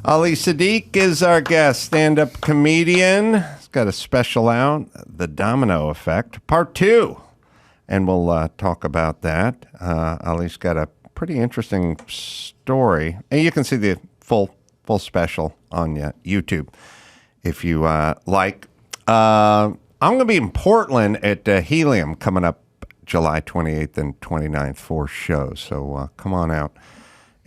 Ali Siddiq is our guest, stand-up comedian. He's got a special out, The Domino Effect, Part 2. And we'll talk about that. Ali's got a pretty interesting story. And you can see the full special on YouTube if you like. I'm going to be in Portland at Helium coming up July 28th and 29th, 4 shows. So come on out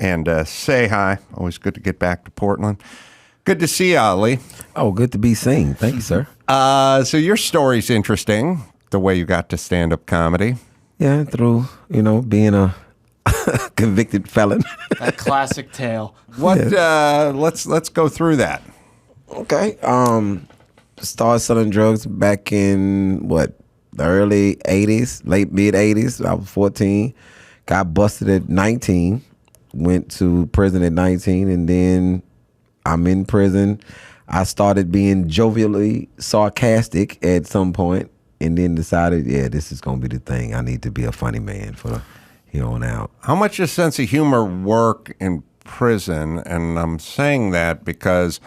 and say hi. Always good to get back to Portland. Good to see you, Ali. Oh, good to be seen. Thank you, sir. So your story's interesting, the way you got to stand-up comedy. Yeah, through, being a convicted felon. That classic tale. Let's go through that. Okay. Started selling drugs back in, the early 80s, late mid-80s. I was 14. Got busted at 19. Went to prison at 19, and then I'm in prison. I started being jovially sarcastic at some point, and then decided, this is going to be the thing. I need to be a funny man for here on out. How much does sense of humor work in prison? And I'm saying that because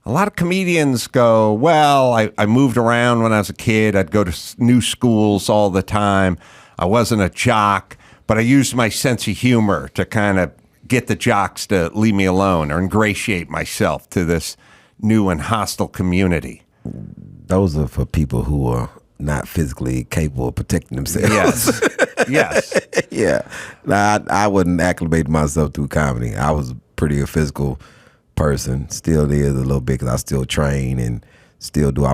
a lot of comedians go, well, I moved around when I was a kid. I'd go to new schools all the time. I wasn't a jock, but I used my sense of humor to kind of get the jocks to leave me alone or ingratiate myself to this new and hostile community. Those are for people who are not physically capable of protecting themselves. Yes. Yeah. I wouldn't acclimate myself through comedy. I was pretty a physical person. Still is a little bit because I still train and still do.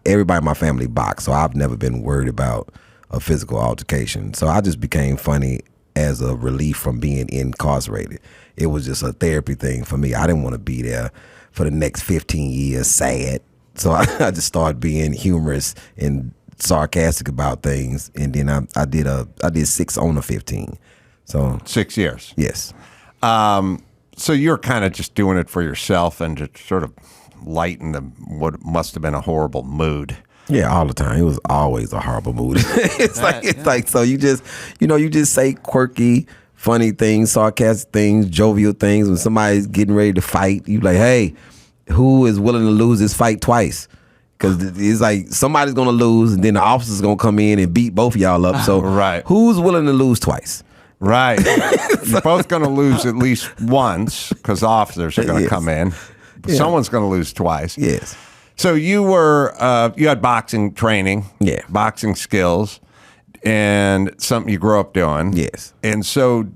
Everybody in my family box, so I've never been worried about a physical altercation. So I just became funny as a relief from being incarcerated. It was just a therapy thing for me. I didn't want to be there for the next 15 years sad. So I just started being humorous and sarcastic about things. And then I did 6 on the 15. So 6 years. Yes. So you're kind of just doing it for yourself and to sort of lighten what must have been a horrible mood. Yeah, all the time. It was always a horrible mood. It's like so you just say quirky, funny things, sarcastic things, jovial things. When somebody's getting ready to fight, you like, hey, who is willing to lose this fight twice? Because it's like somebody's gonna lose, and then the officer's gonna come in and beat both of y'all up. So right. Who's willing to lose twice? Right. You're both going to lose at least once because officers are going to come in. Yeah. Someone's going to lose twice. Yes. So you had boxing training, boxing skills, and something you grew up doing. Yes. And so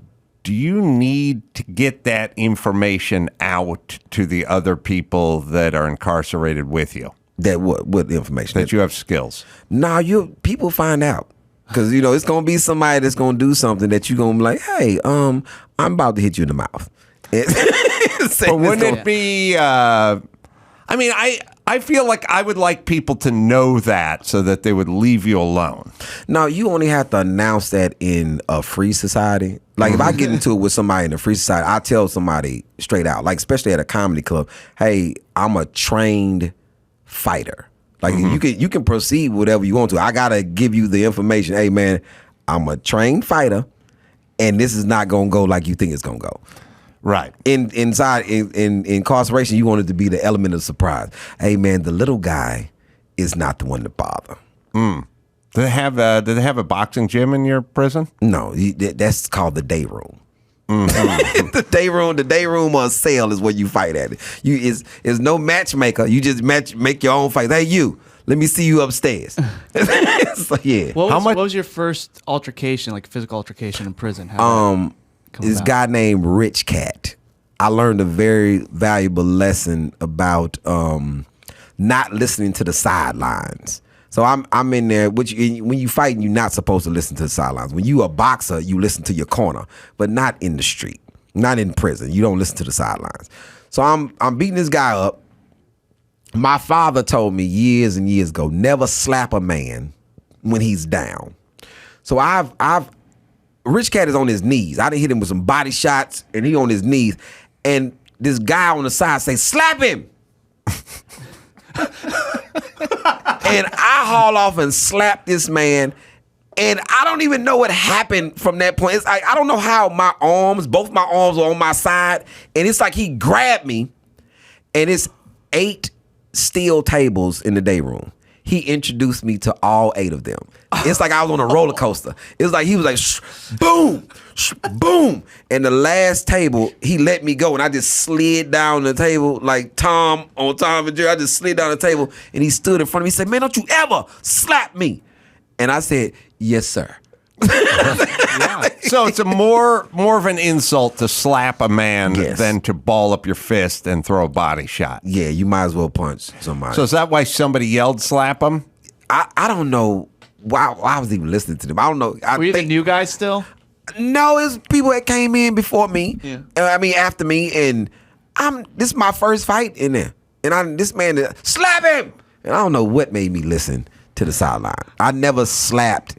do you need to get that information out to the other people that are incarcerated with you? That what information? That you have skills. Nah, people find out. Because, it's going to be somebody that's going to do something that you're going to be like, hey, I'm about to hit you in the mouth. But wouldn't it be, I feel like I would like people to know that so that they would leave you alone. No, you only have to announce that in a free society. Like if I get into it with somebody in a free society, I tell somebody straight out, like especially at a comedy club, hey, I'm a trained fighter. Like you can proceed whatever you want to. I gotta give you the information. Hey man, I'm a trained fighter, and this is not gonna go like you think it's gonna go. Right. Inside incarceration, you want it to be the element of surprise. Hey man, the little guy is not the one to bother. Do they have a boxing gym in your prison? No, that's called the day room. Mm-hmm. the day room or cell is where you fight at. Is no matchmaker. You just make your own fight. Hey, you. Let me see you upstairs. So, yeah. What was your first altercation, like physical altercation in prison? This guy named Rich Cat. I learned a very valuable lesson about not listening to the sidelines. So I'm in there. When you fighting, you're not supposed to listen to the sidelines. When you a boxer, you listen to your corner, but not in the street, not in prison. You don't listen to the sidelines. So I'm beating this guy up. My father told me years and years ago, never slap a man when he's down. So Rich Cat is on his knees. I done hit him with some body shots, and he on his knees. And this guy on the side say, slap him. And I haul off and slap this man. And I don't even know what happened from that point. It's I don't know how both my arms were on my side. And it's like he grabbed me. and it's 8 steel tables in the day room. He introduced me to all 8 of them. It's like I was on a roller coaster. It's like he was like, shh, boom, shh, boom. And the last table, he let me go, and I just slid down the table like Tom on Tom and Jerry. I just slid down the table, and he stood in front of me. He said, "Man, don't you ever slap me?" And I said, "Yes, sir." So it's a more of an insult to slap a man Yes. than to ball up your fist and throw a body shot. Yeah, you might as well punch somebody. So is that why somebody yelled slap him? I don't know why I was even listening to them. I don't know. Were you the new guy still? No, it's people that came in before me. Yeah. After me, and this is my first fight in there. And this man slap him. And I don't know what made me listen to the sideline. I never slapped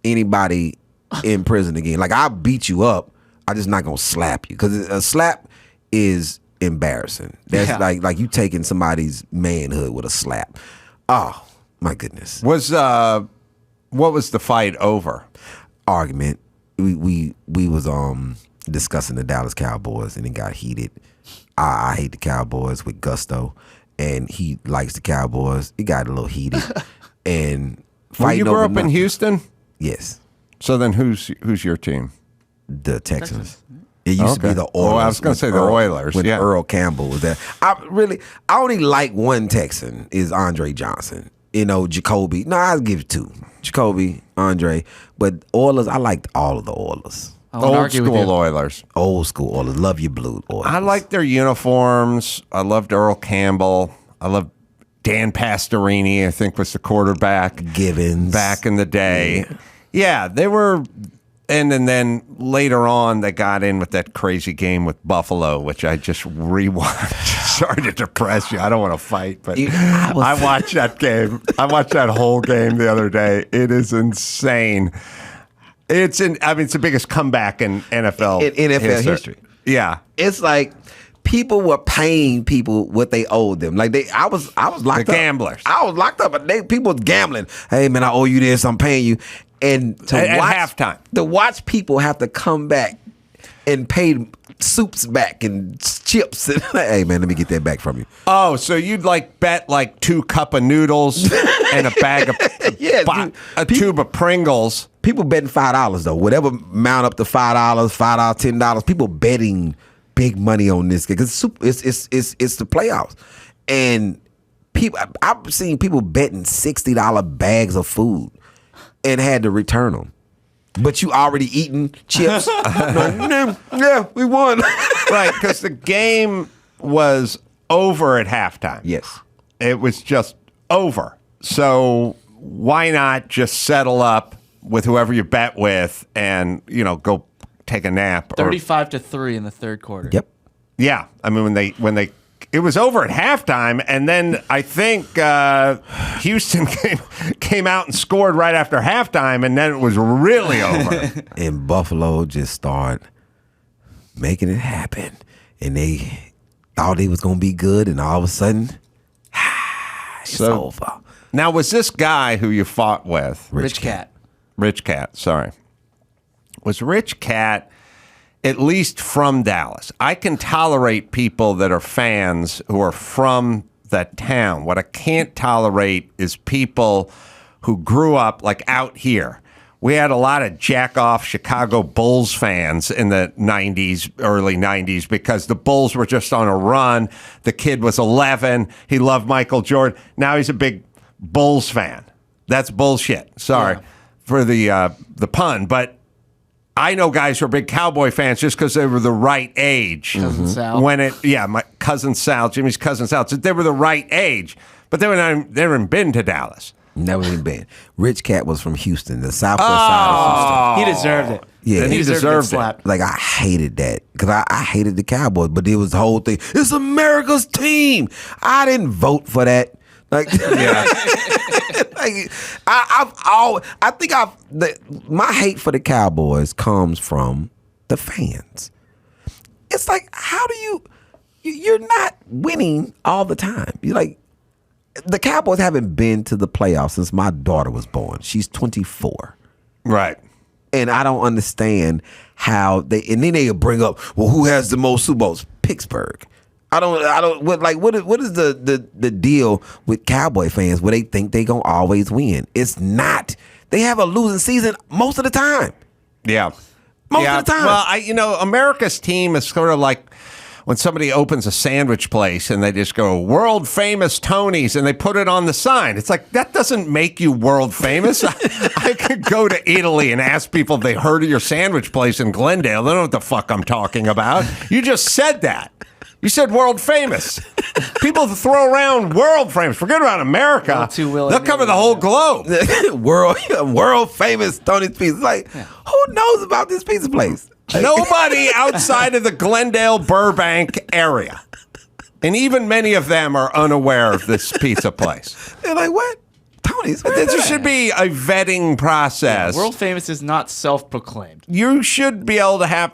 anybody in prison again. Like, I'll beat you up. I'm just not gonna slap you, because a slap is embarrassing. That's like you taking somebody's manhood with a slap. Oh my goodness. What was the fight over? Argument. We was discussing the Dallas Cowboys, and it got heated. I hate the Cowboys with gusto, and he likes the Cowboys. It got a little heated, and Well, you fighting grew over up in nothing. Houston? Yes, So then who's your team? the Texans. It used to be Okay. the Oilers. Oh, I was gonna with say the Oilers, when yeah. Earl Campbell was there. I only like one Texan, is Andre Johnson. Jacoby. No, I'll give it 2. Jacoby, Andre. But Oilers, I liked all of the Oilers. I won't Old argue with school you. Oilers. Old school Oilers. Love your blue Oilers. I liked their uniforms. I loved Earl Campbell. I loved Dan Pastorini, I think was the quarterback. Givens. Back in the day. Yeah, they were, and then later on they got in with that crazy game with Buffalo, which I just rewatched. Sorry to depress you. I don't want to fight, but I watched that game. I watched that whole game the other day. It is insane. It's the biggest comeback in NFL In NFL history. Yeah. It's like people were paying people what they owed them. Like I was locked up. The gamblers. I was locked up, but people was gambling. Hey man, I owe you this. I'm paying you. And At halftime. to watch people have to come back and pay soups back and chips. And hey man, let me get that back from you. Oh, so you'd bet 2 cup of noodles and a bag of Yeah, dude. a tube of Pringles. People betting $5 though. Whatever mount up to $5, $10. People betting big money on this because it's the playoffs, and I've seen people betting $60 bags of food and had to return them. But you already eaten chips. Yeah, we won. Right, because the game was over at halftime. Yes. It was just over. So why not just settle up with whoever you bet with and, go take a nap? 35-3 in the third quarter. Yep. Yeah. I mean, when they it was over at halftime, and then I think Houston came out and scored right after halftime, and then it was really over. And Buffalo just started making it happen. And they thought it was going to be good, and all of a sudden, it's over. Now, was this guy who you fought with? Rich Cat. Rich Cat, sorry. Was Rich Cat at least from Dallas? I can tolerate people that are fans who are from that town. What I can't tolerate is people who grew up out here. We had a lot of jack-off Chicago Bulls fans in the 90s, early 90s, because the Bulls were just on a run. The kid was 11. He loved Michael Jordan. Now he's a big Bulls fan. That's bullshit. Sorry for the pun, but I know guys who are big Cowboy fans just because they were the right age. Cousin Sal. My cousin Sal, Jimmy's cousin Sal. So they were the right age, but they haven't been to Dallas. Never even been. Rich Cat was from Houston, the southwest side of Houston. He deserved it. Yeah. He deserved to get deserved it. slapped. Like, I hated that because I hated the Cowboys, but it was the whole thing. It's America's team. I didn't vote for that. Like, my hate for the Cowboys comes from the fans. It's like, how do you're not winning all the time. You're like, the Cowboys haven't been to the playoffs since my daughter was born. She's 24. Right. And I don't understand how and then they'll bring up, well, who has the most Super Bowls? Pittsburgh. I don't. What is the deal with Cowboy fans where they think they gonna always win? It's not. They have a losing season most of the time. Yeah. Most of the time. Well, America's team is sort of like when somebody opens a sandwich place and they just go, world famous Tony's, and they put it on the sign. It's like, that doesn't make you world famous. I could go to Italy and ask people if they heard of your sandwich place in Glendale. They don't know what the fuck I'm talking about. You just said that. You said world famous. People throw around world famous. Forget about America. They'll cover the whole globe. world famous Tony's Pizza. Like, who knows about this pizza place? Nobody outside of the Glendale, Burbank area. And even many of them are unaware of this pizza place. They're like, what? Tony's? There should be a vetting process. World famous is not self-proclaimed. You should be able to have,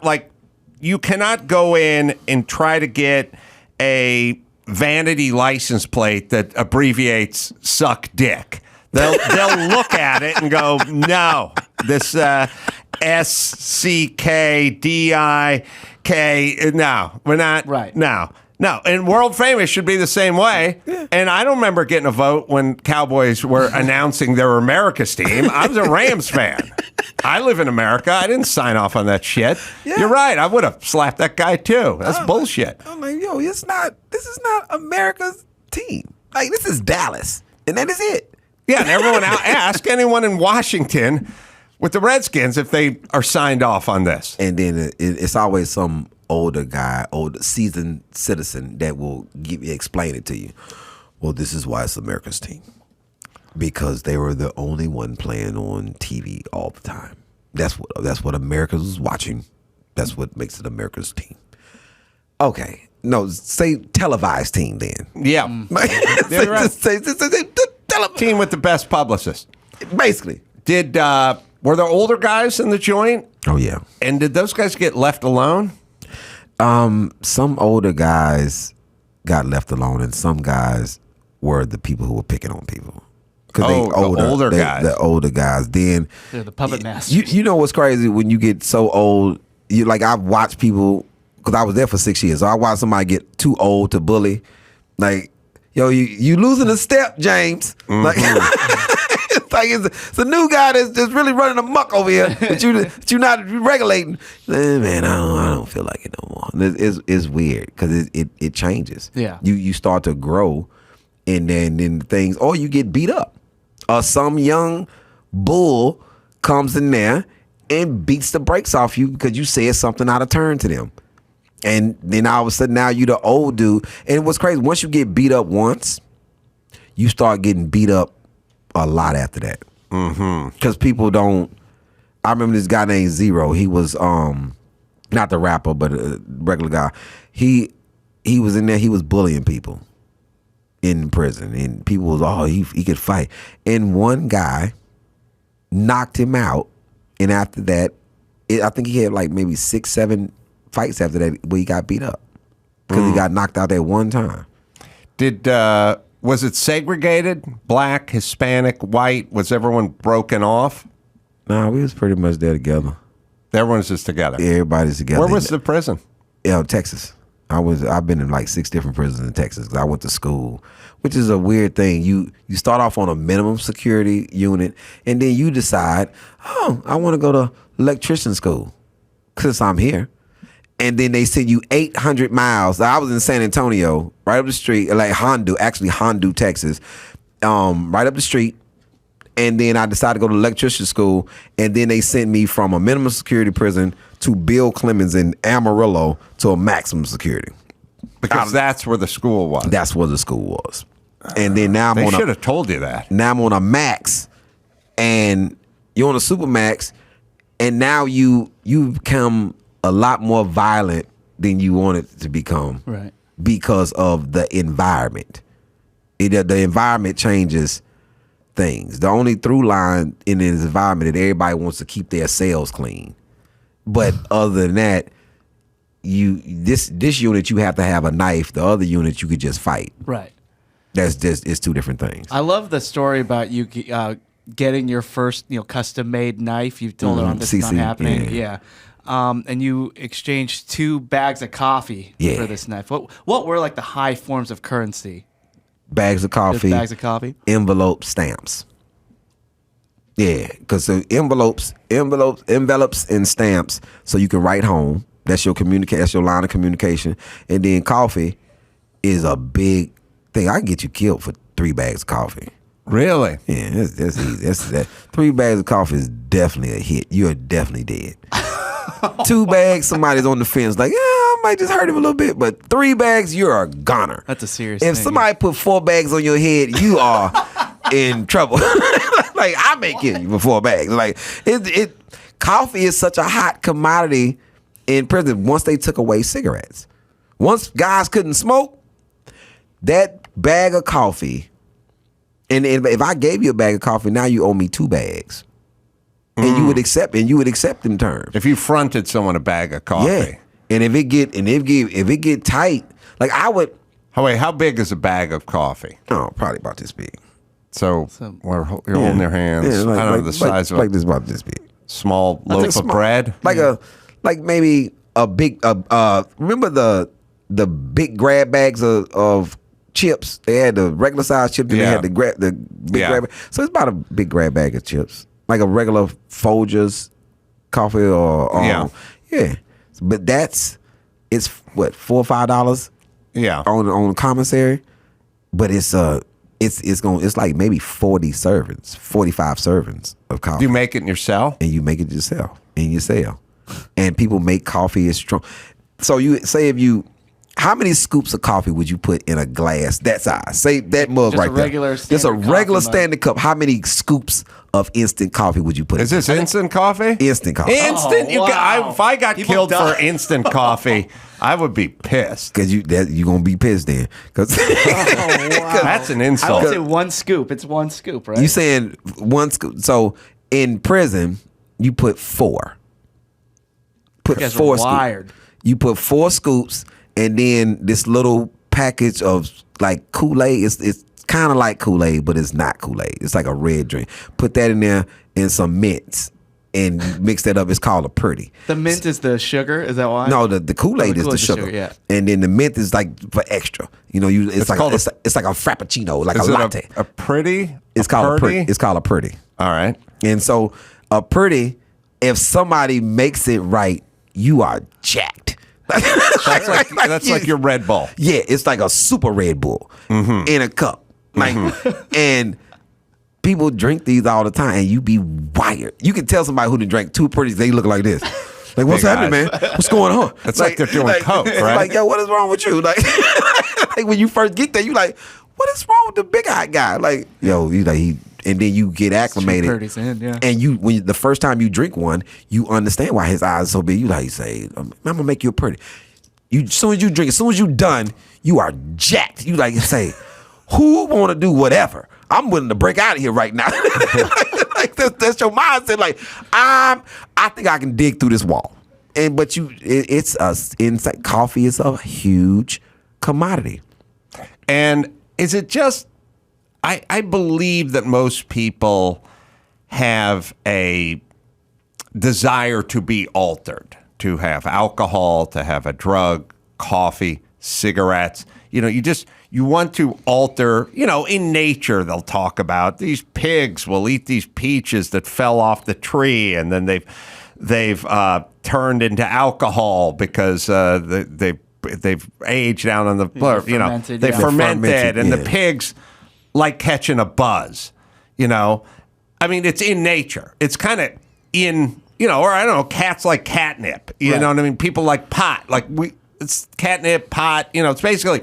you cannot go in and try to get a vanity license plate that abbreviates suck dick. They'll look at it and go, no, this SCKDIK, no, we're not. Right. No. And world famous should be the same way. Yeah. And I don't remember getting a vote when Cowboys were announcing they were America's team. I was a Rams fan. I live in America. I didn't sign off on that shit. Yeah. You're right. I would have slapped that guy too. That's bullshit. I'm like, yo, this is not America's team. Like, this is Dallas. And that is it. Yeah, and everyone ask anyone in Washington with the Redskins if they are signed off on this. And then it's always some older guy, seasoned citizen that will explain it to you. Well, this is why it's America's team. Because they were the only one playing on TV all the time. That's what America was watching. That's what makes it America's team. Okay. No, say televised team then. Yeah. say team with the best publicist. Basically. Were there older guys in the joint? Oh, yeah. And did those guys get left alone? Some older guys got left alone, and some guys were the people who were picking on people. The older guys. The older guys. Then they're the puppet masters. You know what's crazy when you get so old? I've watched people, because I was there for 6 years, so I watched somebody get too old to bully. Like, yo, you losing a step, James. Mm-hmm. Like, it's a new guy that's really running amok over here that you not regulating. Man, I don't feel like it no more. It's weird because it changes. Yeah, you start to grow, and then things, or you get beat up, or some young bull comes in there and beats the brakes off you because you said something out of turn to them, and then all of a sudden now you the old dude. And what's crazy, once you get beat up once, you start getting beat up a lot after that. Because people don't. I remember this guy named Zero. He was not the rapper, but a regular guy. He was in there. He was bullying people in prison, and people was, he could fight. And one guy knocked him out, and after that, I think he had like maybe 6-7 fights after that where he got beat up because he got knocked out that one time. Was it segregated? Black, Hispanic, white? Was everyone broken off? No, we was pretty much there together. Everyone's just together. Yeah, everybody's together. Where was the prison? Yeah, Texas. I've been in like 6 different prisons in Texas because I went to school, which is a weird thing. You start off on a minimum security unit, and then you decide, I want to go to electrician school since I'm here. And then they send you 800 miles. I was in San Antonio, right up the street, like Hondo, Texas, right up the street. And then I decided to go to electrician school. And then they sent me from a minimum security prison to Bill Clemens in Amarillo to a maximum security. Because that's where the school was. That's where the school was. And then now they should have told you that. Now I'm on a max, and you're on a super max, and now you become a lot more violent than you wanted to become, right? Because of the environment. The environment changes things. The only through line in this environment that everybody wants to keep their cells clean. But other than that, this unit you have to have a knife. The other unit you could just fight. Right. It's 2 different things. I love the story about you getting your first custom made knife. You told her on this is not happening. Yeah. and you exchanged 2 bags of coffee for this knife. What were like the high forms of currency? Bags of coffee. Just bags of coffee. Envelope stamps. Yeah, because the envelopes, and stamps, so you can write home. That's your That's your line of communication. And then coffee is a big thing. I can get you killed for 3 bags of coffee. Really? Yeah, that's easy. That 3 bags of coffee is definitely a hit. You are definitely dead. 2 bags, somebody's on the fence, like, yeah, I might just hurt him a little bit. But 3 bags, you're a goner. That's a serious If thing. somebody put 4 bags on your head, you are in trouble. Like, I may kill you for 4 bags. Like, coffee is such a hot commodity in prison. Once they took away cigarettes, once guys couldn't smoke, that bag of coffee. And if I gave you a bag of coffee, now you owe me 2 bags, and you would accept. And you would accept them terms. If you fronted someone a bag of coffee, yeah. And if it get tight, like I would. Oh wait, how big is a bag of coffee? Oh, probably about this big. So you're holding their hands. Yeah, I don't know the size of like this, about this big. Small loaf of bread. Like maybe a big. Remember the big grab bags of chips? They had the regular size chips, and they had the big grab bag. So it's about a big grab bag of chips, like a regular Folgers coffee or yeah. But it's what, $4 or $5 on commissary, but it's like maybe 40 servings, 45 servings of coffee. Do you make it in your cell? And you make it yourself in your cell, and people make coffee as strong. So you say how many scoops of coffee would you put in a glass that size? Say that mug Just right a there. regular Just a standard regular coffee standard cup. How many scoops of instant coffee would you put? Is this instant coffee? Instant coffee. Instant. wow. If I got People killed die. for instant coffee, I would be pissed. Because you gonna be pissed then. Because That's an I insult. would say 1 scoop. It's 1 scoop, right? you saying 1 scoop. So in prison, you put 4. Put You guys 4 were scoops. wired. You put 4 scoops, and then this little package of like Kool-Aid. It's kind of like Kool-Aid, but it's not Kool-Aid. It's like a red drink. Put that in there and some mints, and mix that up. It's called a pretty. The mint is the sugar. Is that why? No, the Kool-Aid is the Kool-Aid's sugar. yeah. And then the mint is like for extra. You know, it's like called it's like a frappuccino, like Is a it latte. a pretty? It's called a pretty. It's called a pretty. All right. And so a pretty, if somebody makes it right, you are jacked. That's like your Red Bull. Yeah, it's like a super Red Bull in a cup. Like, and people drink these all the time, and you be wired. You can tell somebody who done drank 2 pretties, they look like this. Like, what's Hey, happening, man? guys. What's going on? It's like they're doing coke, right? Like, yo, what is wrong with you? Like, like when you first get there, you like, what is wrong with the big hot guy? Like, yo, and then you get acclimated. And the first time you drink one, you understand why his eyes are so big. You say, I'm gonna make you a pretty. As soon as you drink, as soon as you done, you are jacked. You like say, who want to do whatever? I'm willing to break out of here right now. Like that's your mindset. Like I think I can dig through this wall. It's inside. Coffee is a huge commodity. And is it just? I believe that most people have a desire to be altered, to have alcohol, to have a drug, coffee, cigarettes. You know, you want to alter. You know, in nature, they'll talk about these pigs will eat these peaches that fell off the tree, and then they've turned into alcohol because they've aged down on the you know they fermented, and the pigs like catching a buzz. You know, I mean, it's in nature. It's kind of in. You know, or I don't know, cats like catnip. You know what I mean? People like pot. It's catnip, pot. You know, it's basically,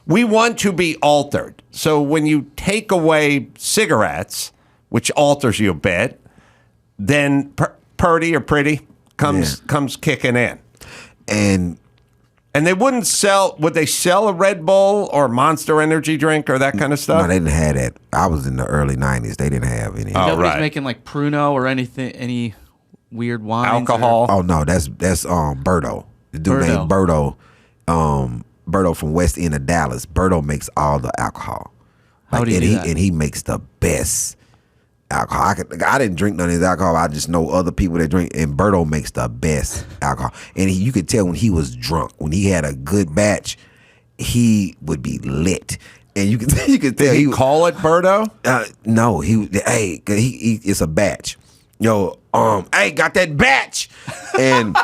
we want to be altered. So when you take away cigarettes, which alters you a bit, then purdy or pretty comes kicking in. And they would they sell a Red Bull or Monster Energy drink or that kind of stuff? No, they didn't have that. I was in the early 90s. They didn't have any. Nobody's making like Pruno or any weird wines. Alcohol. Oh no, that's Berto. The dude named Berto. Berto from West End of Dallas. Berto makes all the alcohol. How do you do that? And he makes the best alcohol. I didn't drink none of his alcohol. I just know other people that drink. And Berto makes the best alcohol. And you could tell when he was drunk, when he had a good batch, he would be lit. And you could tell. Did he call it Berto? No, he it's a batch. Yo, hey, got that batch. And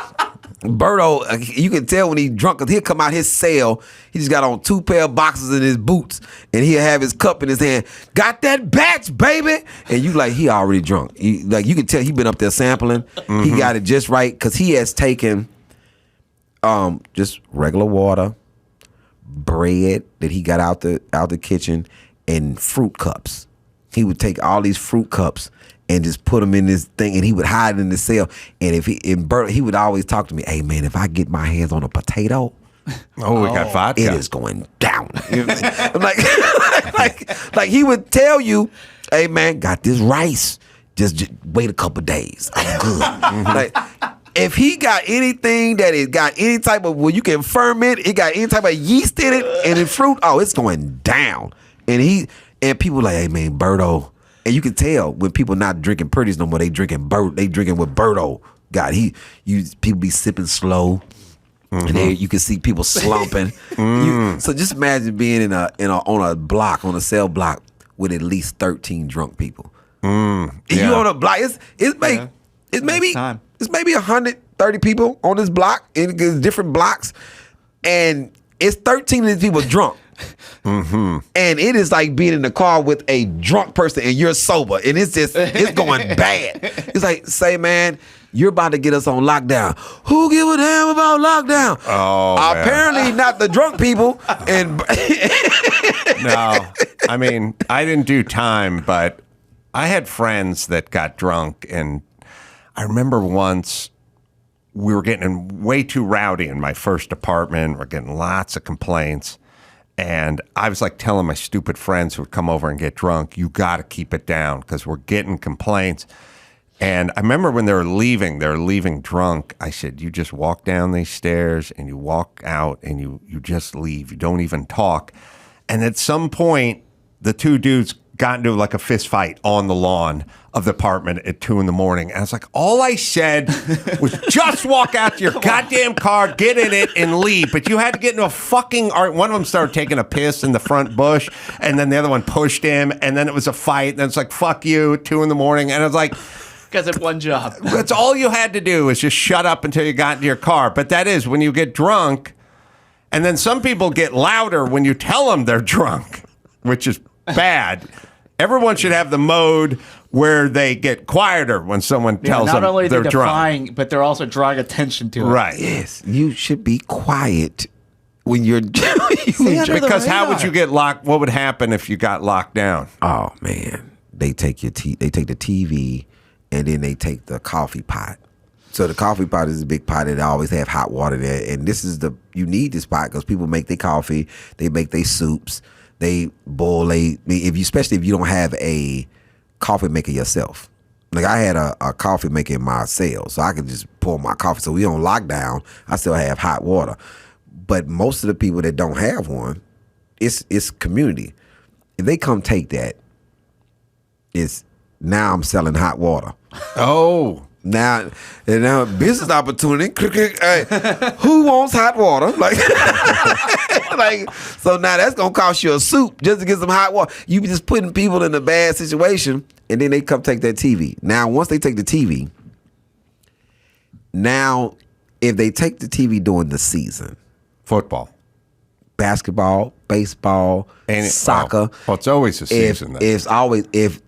Berto, you can tell when he drunk, because he'll come out his cell. He just got on 2 pair of boxers in his boots, and he'll have his cup in his hand. Got that batch, baby. And you like, he already drunk. You can tell he been up there sampling. Mm-hmm. He got it just right, because he has taken just regular water, bread that he got out the kitchen, and fruit cups. He would take all these fruit cups and just put them in this thing, and he would hide in the cell. And he would always talk to me, hey man, if I get my hands on a potato, we got vodka. It is going down. You know what I'm like he would tell you, hey man, got this rice. Just wait a couple days. I'm good. Like, if he got anything that it got any type of, well, you can ferment, it got any type of yeast in it and in fruit, it's going down. And people like, hey man, Berto. And you can tell when people not drinking Purdy's no more, they drinking with Berto. God, people be sipping slow, and you can see people slumping. So just imagine being on a cell block with at least 13 drunk people. You on a block? It's maybe 130 people on this block in different blocks, and it's 13 of these people drunk. And it is like being in the car with a drunk person and you're sober, and it's going bad. It's like, say man, you're about to get us on lockdown. Who give a damn about lockdown? Apparently not the drunk people. And no, I mean, I didn't do time, but I had friends that got drunk, and I remember once we were getting way too rowdy in my first apartment. We're getting lots of complaints. And I was like telling my stupid friends who would come over and get drunk, you got to keep it down because we're getting complaints. And I remember when they were leaving drunk. I said, you just walk down these stairs and you walk out and you just leave. You don't even talk. And at some point, the two dudes got into like a fist fight on the lawn of the apartment at 2 a.m. And I was like, all I said was just walk out to your goddamn car, get in it, and leave. But you had to get into a fucking one of them started taking a piss in the front bush, and then the other one pushed him, and then it was a fight. And it's like, fuck you, at 2 a.m. And I was like, because of one job. That's all you had to do is just shut up until you got into your car. But that is when you get drunk, and then some people get louder when you tell them they're drunk, which is bad. Everyone should have the mode where they get quieter when someone tells them they're drunk. Not only are they defying, but they're also drawing attention to it. Right. Yes. You should be quiet when you're because how would you get locked? What would happen if you got locked down? Oh man. They take the TV, and then they take the coffee pot. So the coffee pot is a big pot that always have hot water there. And you need this pot because people make their coffee, they make their soups. They boil especially if you don't have a coffee maker yourself. Like I had a coffee maker in my cell, so I could just pour my coffee. So we on lockdown, I still have hot water. But most of the people that don't have one, it's community. If they come take that, now I'm selling hot water. Oh. Now business opportunity. Hey, who wants hot water? So now that's gonna cost you a soup just to get some hot water. You be just putting people in a bad situation, and then they come take that TV. Now, once they take the TV, if they take the TV during the season, football, basketball, baseball, soccer. Well, it's always a season. It's always if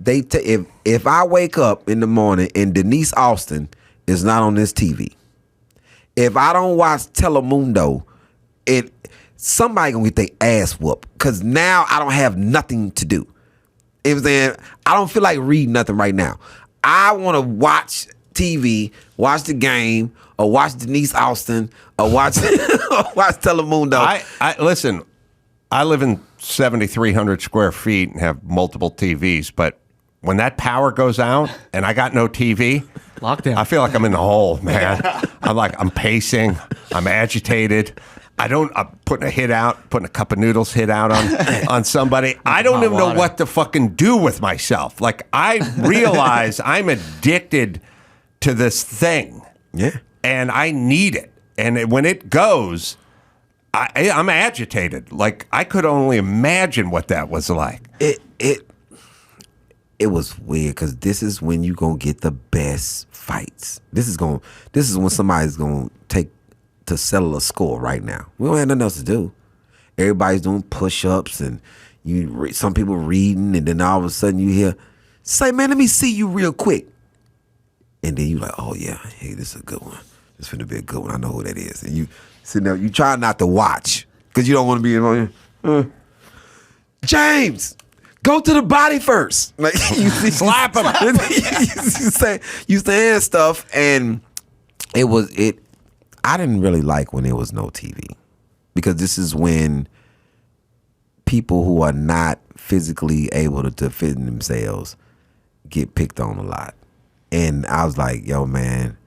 I wake up in the morning and Denise Austin is not on this TV, if I don't watch Telemundo, somebody gonna get their ass whooped because now I don't have nothing to do. You know what I'm saying? I don't feel like reading nothing right now. I want to watch TV, watch the game, or watch Denise Austin, or watch Telemundo. I listen. I live in 7,300 square feet and have multiple TVs, but when that power goes out and I got no TV, lockdown. I feel like I'm in the hole, man. I'm pacing. I'm agitated. putting a cup of noodles hit out on somebody. I don't even know what to fucking do with myself. Like, I realize I'm addicted to this thing. Yeah. And I need it. And when it goes, I'm agitated. Like, I could only imagine what that was like. It was weird because this is when you gonna get the best fights. This is when somebody's gonna take to settle a score right now. We don't have nothing else to do. Everybody's doing push-ups and some people reading, and then all of a sudden you hear, say, man, let me see you real quick. And then you like, oh yeah, hey, this is a good one. This finna be a good one. I know who that is. And you sit there, you try not to watch because you don't want to be in James, go to the body first. Like, you slap him. you saying stuff, and I didn't really like when there was no TV, because this is when people who are not physically able to defend themselves get picked on a lot. And I was like, yo, man,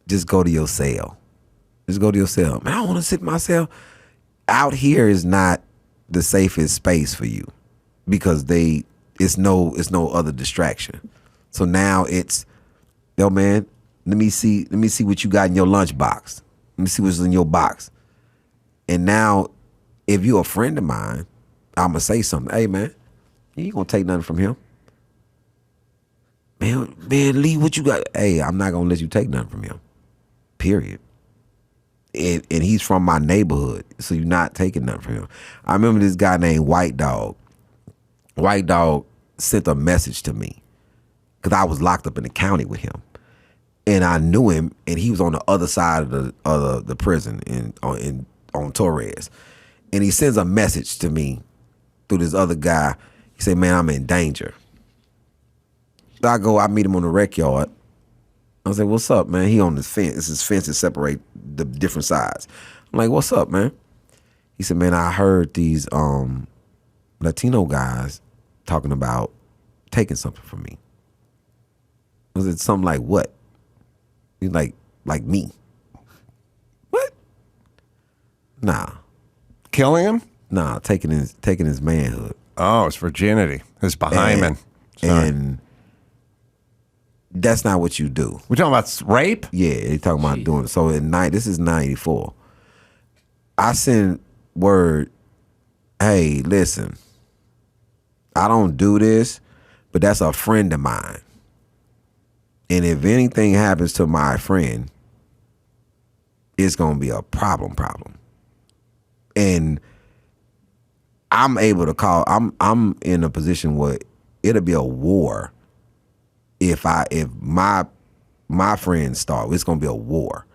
just go to your cell. Just go to your cell. Man, I don't want to sit in my cell. Out here is not the safest space for you, because it's no other distraction. So now it's, yo, man, let me see what you got in your lunch box. Let me see what's in your box. And now, if you're a friend of mine, I'm gonna say something. Hey, man, you ain't gonna take nothing from him. Man, Lee, what you got? Hey, I'm not gonna let you take nothing from him. Period. And he's from my neighborhood, so you're not taking nothing from him. I remember this guy named White Dog. White Dog sent a message to me because I was locked up in the county with him, and I knew him, and he was on the other side of the prison on Torres, and he sends a message to me through this other guy. He said, "Man, I'm in danger." So I meet him on the rec yard. I was like, "What's up, man?" He on this fence. This is fence that separate the different sides. I'm like, "What's up, man?" He said, "Man, I heard these Latino guys talking about taking something from me." Was it something like what? He's like me. What? Nah. Killing him? Nah, taking his manhood. Oh, it's virginity. His behind. And that's not what you do. We're talking about rape? Yeah, they talking about doing it. So this is 94. I send word, hey, listen, I don't do this, but that's a friend of mine. And if anything happens to my friend, it's gonna be a problem. And I'm able to call. I'm in a position where it'll be a war. If my friends start, it's gonna be a war,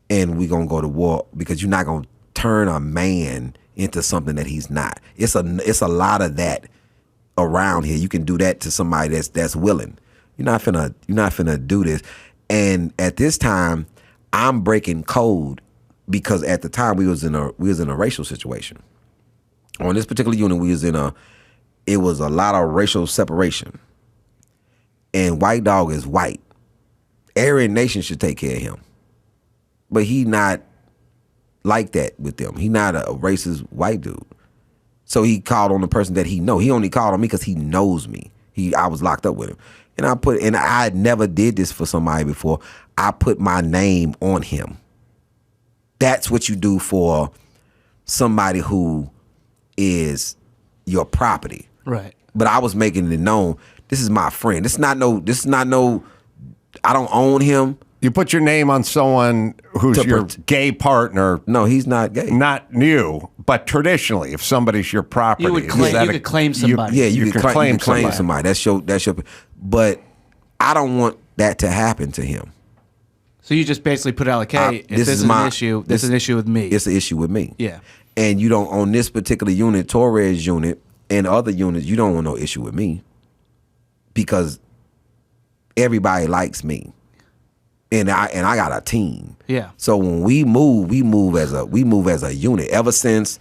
and we're gonna go to war, because you're not gonna turn a man into something that he's not. It's a lot of that around here. You can do that to somebody that's willing. You're not finna do this. And at this time, I'm breaking code, because at the time we was in a racial situation. On this particular unit, it was a lot of racial separation. And White Dog is white. Aryan Nation should take care of him. But he not like that with them. He not a racist white dude. So he called on the person that he know. He only called on me because he knows me. I was locked up with him. And I never did this for somebody before. I put my name on him. That's what you do for somebody who is your property. Right. But I was making it known, this is my friend. This is not no, I don't own him. You put your name on someone who's your gay partner. No, he's not gay. Not you, but traditionally, if somebody's your property, you could claim somebody. You could claim somebody. That's your. But I don't want that to happen to him. So you just basically put out like, hey, if this is an issue, this is an issue with me. It's an issue with me. Yeah. And you don't, on this particular unit, Torres unit, and other units, you don't want no issue with me, because everybody likes me. And I got a team. Yeah. So when we move as a unit. Ever since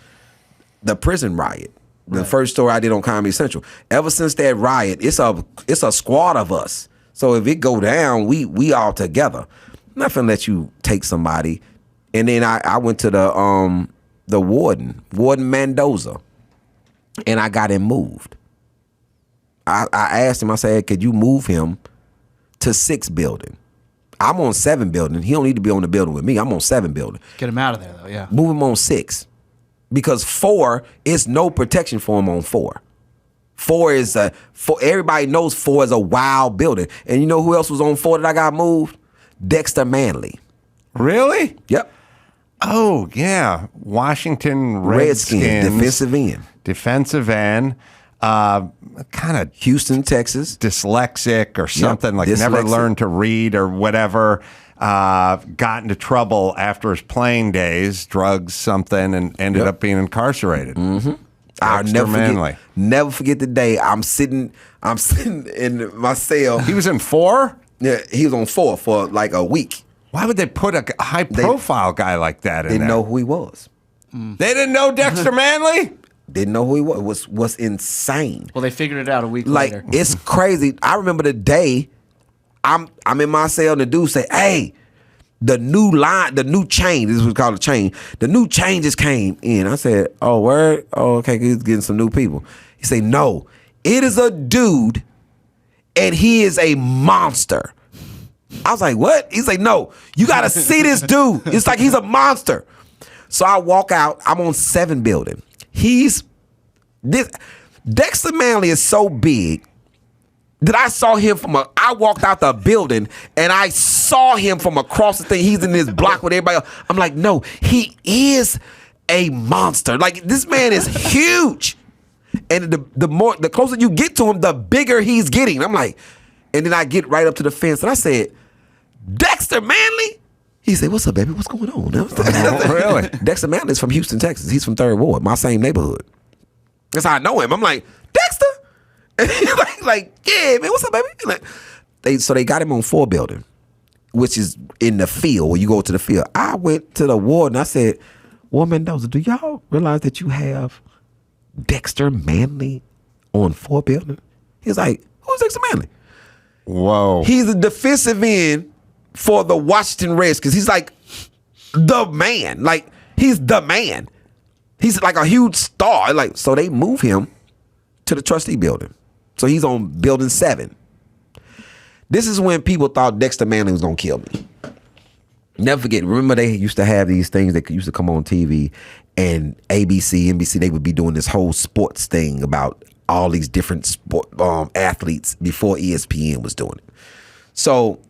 the prison riot, the first story I did on Comedy Central, ever since that riot, it's a squad of us. So if it go down, we all together. I'm not finna let you take somebody And then I went to the warden Mendoza, and I got him moved. I asked him, I said, could you move him to 6 building? I'm on 7 building. He don't need to be on the building with me. I'm on 7 building. Get him out of there, though, yeah. Move him on 6. Because 4 is no protection for him on 4. 4 is everybody knows 4 is a wild building. And you know who else was on 4 that I got moved? Dexter Manley. Really? Yep. Oh, yeah. Washington Redskins. Defensive end. Kind of Houston, Texas. Dyslexic or something, never learned to read or whatever. Got into trouble after his playing days, drugs, something, and ended up being incarcerated. Mm-hmm. I'll never forget the day I'm sitting in my cell. He was in 4? Yeah, he was on 4 for like a week. Why would they put a high-profile guy like that in there? Didn't know who he was. They didn't know Dexter Manley? Didn't know who he was. Was insane. Well, they figured it out a week later. Like, it's crazy. I remember the day I'm in my cell and the dude say, hey, the new chain, this was called a chain, the new chain just came in. I said, oh, word? Oh, okay, he's getting some new people. He said, no, it is a dude and he is a monster. I was like, what? He's like, no, you got to see this dude. It's like he's a monster. So I walk out. I'm on 7 building. Dexter Manley is so big that I saw him I walked out the building and I saw him from across the thing. He's in this block with everybody else. I'm like, no, he is a monster. Like, this man is huge. And the closer you get to him, the bigger he's getting. I'm like, and then I get right up to the fence and I said, Dexter Manley? He said, what's up, baby? What's going on? Really? Dexter Manley is from Houston, Texas. He's from 3rd Ward, my same neighborhood. That's how I know him. I'm like, Dexter? And he's like, yeah, man, what's up, baby? So they got him on 4 building, which is in the field, where you go to the field. I went to the ward and I said, Ward Mendoza, do y'all realize that you have Dexter Manley on 4 building? He was like, who's Dexter Manley? Whoa. He's a defensive end for the Washington Redskins. He's like the man. Like, he's the man. He's like a huge star. Like, so they move him to the trustee building. So he's on building 7. This is when people thought Dexter Manley was gonna kill me. Never forget. Remember, they used to have these things that used to come on TV, and ABC, NBC, they would be doing this whole sports thing about all these different sport athletes before ESPN was doing it. So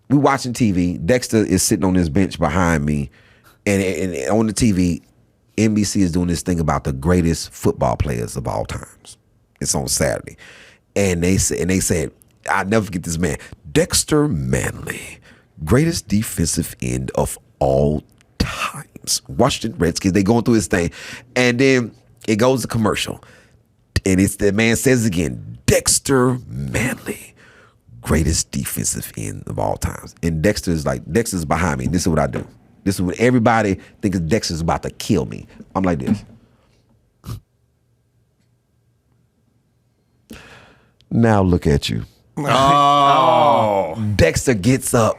we watching TV. Dexter is sitting on this bench behind me, and on the TV, NBC is doing this thing about the greatest football players of all times. It's on Saturday, and they said, I'll never forget this man, Dexter Manley, greatest defensive end of all times. Washington Redskins. They going through his thing, and then it goes to commercial, and the man says again, Dexter Manley, greatest defensive end of all times. And Dexter's behind me. This is what I do. This is what everybody thinks Dexter's about to kill me. I'm like this. Now look at you. Oh. Dexter gets up,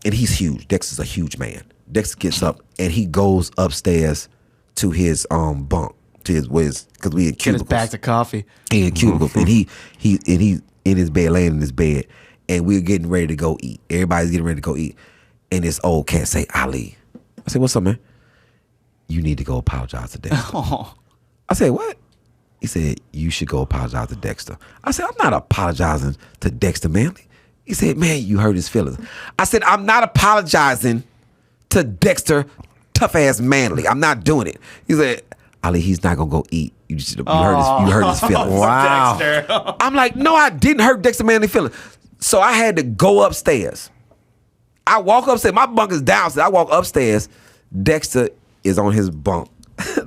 and he's huge. Dexter's a huge man. Dexter gets up, and he goes upstairs to his bunk, to his because we in cubicles. Get his bags of coffee. He in cubicles, and he in his bed, laying in his bed, and we're getting ready to go eat. Everybody's getting ready to go eat, and this old cat say, Ali. I said, what's up, man? You need to go apologize to Dexter. Oh. I said, what? He said, you should go apologize to Dexter. I said, I'm not apologizing to Dexter Manley. He said, man, you hurt his feelings. I said, I'm not apologizing to Dexter tough-ass Manley. I'm not doing it. He said, Ali, he's not going to go eat. You hurt his feelings. Wow. Dexter. I'm like, no, I didn't hurt Dexter Manley's feelings. So I had to go upstairs. I walk upstairs. My bunk is downstairs. I walk upstairs. Dexter is on his bunk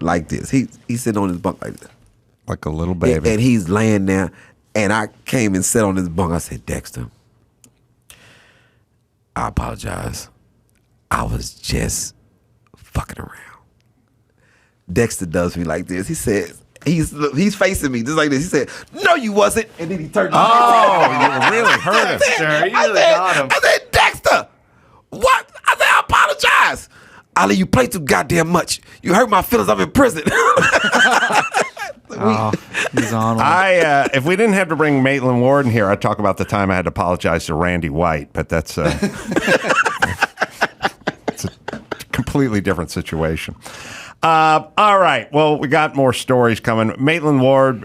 like this. He's sitting on his bunk like this. Like a little baby. And he's laying there. And I came and sat on his bunk. I said, Dexter, I apologize. I was just fucking around. Dexter does me like this. He says, he's facing me just like this. He said, no, you wasn't. And then he turned to me. Oh, you really hurt him. Sure, you really got him. I said, Dexter, what? I said, I apologize. Ali, you play too goddamn much. You hurt my feelings. I'm in prison. He's on one. If we didn't have to bring Maitland Ward in here, I'd talk about the time I had to apologize to Randy White, but that's it's a completely different situation. All right. Well, we got more stories coming. Maitland Ward,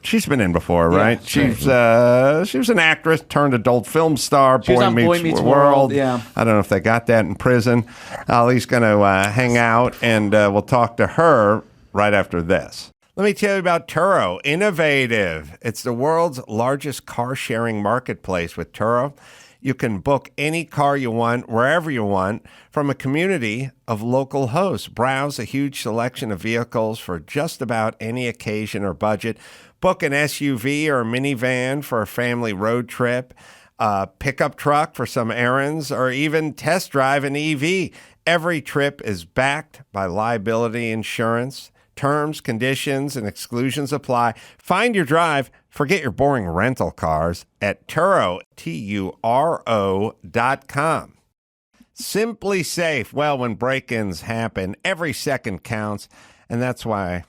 she's been in before, right? She was an actress turned adult film star. Boy Meets World. Yeah. I don't know if they got that in prison. Ali's going to hang out, and we'll talk to her right after this. Let me tell you about Turo, innovative. It's the world's largest car-sharing marketplace. With Turo, you can book any car you want, wherever you want, from a community of local hosts. Browse a huge selection of vehicles for just about any occasion or budget. Book an SUV or a minivan for a family road trip, a pickup truck for some errands, or even test drive an EV. Every trip is backed by liability insurance. Terms, conditions, and exclusions apply. Find your drive. Forget your boring rental cars at Turo, Turo.com. Simply Safe. Well, when break-ins happen, every second counts, and that's why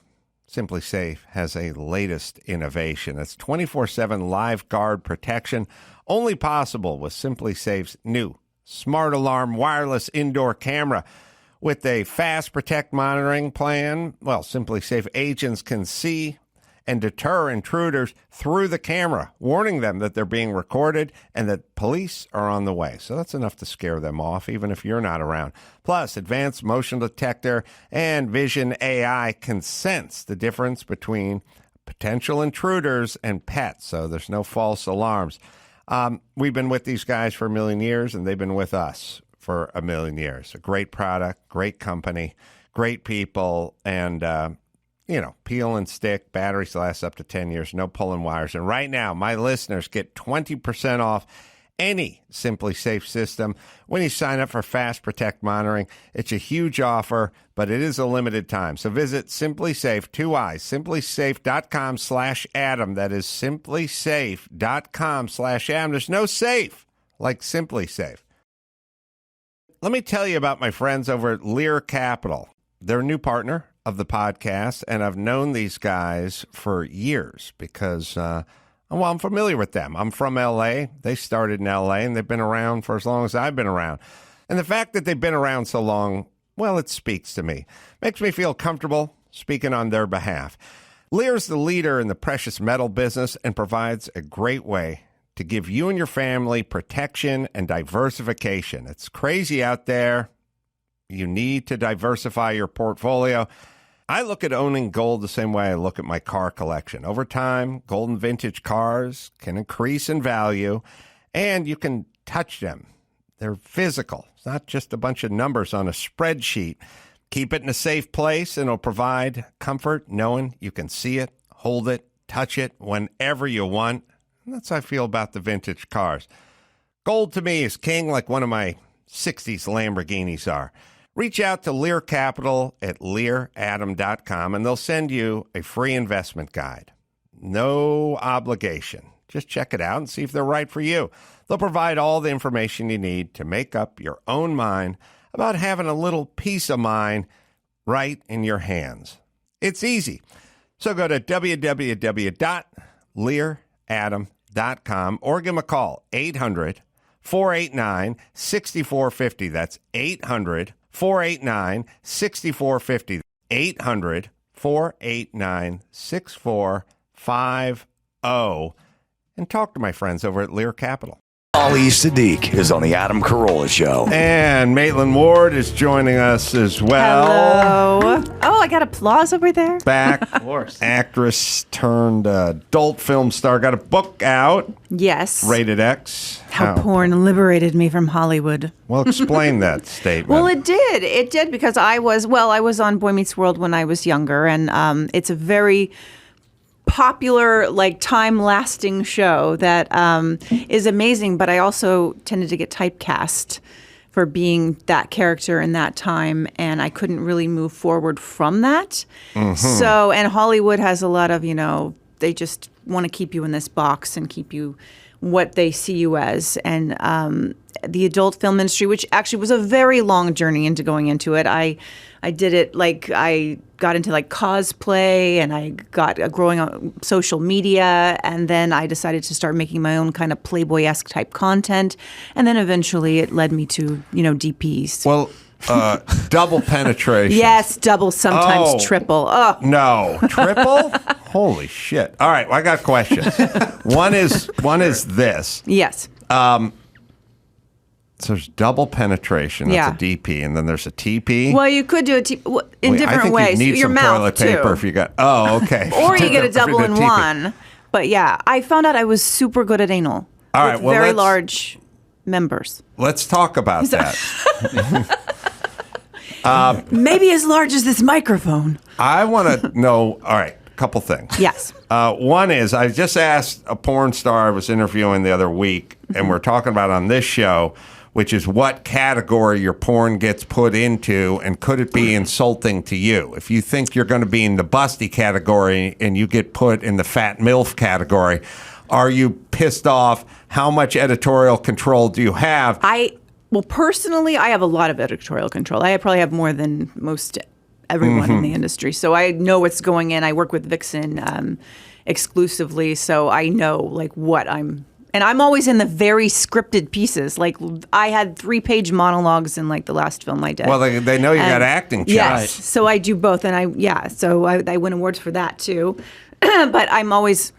Simply Safe has a latest innovation. It's 24/7 live guard protection, only possible with Simply Safe's new Smart Alarm wireless indoor camera. With a fast protect monitoring plan, well, Simply Safe agents can see and deter intruders through the camera, warning them that they're being recorded and that police are on the way. So that's enough to scare them off, even if you're not around. Plus, advanced motion detector and vision AI can sense the difference between potential intruders and pets, so there's no false alarms. We've been with these guys for a million years, and they've been with us for a million years. A great product, great company, great people, and, peel and stick. Batteries last up to 10 years, no pulling wires. And right now, my listeners get 20% off any Simply Safe system when you sign up for Fast Protect monitoring. It's a huge offer, but it is a limited time. So visit Simply Safe, simplysafe.com/Adam. That is simplysafe.com/Adam. There's no safe like Simply Safe. Let me tell you about my friends over at Lear Capital. They're a new partner of the podcast, and I've known these guys for years because, I'm familiar with them. I'm from L.A. They started in L.A., and they've been around for as long as I've been around. And the fact that they've been around so long, well, it speaks to me. Makes me feel comfortable speaking on their behalf. Lear's the leader in the precious metal business and provides a great way to give you and your family protection and diversification. It's crazy out there. You need to diversify your portfolio. I look at owning gold the same way I look at my car collection. Over time, gold and vintage cars can increase in value, and you can touch them. They're physical. It's not just a bunch of numbers on a spreadsheet. Keep it in a safe place, and it'll provide comfort knowing you can see it, hold it, touch it whenever you want. And that's how I feel about the vintage cars. Gold to me is king, like one of my 60s Lamborghinis are. Reach out to Lear Capital at learadam.com, and they'll send you a free investment guide. No obligation. Just check it out and see if they're right for you. They'll provide all the information you need to make up your own mind about having a little peace of mind right in your hands. It's easy. So go to www.learadam.com or give them a call, 800-489-6450. That's 800-489-6450. 800-489-6450. And talk to my friends over at Lear Capital. Ali Siddiq is on the Adam Carolla Show. And Maitland Ward is joining us as well. Hello. Oh, I got applause over there. Back, Of course. actress turned adult film star. Got a book out, Yes. Rated X. How porn liberated me from Hollywood. Well, explain that statement. Well, it did. It did because I was on Boy Meets World when I was younger, and it's a very popular, like, time-lasting show that is amazing, but I also tended to get typecast for being that character in that time, and I couldn't really move forward from that. Mm-hmm. So, and Hollywood has a lot of, they just want to keep you in this box and keep you what they see you as. And the adult film industry, which actually was a very long journey into going into it. I did it I got into cosplay, and I got growing on social media, and then I decided to start making my own kind of Playboy-esque type content, and then eventually it led me to DPs. Well, double penetration. Yes, double, sometimes triple. Oh no, triple! Holy shit! All right, well, I got questions. One is this. Yes. So there's double penetration. That's a DP, and then there's a TP. Well, you could do it in different ways. You need your some mouth toilet paper too. if you got. Oh, okay. Or you get a double in TP. one. But yeah, I found out I was super good at anal. All with right, well, very large members. Let's talk about that. Maybe as large as this microphone. I want to know. All right, a couple things. Yes. One is I just asked a porn star I was interviewing the other week, and we're talking about on this show, which is what category your porn gets put into, and could it be insulting to you? If you think you're going to be in the busty category and you get put in the fat MILF category, are you pissed off? How much editorial control do you have? Well, personally, I have a lot of editorial control. I probably have more than most everyone in the industry. So I know what's going in. I work with Vixen exclusively, so I know what I'm. And I'm always in the very scripted pieces. I had 3-page monologues in the last film I did. Well, they know you got acting chops. Yes, so I do both, and I win awards for that too. But I'm always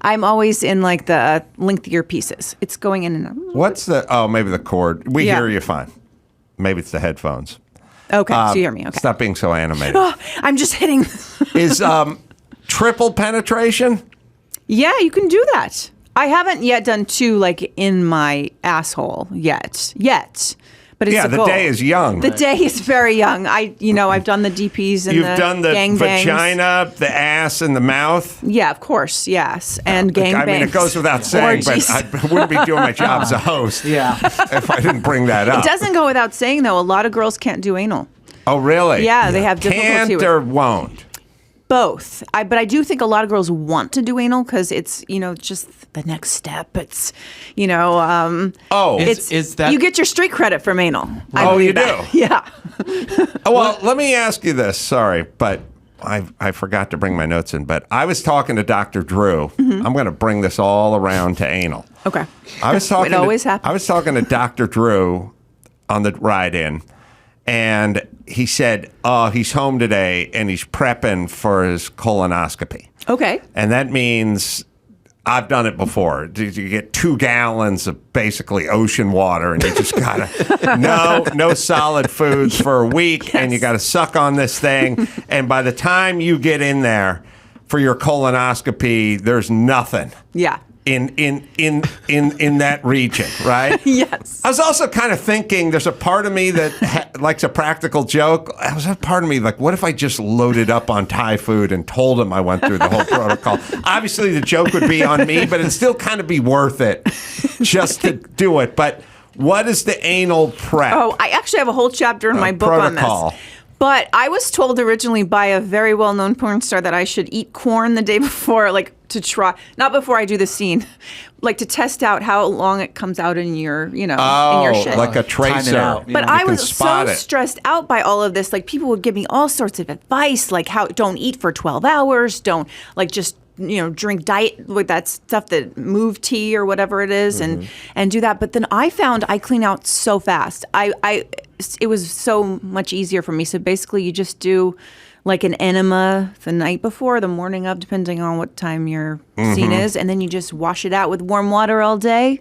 I'm always in the lengthier pieces. It's going in and out. What's maybe the cord. We hear you fine. Maybe it's the headphones. Okay, so you hear me. Okay, Stop being so animated. I'm just hitting. Is triple penetration? Yeah, you can do that. I haven't yet done 2 in my asshole yet. But it's a the goal. day is young. The day is very young. I've done the DPs and You've the done the gangbangs. vagina, the ass, and the mouth. Yeah, of course, yes, and gangbangs. I mean, it goes without saying, Orgies. but I wouldn't be doing my job as a host if I didn't bring that up. It doesn't go without saying, though. A lot of girls can't do anal. Oh, really? Yeah, they have difficulty Can't with or won't? both. But I do think a lot of girls want to do anal because it's just the next step. It's Is that you get your street credit from anal. You do? Yeah. Well, let me ask you this. Sorry, but I forgot to bring my notes in. But I was talking to Dr. Drew. I'm going to bring this all around to anal. Okay. I was talking. It always happens. I was talking to Dr. Drew on the ride in, and he said, "Oh, he's home today, and he's prepping for his colonoscopy." Okay. And that means I've done it before. You get 2 gallons of basically ocean water, and you just gotta no solid foods for a week, and you gotta suck on this thing. And by the time you get in there for your colonoscopy, there's nothing. Yeah. In that region, right? Yes. I was also kind of thinking there's a part of me that likes a practical joke. There's a part of me what if I just loaded up on Thai food and told him I went through the whole protocol? Obviously, the joke would be on me, but it'd still kind of be worth it just to do it. But what is the anal prep? Oh, I actually have a whole chapter in my book protocol. on this. But I was told originally by a very well-known porn star that I should eat corn the day before, to try, not before I do the scene, to test out how long it comes out in your, in your shit. Like a tracer. out. But You I can was so spot it. stressed out by all of this. People would give me all sorts of advice, how don't eat for 12 hours, don't just drink diet with that stuff, that move tea or whatever it is, and do that. But then I found I clean out so fast. It was so much easier for me. So basically, you just do an enema the night before, the morning of, depending on what time your scene is, and then you just wash it out with warm water all day.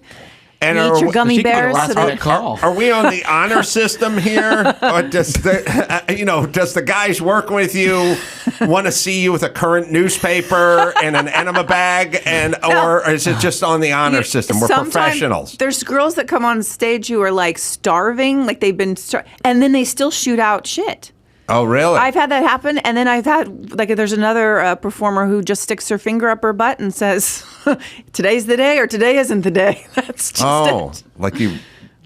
And You eat your gummy She could bears. last so that- minute call. Are we on the honor system here? Or does the guys working with you want to see you with a current newspaper and an enema bag, or is it just on the honor system? We're Sometimes professionals. There's girls that come on stage who are starving, they've been and then they still shoot out shit. Oh, really? I've had that happen, and then I've had there's another performer who just sticks her finger up her butt and says, "Today's the day," or "Today isn't the day." That's just it. you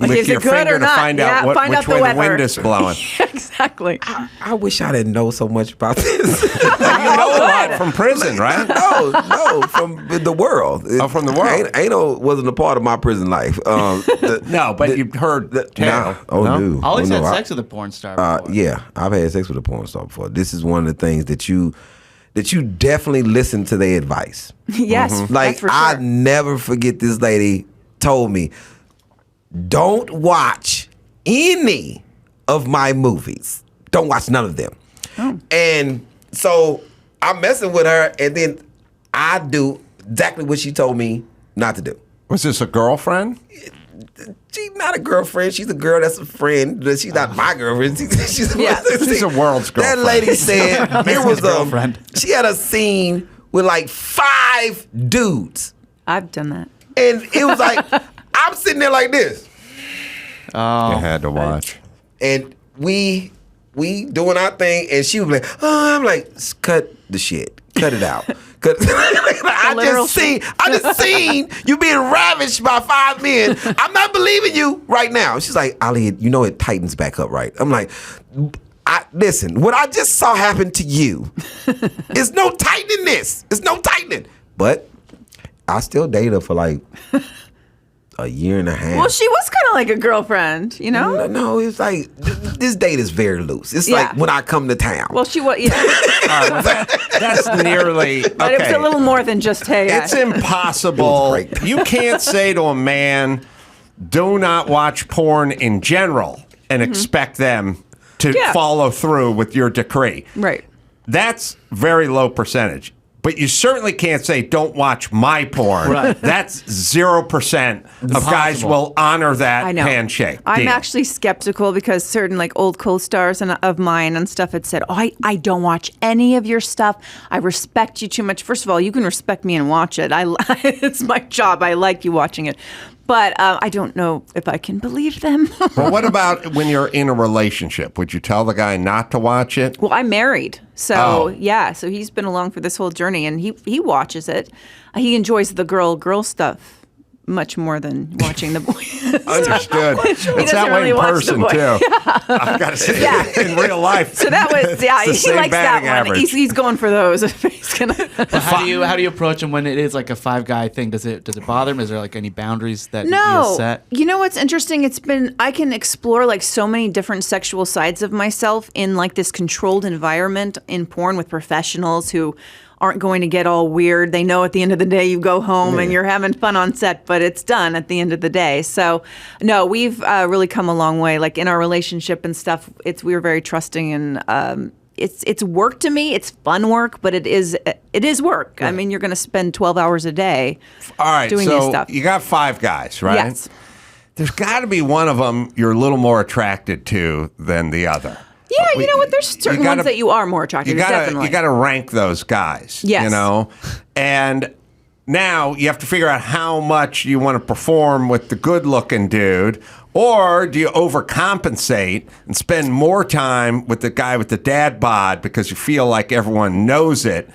Like, lick is your it good finger or to not? find out Find which out the way weather. the wind is blowing. Exactly. I wish I didn't know so much about this. You know a lot from prison, right? no, from the world. From the world. Anal wasn't a part of my prison life. No, but you've heard the tale. No. Ollie's no, had sex with a porn star before. Yeah, I've had sex with a porn star before. This is one of the things that you definitely listen to their advice. Yes, Like, that's for sure. I never forget this lady told me, don't watch any of my movies. Don't watch none of them. Oh. And so I'm messing with her, and then I do exactly what she told me not to do. Was this a girlfriend? She's not a girlfriend. She's a girl that's a friend. She's not my girlfriend. She's She's a world's girlfriend. That lady said it was girlfriend. she had a scene with like 5 dudes. I've done that. And it was like, I'm sitting there like this. You had to watch. And we doing our thing, and she was like, oh, I'm like, cut the shit. Cut it out. Cause I just seen you being ravished by 5 men. I'm not believing you right now. She's like, Ali, you know it tightens back up, right? I'm like, listen, what I just saw happen to you is no tightening this. It's no tightening. But I still dated her for like a year and a half. Well, she was kind of like a girlfriend, you know? No, it's like this date is very loose. It's Yeah. like when I come to town. Well, she was, yeah. That's nearly. But it was a little more than just, hey. It's impossible. It was great. You can't say to a man, do not watch porn in general and expect them to Yeah. follow through with your decree. Right. That's very low percentage. But you certainly can't say, don't watch my porn. Right. That's 0% of guys will honor that I know. handshake. I'm deal. actually skeptical because certain like old co-stars of mine and stuff had said, oh, I don't watch any of your stuff. I respect you too much. First of all, you can respect me and watch it. It's my job. I like you watching it. But I don't know if I can believe them. Well, what about when you're in a relationship? Would you tell the guy not to watch it? Well, I'm married. So, Oh. yeah. So he's been along for this whole journey and he watches it. He enjoys the girl stuff much more than watching the boy. Understood. It's doesn't that way really in watch the person, boy. too. I've got to say, Yeah. in real life. So that was, yeah, it's the he same likes that batting one. average. He's going for those. He's gonna. But how do you approach him when it is like a 5-guy thing? Does it bother him? Is there like any boundaries that you No, set? you know what's interesting? I can explore like so many different sexual sides of myself in like this controlled environment in porn with professionals who aren't going to get all weird. They know at the end of the day you go home and you're having fun on set, but it's done at the end of the day. So, no, we've really come a long way. Like in our relationship and stuff, we're very trusting and it's work to me. It's fun work, but it is work. Right. I mean, you're going to spend 12 hours a day doing so this stuff. You got 5 guys, right? Yes. There's got to be one of them you're a little more attracted to than the other. Yeah, you know what? There's certain ones that you are more attracted to, definitely. You got to rank those guys. Yes. You know? And now you have to figure out how much you want to perform with the good-looking dude, or do you overcompensate and spend more time with the guy with the dad bod because you feel like everyone knows it?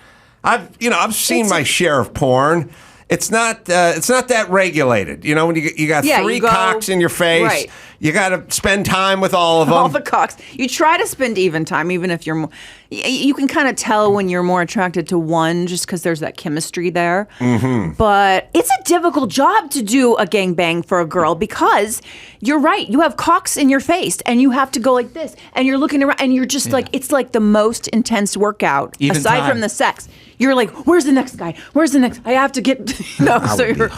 I've seen my share of porn. It's not that regulated. You know, when you got 3 cocks in your face, right. You got to spend time with all of them. All the cocks. You try to spend even time, even if you're more. You can kind of tell when you're more attracted to one just because there's that chemistry there. Mm-hmm. But it's a difficult job to do a gangbang for a girl because you're right. You have cocks in your face and you have to go like this and you're looking around and you're just like, it's like the most intense workout Even aside time. from the sex. You're like, where's the next guy? Where's the next? I have to get, so you're.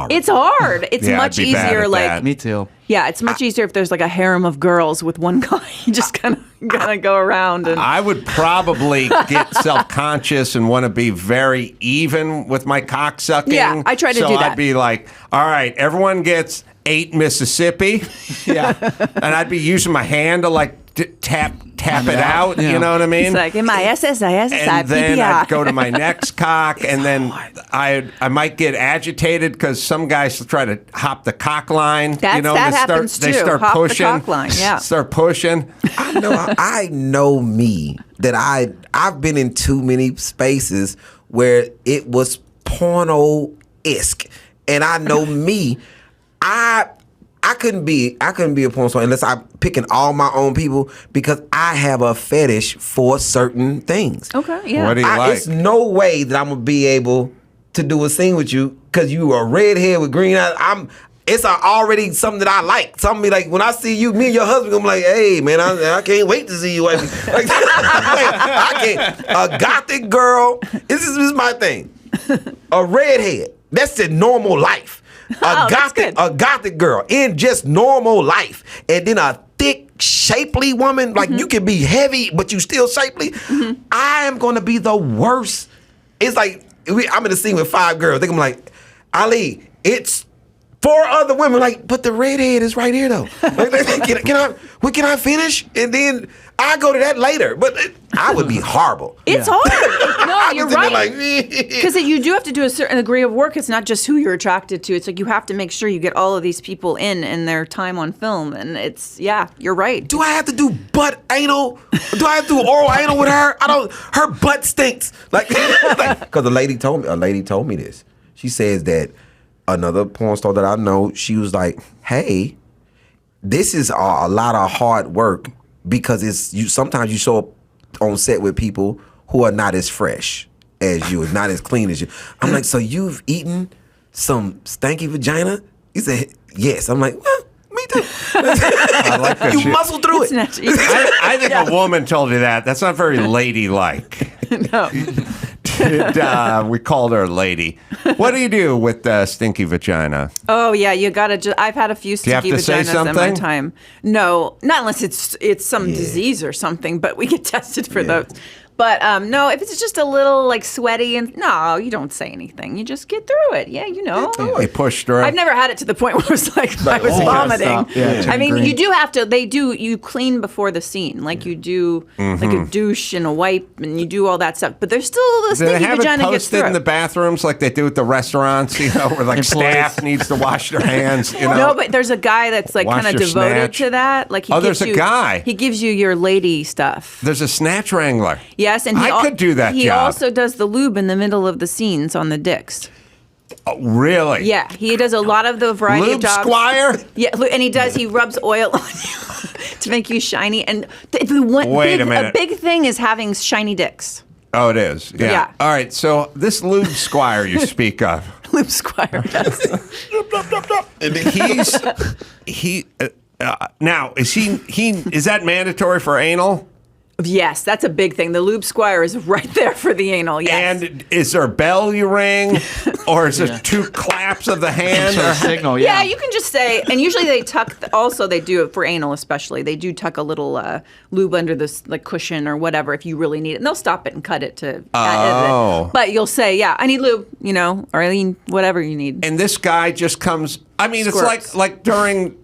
It's hard. It's Yeah, much I'd be bad easier. at Like that. Me too. yeah, it's much easier if there's like a harem of girls with one guy. You just kind of go around and. I would probably get self-conscious and want to be very even with my cocksucking. Yeah, I try to so do that. I'd be like, all right, everyone gets 8 Mississippi. Yeah. And I'd be using my hand to like tap it out. Yeah. You know what I mean? It's like in my SSI, and then PPR. I'd go to my next cock, and then I might get agitated because some guys try to hop the cock line. That happens they too. start Hop the pushing. cock line, yeah. Start pushing. I know me that I've been in too many spaces where it was porno-esque, and I know me. I I couldn't be a porn star unless I'm picking all my own people because I have a fetish for certain things. Okay, yeah. What do you like? It's no way that I'm gonna be able to do a scene with you because you are a redhead with green eyes. It's already something that I like. Something like when I see you, me and your husband, I'm like, hey man, I can't wait to see you. Like, I can't. A gothic girl. This is my thing. A redhead. That's the normal life. A gothic girl in just normal life, and then a thick, shapely woman. Like you can be heavy, but you still shapely. I am gonna be the worst. It's like I'm in a scene with 5 girls. They're gonna be like, Ali, it's 4 other women. Like, but the redhead is right here though. Like, can I finish? And then I go to that later. But I would be horrible. It's hard. No, you're right. Like, because you do have to do a certain degree of work. It's not just who you're attracted to. It's like you have to make sure you get all of these people in their time on film. And you're right. Do I have to do butt anal? Do I have to do oral anal with her? Her butt stinks. Like, because a lady told me this. She says that another porn star that I know, she was like, hey, this is a lot of hard work because sometimes you show up on set with people who are not as fresh as you, not as clean as you. I'm like, so you've eaten some stanky vagina? He said, yes. I'm like, well, me too. I like that you muscle through it. I think a woman told you that. That's not very ladylike. No. We called her a lady. What do you do with stinky vagina? Oh yeah, you gotta. I've had a few stinky vaginas in my time. No, not unless it's some disease or something. But we get tested for those. But no, if it's just a little like sweaty and no, you don't say anything. You just get through it. Yeah, you know. You push through. I've never had it to the point where it was like I was vomiting. Yeah, I mean, you do have to. You clean before the scene, like you do like a douche and a wipe, and you do all that stuff. But there's still the Do they stinky have vagina it gets posted through. in the bathrooms like they do at the restaurants? You know, where like staff needs to wash their hands. You know. No, but there's a guy that's like Wash kind of your devoted snatch. to that. Like there's a guy. He gives you your lady stuff. There's a snatch wrangler. Yes, and I could do that He job. also does the lube in the middle of the scenes on the dicks. Oh, really? Yeah, he does a lot of the variety Lube of jobs. Squire? Yeah, and he rubs oil on you to make you shiny. And a big thing is having shiny dicks. Oh, it is. Yeah. Yeah. All right. So this Lube Squire you speak of. Lube Squire, yes. Now is is that mandatory for anal? Yes, that's a big thing. The Lube Squire is right there for the anal, yes. And is there a bell you ring? Or is it 2 claps of the hand? Or signal, Yeah, you can just say, and usually they tuck, also they do it for anal especially, they do tuck a little lube under this like cushion or whatever if you really need it. And they'll stop it and cut it to edit it. But you'll say, yeah, I need lube, or I need whatever you need. And this guy just comes, I mean, Squirts. it's like during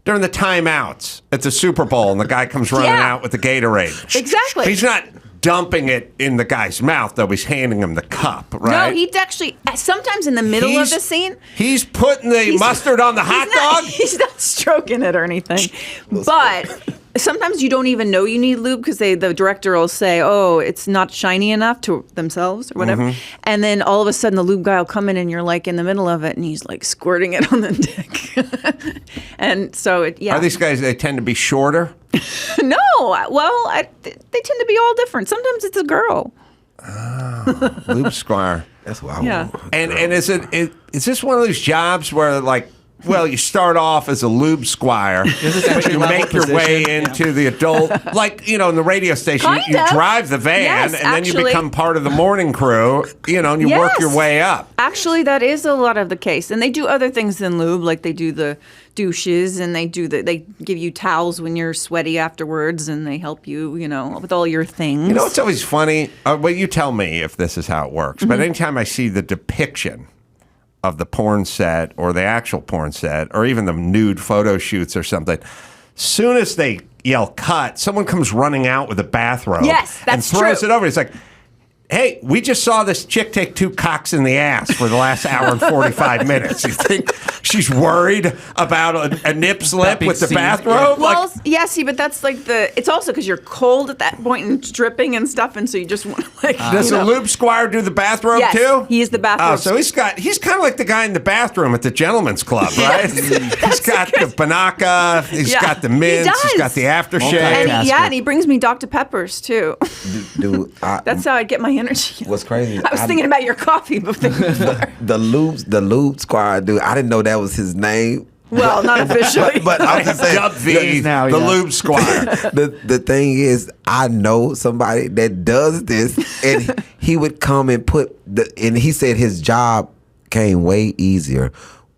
the timeouts at the Super Bowl and the guy comes running out with the Gatorade. Exactly. He's not dumping it in the guy's mouth, though. He's handing him the cup, right? No, he's actually, sometimes in the middle of the scene. He's putting the mustard on the hot dog? He's not stroking it or anything. But sometimes you don't even know you need lube because the director will say, oh, it's not shiny enough to themselves or whatever. And then all of a sudden the lube guy will come in and you're like in the middle of it and he's like squirting it on the dick. And so, Are these guys, they tend to be shorter? No. Well, they tend to be all different. Sometimes it's a girl. Oh, Lube Squire. That's what I Yeah. want. And is this one of those jobs where like, well, you start off as a lube squire, but you make your way into the adult, like, in the radio station, you drive the van, Yes, and then you actually. become part of the morning crew, and you work your way up. Actually, that is a lot of the case. And they do other things than lube, like they do the douches and they give you towels when you're sweaty afterwards and they help you, with all your things. It's always funny. Well, you tell me if this is how it works, but anytime I see the depiction of the porn set or the actual porn set or even the nude photo shoots or something, soon as they yell cut, someone comes running out with a bathrobe Yes, that's and throws true. it over. It's like, hey, we just saw this chick take 2 cocks in the ass for the last hour and 45 minutes. You think she's worried about a nip slip with the bathrobe? Well, yeah, see, but that's like it's also because you're cold at that point and dripping and stuff, and so you just want to like. Does the lube squire do the bathrobe too? He is the bathrobe. Oh, so he's kind of like the guy in the bathroom at the gentleman's club, right? He's got the Banaka, he's got the mints, he's got the aftershave. And he brings me Dr. Peppers too. Dude, that's how I get my energy. What's crazy? I was thinking about your coffee before. the lube squad, dude. I didn't know that was his name. Well, not officially. but I was saying, dubbed the lube squire. The thing is, I know somebody that does this, and he would come and and he said his job came way easier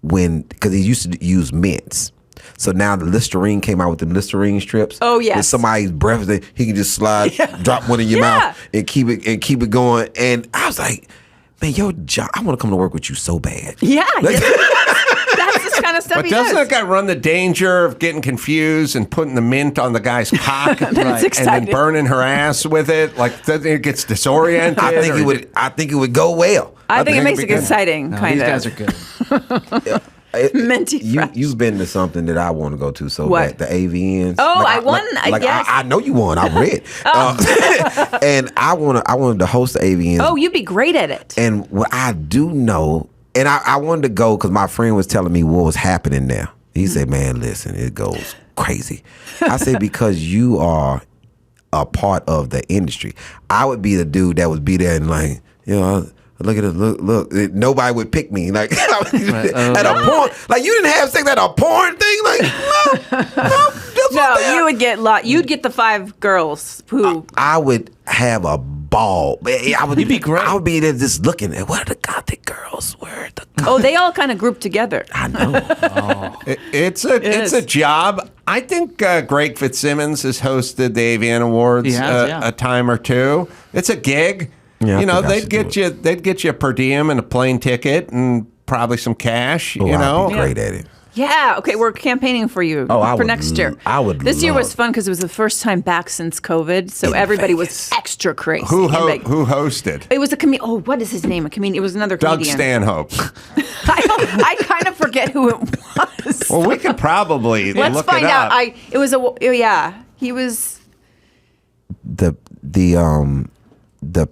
because he used to use mints. So now the Listerine came out with the Listerine strips. Oh yes. With somebody's breath, he can just slide, drop one in your mouth, and keep it going. And I was like, man, your job, I want to come to work with you so bad. Yeah. That's this kind of stuff. But doesn't that guy run the danger of getting confused and putting the mint on the guy's cock and then burning her ass with it? Like, doesn't it gets disoriented? I think it would go well. I think it makes it exciting. Kind of. These guys are good. Minty you've been to something that I want to go to so bad. The AVNs. Oh, I won. Yes. I know you won. I read. And I wanted to host the AVNs. Oh, you'd be great at it. And what I do know, and I wanted to go because my friend was telling me what was happening there. He said, "Man, listen, it goes crazy." I said, "Because you are a part of the industry. I would be the dude that would be there and like, look at it, look. Nobody would pick me. Like at a porn, like you didn't have sex at a porn thing. Like no, you would get you'd get the 5 girls who I would have a ball. You'd be great. I would be there just looking at what are the gothic girls? they all kind of group together. I know. It's a job. I think Greg Fitzsimmons has hosted the AVN Awards a time or two. It's a gig. Yeah, they'd get you a per diem and a plane ticket and probably some cash. I'd be great at it. Yeah. Okay. We're campaigning for you for next year. I would. This year was fun because it was the first time back since COVID, so everybody was extra crazy. Who hosted? It was a comedian. Oh, what is his name? A comedian. It was another Doug comedian. Stanhope. I kind of forget who it was. Well, we could probably let's find out. He was the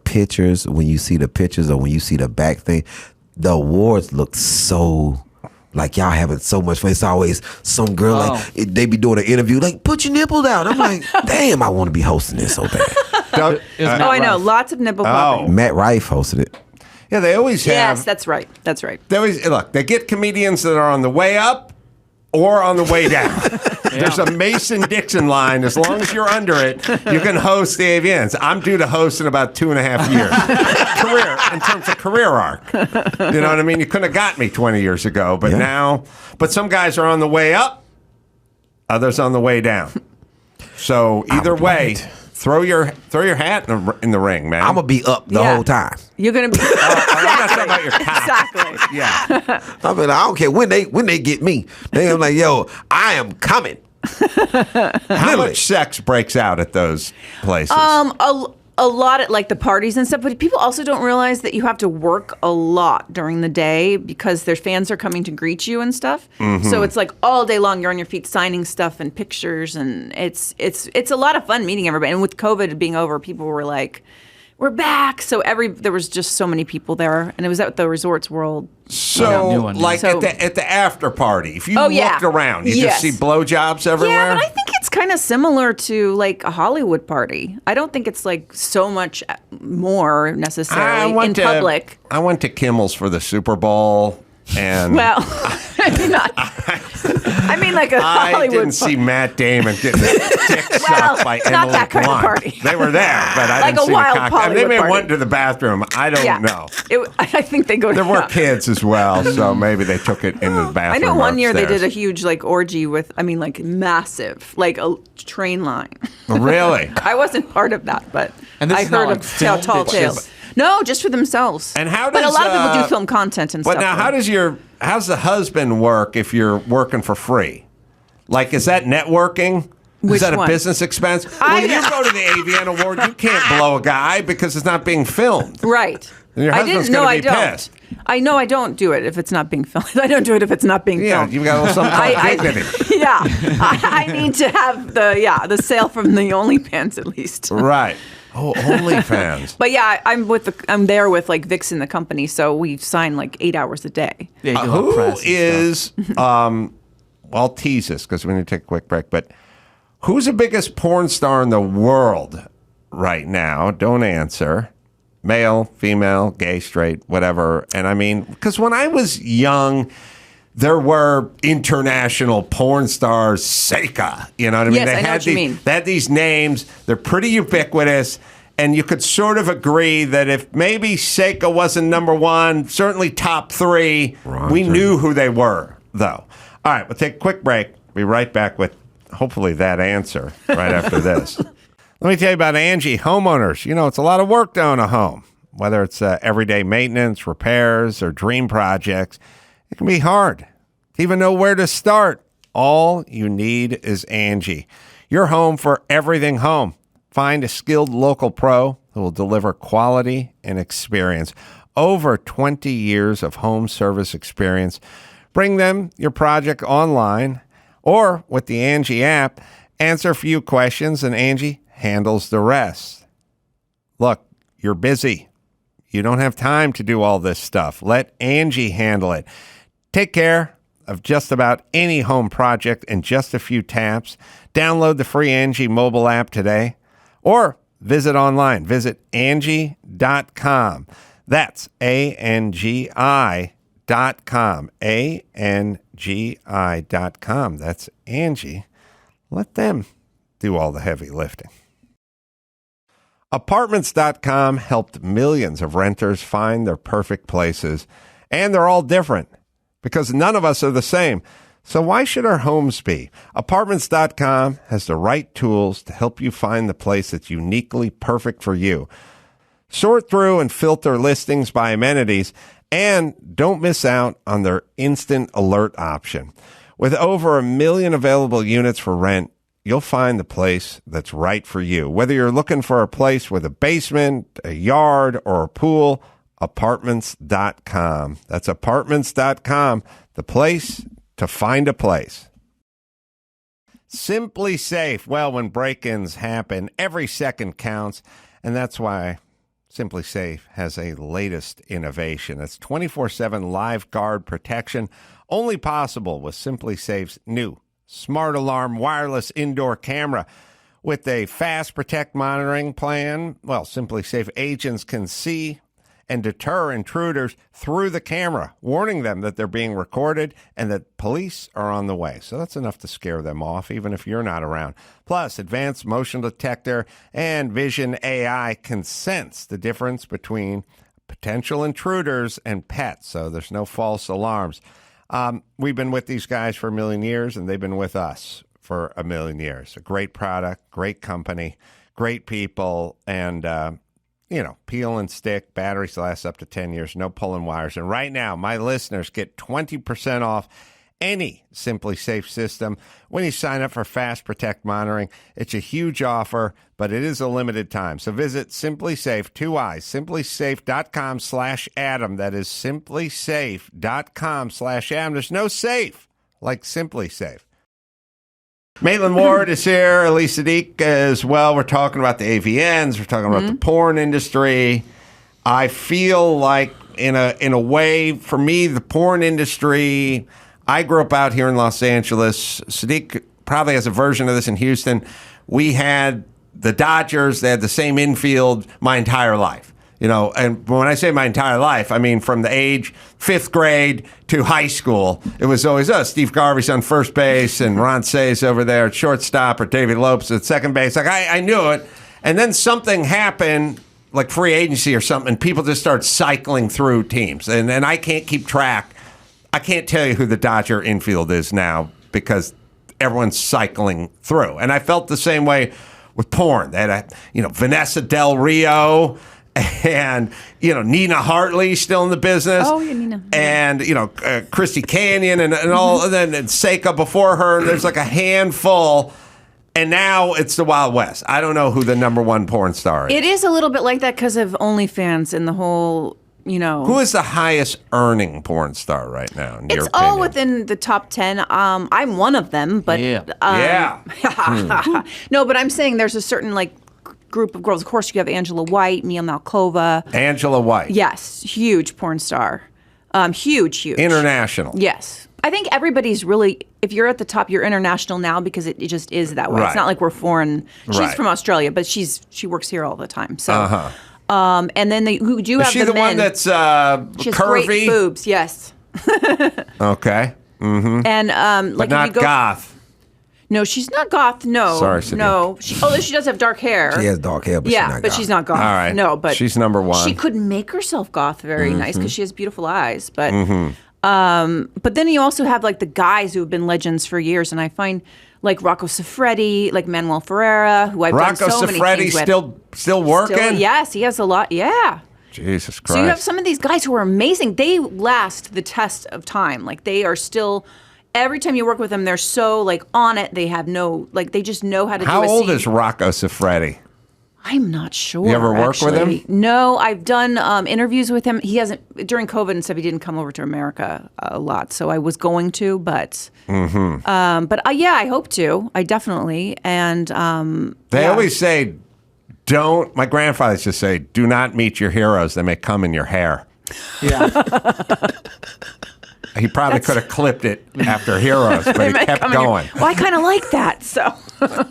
pictures. When you see the pictures or when you see the back thing, the awards look so. Like y'all having so much fun. It's always some girl they be doing an interview like put your nipple down. I'm like, damn, I want to be hosting this so bad. I know, lots of nipple popping. Matt Rife hosted it. Yeah, they always have. Yes, that's right. They always they get comedians that are on the way up or on the way down. There's a Mason-Dixon line. As long as you're under it, you can host the AVNs. I'm due to host in about 2.5 years. In terms of career arc. You know what I mean? You couldn't have got me 20 years ago, but now, some guys are on the way up, others on the way down. So either way, throw your hat in the ring, man. I'm gonna be up the whole time. You're gonna be. I'm not talking about your cock. Exactly. Yeah. I mean, I don't care when they get me. They are like, yo, I am coming. How much sex breaks out at those places? A lot at like the parties and stuff, but people also don't realize that you have to work a lot during the day because their fans are coming to greet you and stuff. Mm-hmm. So it's like all day long you're on your feet signing stuff and pictures, and it's a lot of fun meeting everybody. And with COVID being over, people were like, "We're back!" So there was just so many people there, and it was at the Resorts World. So at the after party, if you looked around, you just see blowjobs everywhere. Yeah, but I think it's kind of similar to like a Hollywood party. I don't think it's like so much more necessarily in public. I went to Kimmel's for the Super Bowl, and I mean, like a Hollywood. I didn't see Matt Damon getting dick sucked by Emily not that kind Blunt. of party. They were there, but I didn't see the cock. Hollywood they may have party. went to the bathroom. I don't know. I think they go to there were kids as well, so maybe they took it into the bathroom. I know one year upstairs. they did a huge like orgy with, massive, like a train line. Really? I wasn't part of that, but I heard of tall tales. No, just for themselves. And how but does, a lot of people do film content and stuff. But now, how's the husband work if you're working for free? Like, is that networking? Which Is that one? a business expense? When you go to the AVN Award, you can't blow a guy because it's not being filmed. Right. And your husband's going to be pissed. I know I don't do it if it's not being filmed. I don't do it if it's not being Yeah, filmed. you've got a little something called dignity. Yeah. I need to have the sale from the OnlyFans at least. Right. Oh, OnlyFans. But yeah, I'm there with like Vixen, the company, so we sign like 8 hours a day. Yeah, you do a lot of Who press and is, stuff. I'll tease this because we need to take a quick break, but who's the biggest porn star in the world right now? Don't answer. Male, female, gay, straight, whatever. And I mean, because when I was young, there were international porn stars, Seika. You know what I mean? Yes, I know what you mean. They had these names. They're pretty ubiquitous. And you could sort of agree that if maybe Seika wasn't number one, certainly top three, we knew who they were, though. All right, we'll take a quick break. Be right back with hopefully that answer right after this. Let me tell you about Angie Homeowners. You know, it's a lot of work to own a home, whether it's everyday maintenance, repairs, or dream projects. It can be hard to even know where to start. All you need is Angie, your home for everything home. Find a skilled local pro who will deliver quality and experience. Over 20 years of home service experience. Bring them your project online or with the Angie app. Answer a few questions and Angie handles the rest. Look, you're busy. You don't have time to do all this stuff. Let Angie handle it. Take care of just about any home project in just a few taps. Download the free Angie mobile app today or visit online. Visit Angie.com. That's ANGI.com. ANGI.com. That's Angie. Let them do all the heavy lifting. Apartments.com helped millions of renters find their perfect places, and they're all different because none of us are the same. So why should our homes be? Apartments.com has the right tools to help you find the place that's uniquely perfect for you. Sort through and filter listings by amenities, and don't miss out on their instant alert option. With over 1 million available units for rent, you'll find the place that's right for you. Whether you're looking for a place with a basement, a yard, or a pool, apartments.com. That's apartments.com, the place to find a place. Simply Safe. Well, when break-ins happen, every second counts, and that's why Simply Safe has a latest innovation. It's 24/7 live guard protection, only possible with Simply Safe's new Smart Alarm wireless indoor camera. With a fast protect monitoring plan, well, Simply Safe agents can see and deter intruders through the camera, warning them that they're being recorded and that police are on the way. So that's enough to scare them off, even if you're not around. Plus, advanced motion detector and vision AI can sense the difference between potential intruders and pets, so there's no false alarms. We've been with these guys for 1 million years, and they've been with us for 1 million years. A great product, great company, great people, and, peel and stick. Batteries last up to 10 years, no pulling wires. And right now, my listeners get 20% off any Simply Safe system when you sign up for Fast Protect monitoring. It's a huge offer, but it is a limited time. So visit Simply Safe, simplysafe.com/Adam. That is simplysafe.com/Adam. There's no safe like Simply Safe. Maitland Ward is here, Ali Siddiq as well. We're talking about the AVNs. We're talking about the porn industry. I feel like in a way, for me, the porn industry, I grew up out here in Los Angeles. Siddiq probably has a version of this in Houston. We had the Dodgers. They had the same infield my entire life. And when I say my entire life, I mean from the age 5th grade to high school. It was always us. Steve Garvey's on first base, and Ron Say's over there at shortstop, or Davey Lopes at second base. Like, I knew it. And then something happened, like free agency or something, and people just start cycling through teams. And I can't keep track. I can't tell you who the Dodger infield is now because everyone's cycling through. And I felt the same way with porn. They had Vanessa Del Rio and, Nina Hartley still in the business. Oh, yeah, Nina. And, Christy Canyon and all, and then Seika before her. And there's like a handful. And now it's the Wild West. I don't know who the number one porn star is. It is a little bit like that because of OnlyFans and the whole, Who is the highest earning porn star right now, in your It's opinion? all within the top 10. I'm one of them, but no, but I'm saying there's a certain group of girls. Of course, you have Angela White, Mia Malkova. Angela White. Yes, huge porn star. Huge. International. Yes. I think everybody's really, if you're at the top, you're international now because it just is that way. Right. It's not like we're foreign. She's Right. from Australia, but she works here all the time. So, and then who do Is have she the the men. one that's She has curvy? great boobs, yes. Okay. And But not goth. No, she's not goth. No, Sorry, Siddiq. no. She does have dark hair. She has dark hair, but she's not goth. she's not goth. All right. No, but she's number one. She could make herself goth very nice because she has beautiful eyes. But Mm-hmm. but then you also have the guys who have been legends for years, and I find Rocco Siffredi, Manuel Ferreira, who I've done Rocco so many Siffredi things with. still working? Yes, he has a lot. Yeah. Jesus Christ. So you have some of these guys who are amazing. They last the test of time. They are still. Every time you work with them, they're so on it. They have no they just know how to do How a old scene. is Rocco Siffredi? I'm not sure. You ever work with him? No, I've done interviews with him. He hasn't during COVID and stuff. He didn't come over to America a lot, so I was going to, but I hope to. I definitely and They always say, don't. My grandfather used to say, do not meet your heroes. They may come in your hair. Yeah. He probably could have clipped it after Heroes, but he kept going. Well, I kind of like that. So,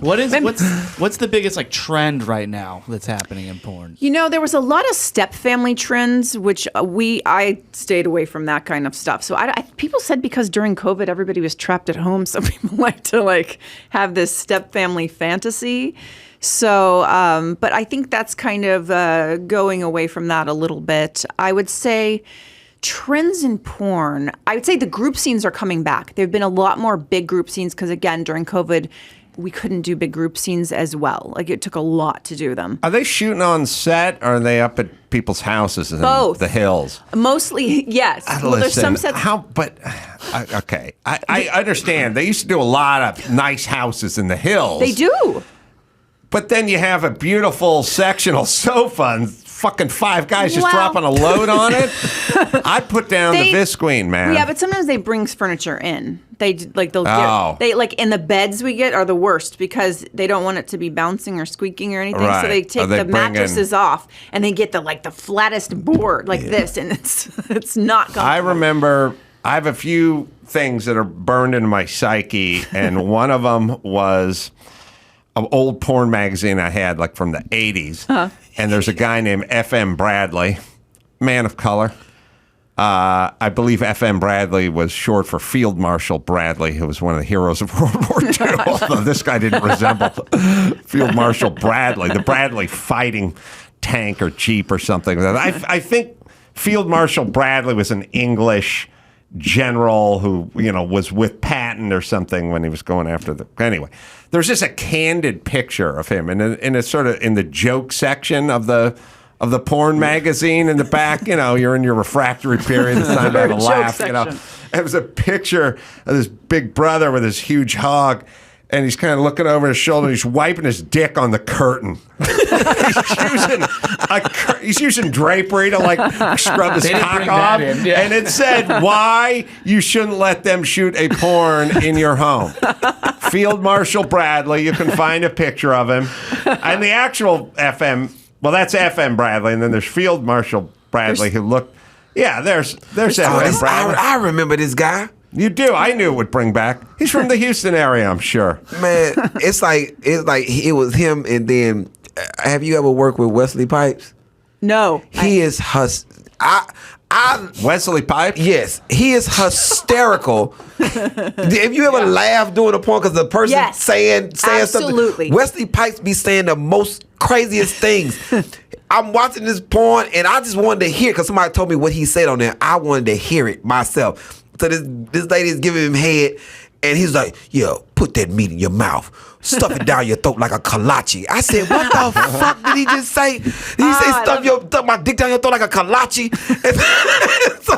what's the biggest trend right now that's happening in porn? there was a lot of step family trends, which I stayed away from that kind of stuff. So people said because during COVID everybody was trapped at home, so people like to have this step family fantasy. So, but I think that's kind of going away from that a little bit. I would say. Trends in porn, I would say the group scenes are coming back. There have been a lot more big group scenes because, again, during COVID, we couldn't do big group scenes as well. It took a lot to do them. Are they shooting on set, or are they up at people's houses in Both. the hills? Mostly, yes. Well, there's some sets. Okay. I understand. They used to do a lot of nice houses in the hills. They do. But then you have a beautiful sectional sofa and fucking five guys just dropping a load on it. I'd put down the Visqueen, man. Yeah, but sometimes they bring furniture in. They'll Oh. in the beds we get are the worst because they don't want it to be bouncing or squeaking or anything. Right. So they take Or they the bring mattresses off and they get the flattest board this, and it's not comfortable. I remember I have a few things that are burned into my psyche, and one of them was an old porn magazine I had from the 80s. And there's a guy named F.M. Bradley, man of color. I believe F.M. Bradley was short for Field Marshal Bradley, who was one of the heroes of World War II. Although this guy didn't resemble Field Marshal Bradley, the Bradley fighting tank or jeep or something. I think Field Marshal Bradley was an English general who was with Patton or something when he was going after the. Anyway, there's just a candid picture of him, and it's sort of in the joke section of the porn magazine in the back. You're in your refractory period. It's time to have a laugh. It was a picture of this big brother with his huge hog. And he's kind of looking over his shoulder. He's wiping his dick on the curtain. He's using drapery to scrub his cock off. And it said, "Why you shouldn't let them shoot a porn in your home." Field Marshal Bradley. You can find a picture of him. And the actual FM. Well, that's FM Bradley, and then there's Field Marshal Bradley who looked. Yeah, there's FM Bradley. I remember this guy. You do. I knew it would bring back. He's from the Houston area, I'm sure. Man, it's like it was him. And then, have you ever worked with Wesley Pipes? No. He is Wesley Pipes? Yes, he is hysterical. Have you ever laughed doing a porn because the person saying absolutely. something? Wesley Pipes be saying the most craziest things. I'm watching this porn and I just wanted to hear because somebody told me what he said on there. I wanted to hear it myself. So this lady is giving him head, and he's like, "Yo, put that meat in your mouth, stuff it down your throat like a kolache." I said, "What the fuck did he just say?" Did he say stuff my dick down your throat like a kolache? So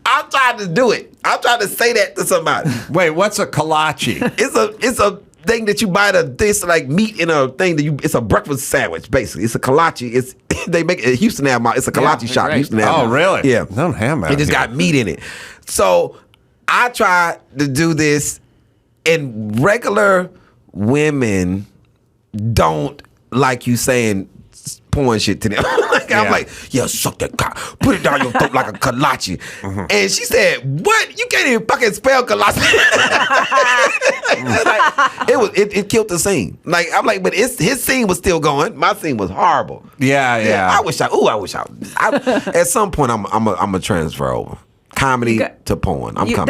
I'm trying to do it. I'm trying to say that to somebody. Wait, what's a kolache? It's thing that you buy this like meat in a thing that it's a breakfast sandwich basically. It's a kolache. It's they make it at Houston have it's a kolache shop. great. Houston have Oh, really? Yeah, I don't have them out it just here. got meat in it. So I tried to do this, and regular women don't like you saying pouring shit to them. I'm like, yeah, suck that cock. Put it down your throat like a kolache. And she said, what? You can't even fucking spell kolache. It killed the scene. Like, I'm like, but his scene was still going. My scene was horrible. Yeah. I wish at some point I'm a transfer over. Comedy to porn. I'm coming.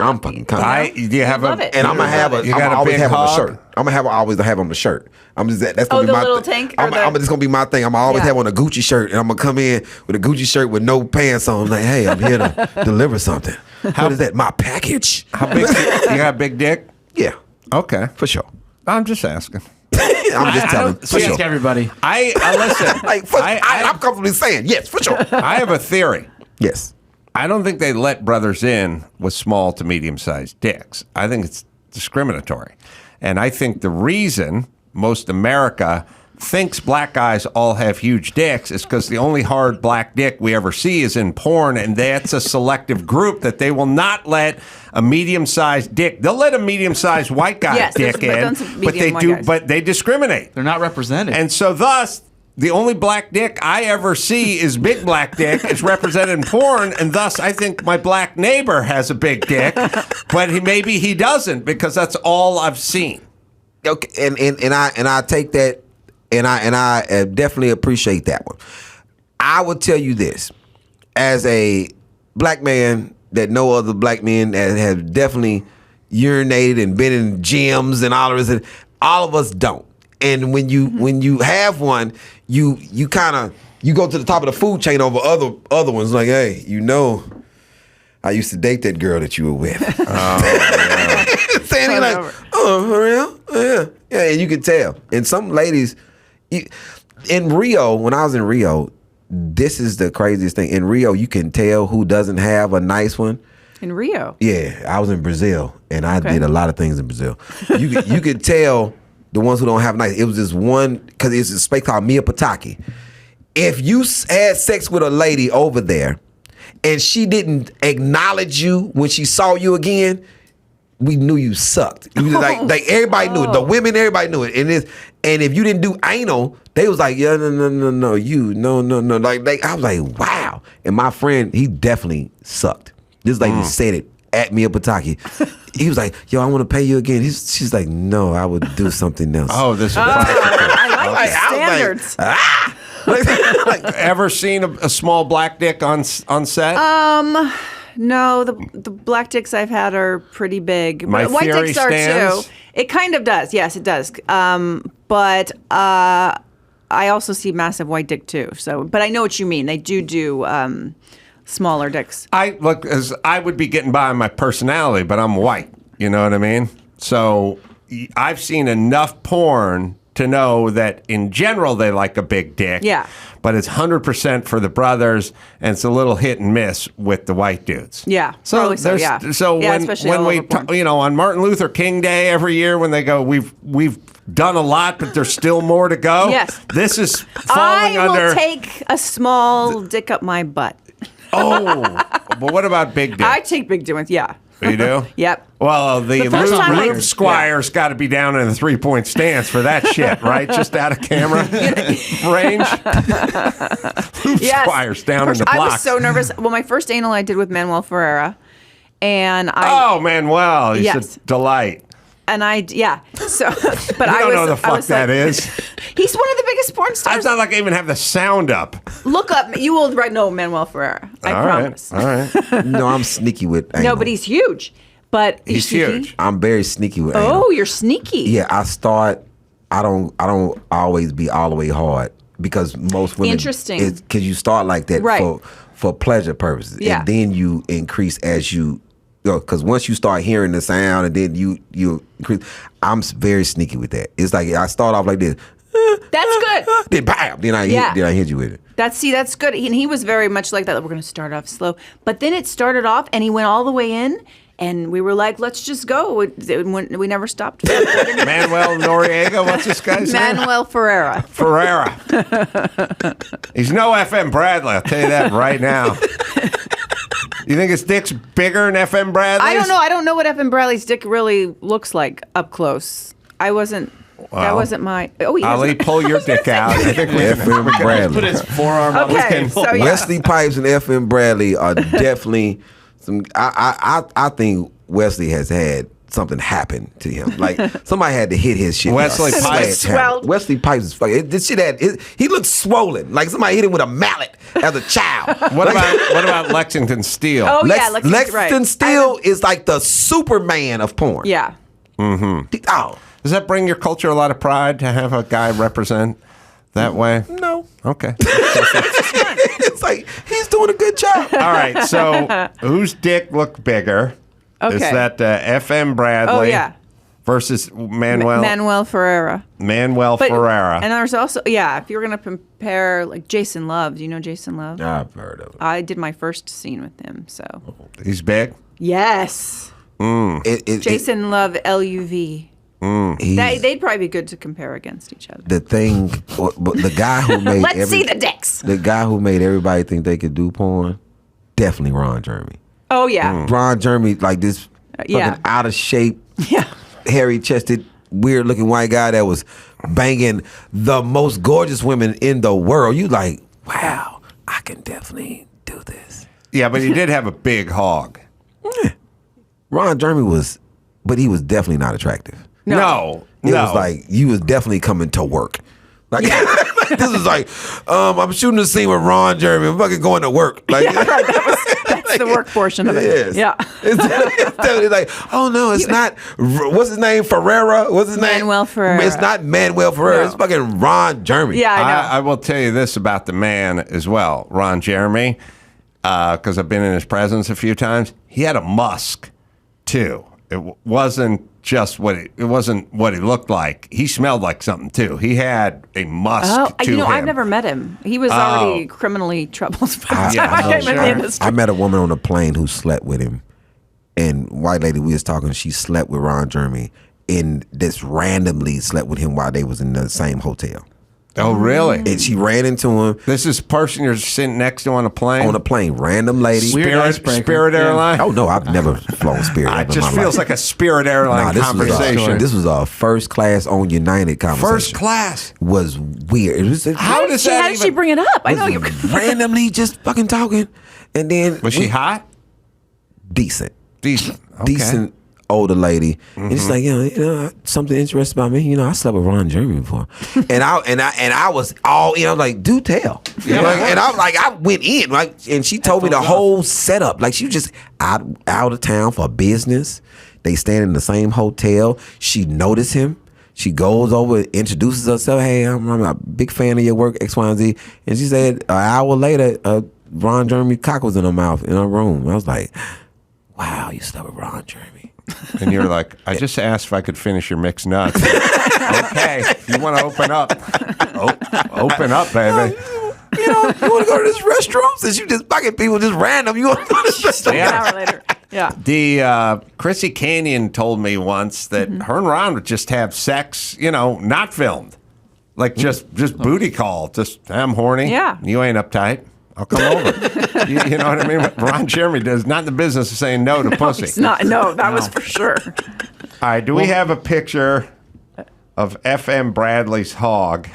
I'm fucking coming. Do you have love a? it. And I'm gonna have You got a always big have on the hog? shirt. I'm gonna always have on the shirt. That's gonna be the my little thing. tank or the- I'm just gonna be my thing. I'm gonna always Yeah. have on a Gucci shirt, and I'm gonna come in with a Gucci shirt with no pants on. Like, hey, I'm here to deliver something. What is that? My package? How big? You got a big dick? Yeah, Okay, for sure. I'm just asking. I'm just telling. For Ask sure. everybody. I listen. Like, I'm comfortably saying yes, for sure. I have a theory. Yes. I don't think they let brothers in with small to medium-sized dicks. I think it's discriminatory. And I think the reason most America thinks black guys all have huge dicks is because the only hard black dick we ever see is in porn, and that's a selective group that they will not let a medium-sized dick. They'll let a medium-sized white guy Yes, dick there's in, medium but they white do. guys. But they discriminate. They're not represented. And so thus, the only black dick I ever see is big black dick. It's represented in porn, and thus I think my black neighbor has a big dick, but maybe he doesn't because that's all I've seen. Okay, and I take that, and I definitely appreciate that one. I will tell you this, as a black man that no other black men that have definitely urinated and been in gyms and all of this, all of us don't. And when you have one, you kind of go to the top of the food chain over other ones. Like, hey, I used to date that girl that you were with. Saying like, oh, for real? Yeah, and you can tell. And some ladies, in Rio, when I was in Rio, this is the craziest thing. In Rio, you can tell who doesn't have a nice one. In Rio. Yeah, I was in Brazil, and I did a lot of things in Brazil. You could tell the ones who don't have nice. It was this one, because it's a space called Mia Pataki. If you had sex with a lady over there, and she didn't acknowledge you when she saw you again, we knew you sucked. It was like everybody knew it. The women, everybody knew it. And if you didn't do anal, they was like, yeah, no, no. Like I was like, wow. And my friend, he definitely sucked. This lady said it at Mia Pataki. He was like, yo, I want to pay you again. She's like, no, I would do something else. Oh, this is I like the standards. Ever seen a small black dick on set? No, the black dicks I've had are pretty big. My But white theory dicks are stands. too. It kind of does. Yes, it does. But I also see massive white dick too. So, but I know what you mean. They do smaller dicks. I would be getting by on my personality, but I'm white. You know what I mean? So I've seen enough porn to know that in general they like a big dick. Yeah. But it's 100% for the brothers, and it's a little hit and miss with the white dudes. Yeah, So probably so, there's yeah. so Yeah, when especially when all we over porn. on Martin Luther King Day every year when they go we've done a lot but there's still more to go. Yes. This is falling I will under. take a small dick up my butt. Oh, but what about big dick? I take big dick ones. Yeah. You do? Yep. Well, the first time I- Rube Squire's got to be down in the 3-point stance for that shit, right? Just out of camera range. Rube Yes. Squire's down in the I block. was so nervous. Well, my first anal I did with Manuel Ferreira, and Oh, Manuel, he's Yes. a delight. So, but I I don't was. know the I fuck was that like, is. He's one of the biggest porn stars. It's not like I even have the sound up. Look up. You will right know Manuel Ferreira. I All promise. right. All right. No, I'm sneaky with anal. No, but he's huge. But He's sneaky? huge. I'm very sneaky with anal. Oh, you're sneaky. Yeah, I don't always be all the way hard because most women. Interesting. Because you start like that Right. for pleasure purposes, Yeah. and then you increase as you. Because once you start hearing the sound, and then you increase. I'm very sneaky with that. It's like I start off like this. That's good. Then bam. Then I hit you with it. That's good. And he was very much like that. We're going to start off slow. But then it started off and he went all the way in And we were like, let's just go. We never stopped. Manuel Noriega, what's this guy's name? Manuel Ferreira. Ferreira. He's no FM Bradley, I'll tell you that right now. You think his dick's bigger than FM Bradley's? I don't know. I don't know what FM Bradley's dick really looks like up close. That wasn't my. Oh, yeah. Ali, pull your dick out. I think FM Bradley. Put his forearm on Okay, his so yeah. Wesley Pipes and FM Bradley are definitely some. I think Wesley has had something happen to him. Like somebody had to hit his shit. Wesley Pipes. Swelled. Wesley Pipes is fucking. This shit he looks swollen. Like somebody hit him with a mallet as a child. What about Lexington Steele? Oh, yeah. Lexington right. Steele is like the Superman of porn. Yeah. Oh Does that bring your culture a lot of pride to have a guy represent that way? no. Okay. It's like he's doing a good job. All right. So whose dick looked bigger? Okay. Is that FM Bradley? Oh, yeah. Versus Manuel Ferreira. Ferreira. And there's also, if you were going to compare, like Jason Love. Do you know Jason Love? I've heard of it. I did my first scene with him, so. He's big? Yes. Jason Love, LUV. They'd probably be good to compare against each other. The thing, but the guy who made Let's see the dicks. The guy who made everybody think they could do porn, definitely Ron Jeremy. Oh, yeah. Ron Jeremy, like this fucking out of shape, hairy chested, weird looking white guy that was banging the most gorgeous women in the world. You like, wow, I can definitely do this. Yeah, but he did have a big hog. Ron Jeremy was, but he was definitely not attractive. No. It was like you was definitely coming to work. Like this is like, I'm shooting a scene with Ron Jeremy. I'm fucking going to work. Like That's the work portion of it. Yes. Yeah. It's like, oh no, it's not. What's his name? Ferreira. What's his name? Manuel Ferreira. It's not Manuel Ferreira. No. It's fucking Ron Jeremy. Yeah, I know. I will tell you this about the man as well, Ron Jeremy, because I've been in his presence a few times. He had a musk too. It wasn't just it wasn't what he looked like. He smelled like something too. He had a musk to him. I've never met him. He was already criminally troubled by the time I came in the industry. I met a woman on a plane who slept with him, and white lady we was talking. She slept with Ron Jeremy, and just randomly slept with him while they was in the same hotel. Oh, really? And she ran into him. This is the person you're sitting next to on a plane? On a plane, random lady. Spirit Airline? Oh no, I've never flown Spirit. It just feels like a Spirit Airline conversation. This was a first class on United conversation. First class was weird. It was, How did she bring it up? I know you randomly just fucking talking, and then was she hot? Decent. Okay. Decent older lady, and she's like, you know, something interesting about me. I slept with Ron Jeremy before, and I was all in. I was like, do tell. And I was like, I went in, like, and she told me the whole setup. Like she was just out of town for business. They stand in the same hotel. She noticed him. She goes over, introduces herself. Hey, I'm a big fan of your work, X, Y, and Z. And she said an hour later, Ron Jeremy cock was in her mouth in her room. I was like, wow, you slept with Ron Jeremy. And you're like, I just asked if I could finish your mixed nuts. Okay, you want to open up? Open up, baby. You want to go to this restaurant since you just fucking people just random. You want to go to this restaurant? an hour later. Yeah. The Chrissy Canyon told me once that her and Ron would just have sex, not filmed, like just booty call. Just I'm horny. Yeah. You ain't uptight. I'll come over. you know what I mean? Ron Jeremy does not in the business of saying no to pussy. It's not. No, that was for sure. All right. Do we have a picture of FM Bradley's hog?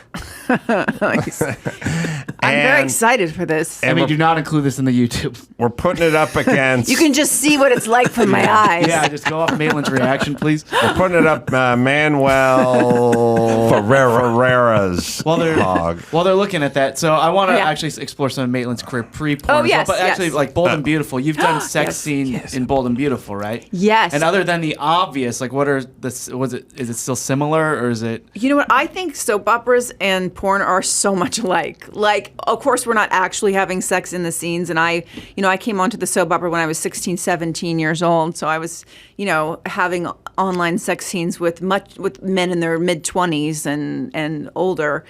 Nice. I'm very excited for this. And we do not include this in the YouTube. We're putting it up against. You can just see what it's like from my eyes. Yeah, just go off Maitland's reaction, please. We're putting it up Manuel Ferreira's hog. While they're looking at that, so I want to actually explore some of Maitland's career pre-porn. Oh, yes, but actually, yes. like Bold and Beautiful, you've done sex Yes. scene in Bold and Beautiful, right? Yes. And other than the obvious, like, what are is it still similar, or is it? You know what? I think soap operas and porn are so much alike. Like, of course, we're not actually having sex in the scenes. And I came onto the soap opera when I was 16, 17 years old. So I was, having online sex scenes with men in their mid-20s and older.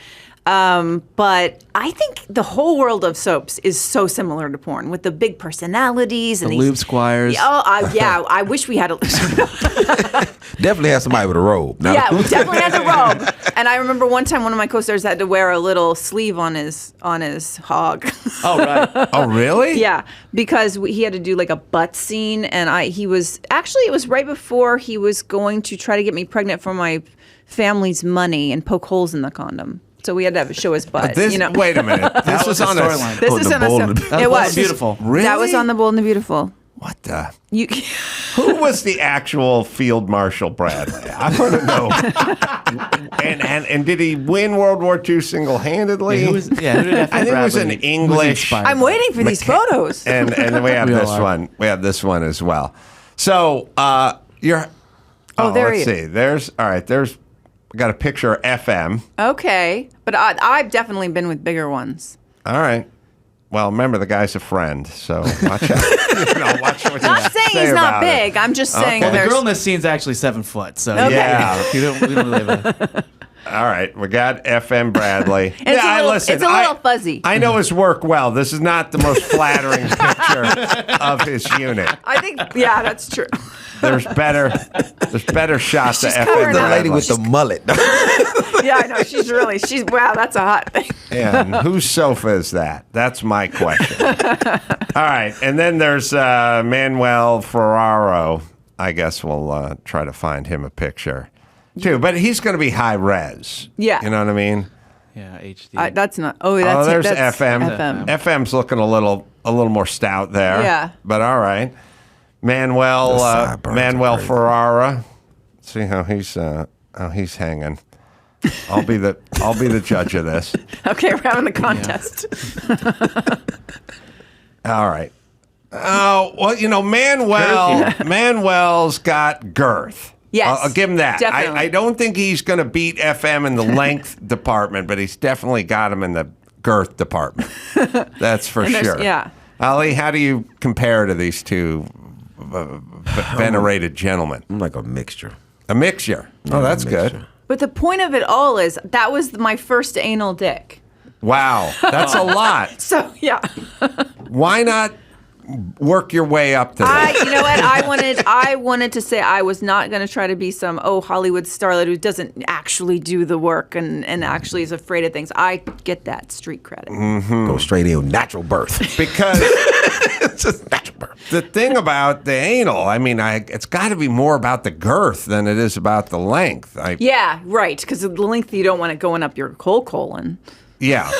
But I think the whole world of soaps is so similar to porn with the big personalities and The these lube squires. Yeah, I wish we had a. Definitely have somebody with a robe. No. Yeah, we definitely had the robe. And I remember one time one of my co-stars had to wear a little sleeve on his hog. Oh, right. Oh, really? Yeah, because he had to do like a butt scene, and it was right before he was going to try to get me pregnant for my family's money and poke holes in the condom. So we had to show his butt. Wait a minute. This was on a storyline. This is on a. It was Beautiful. Really? That was on The Bold and the Beautiful. What the? You. Who was the actual Field Marshal Bradley? I want to know. and did he win World War II single-handedly? Who did F. I think it was an Bradley- English. who's I'm waiting for these photos. And then we have We all this are. one. We have this one as well. So you're. There he let's is. see. There's. We got a picture of FM. Okay, but I've definitely been with bigger ones. All right. Well, remember the guy's a friend, so watch out. Watch what you Not saying say he's not about it. big. I'm just saying Well, the there's. girl in this scene's actually 7 foot, so Okay. Yeah. we don't really have a... All right, we got FM Bradley. It's a little fuzzy. I know his work well. This is not the most flattering picture of his unit. I think, yeah, that's true. There's better shots of FM covered The up. lady Bradley. with the mullet. Yeah, I know. Wow, that's a hot thing. Yeah, and whose sofa is that? That's my question. All right, and then there's Manuel Ferraro. I guess we'll try to find him a picture, too. But he's going to be high res. Yeah. You know what I mean? Yeah, HD. That's not. Oh, that's There's that's FM. FM. FM's looking a little more stout there. Yeah. But all right. Manuel The sideburns are crazy. Ferrara. See how he's hanging. I'll be the judge of this. Okay, we're having a contest. All right. Oh, well, Manuel's got girth. Yes, I'll give him that. definitely. I don't think he's going to beat FM in the length department, but he's definitely got him in the girth department. That's for And there's- sure. yeah. Ali, how do you compare to these two venerated gentlemen? I'm like a mixture. A mixture. Oh, that's good. But the point of it all is that was my first anal dick. Wow, that's a lot. So yeah, Why not work your way up to that? you know what? I wanted to say I was not going to try to be some Hollywood starlet who doesn't actually do the work and actually is afraid of things. I get that street credit. Go straight in, natural birth. Because It's just natural birth. the thing about the anal, I mean, it's got to be more about the girth than it is about the length. Yeah, right. Because of the length, you don't want it going up your colon. Yeah.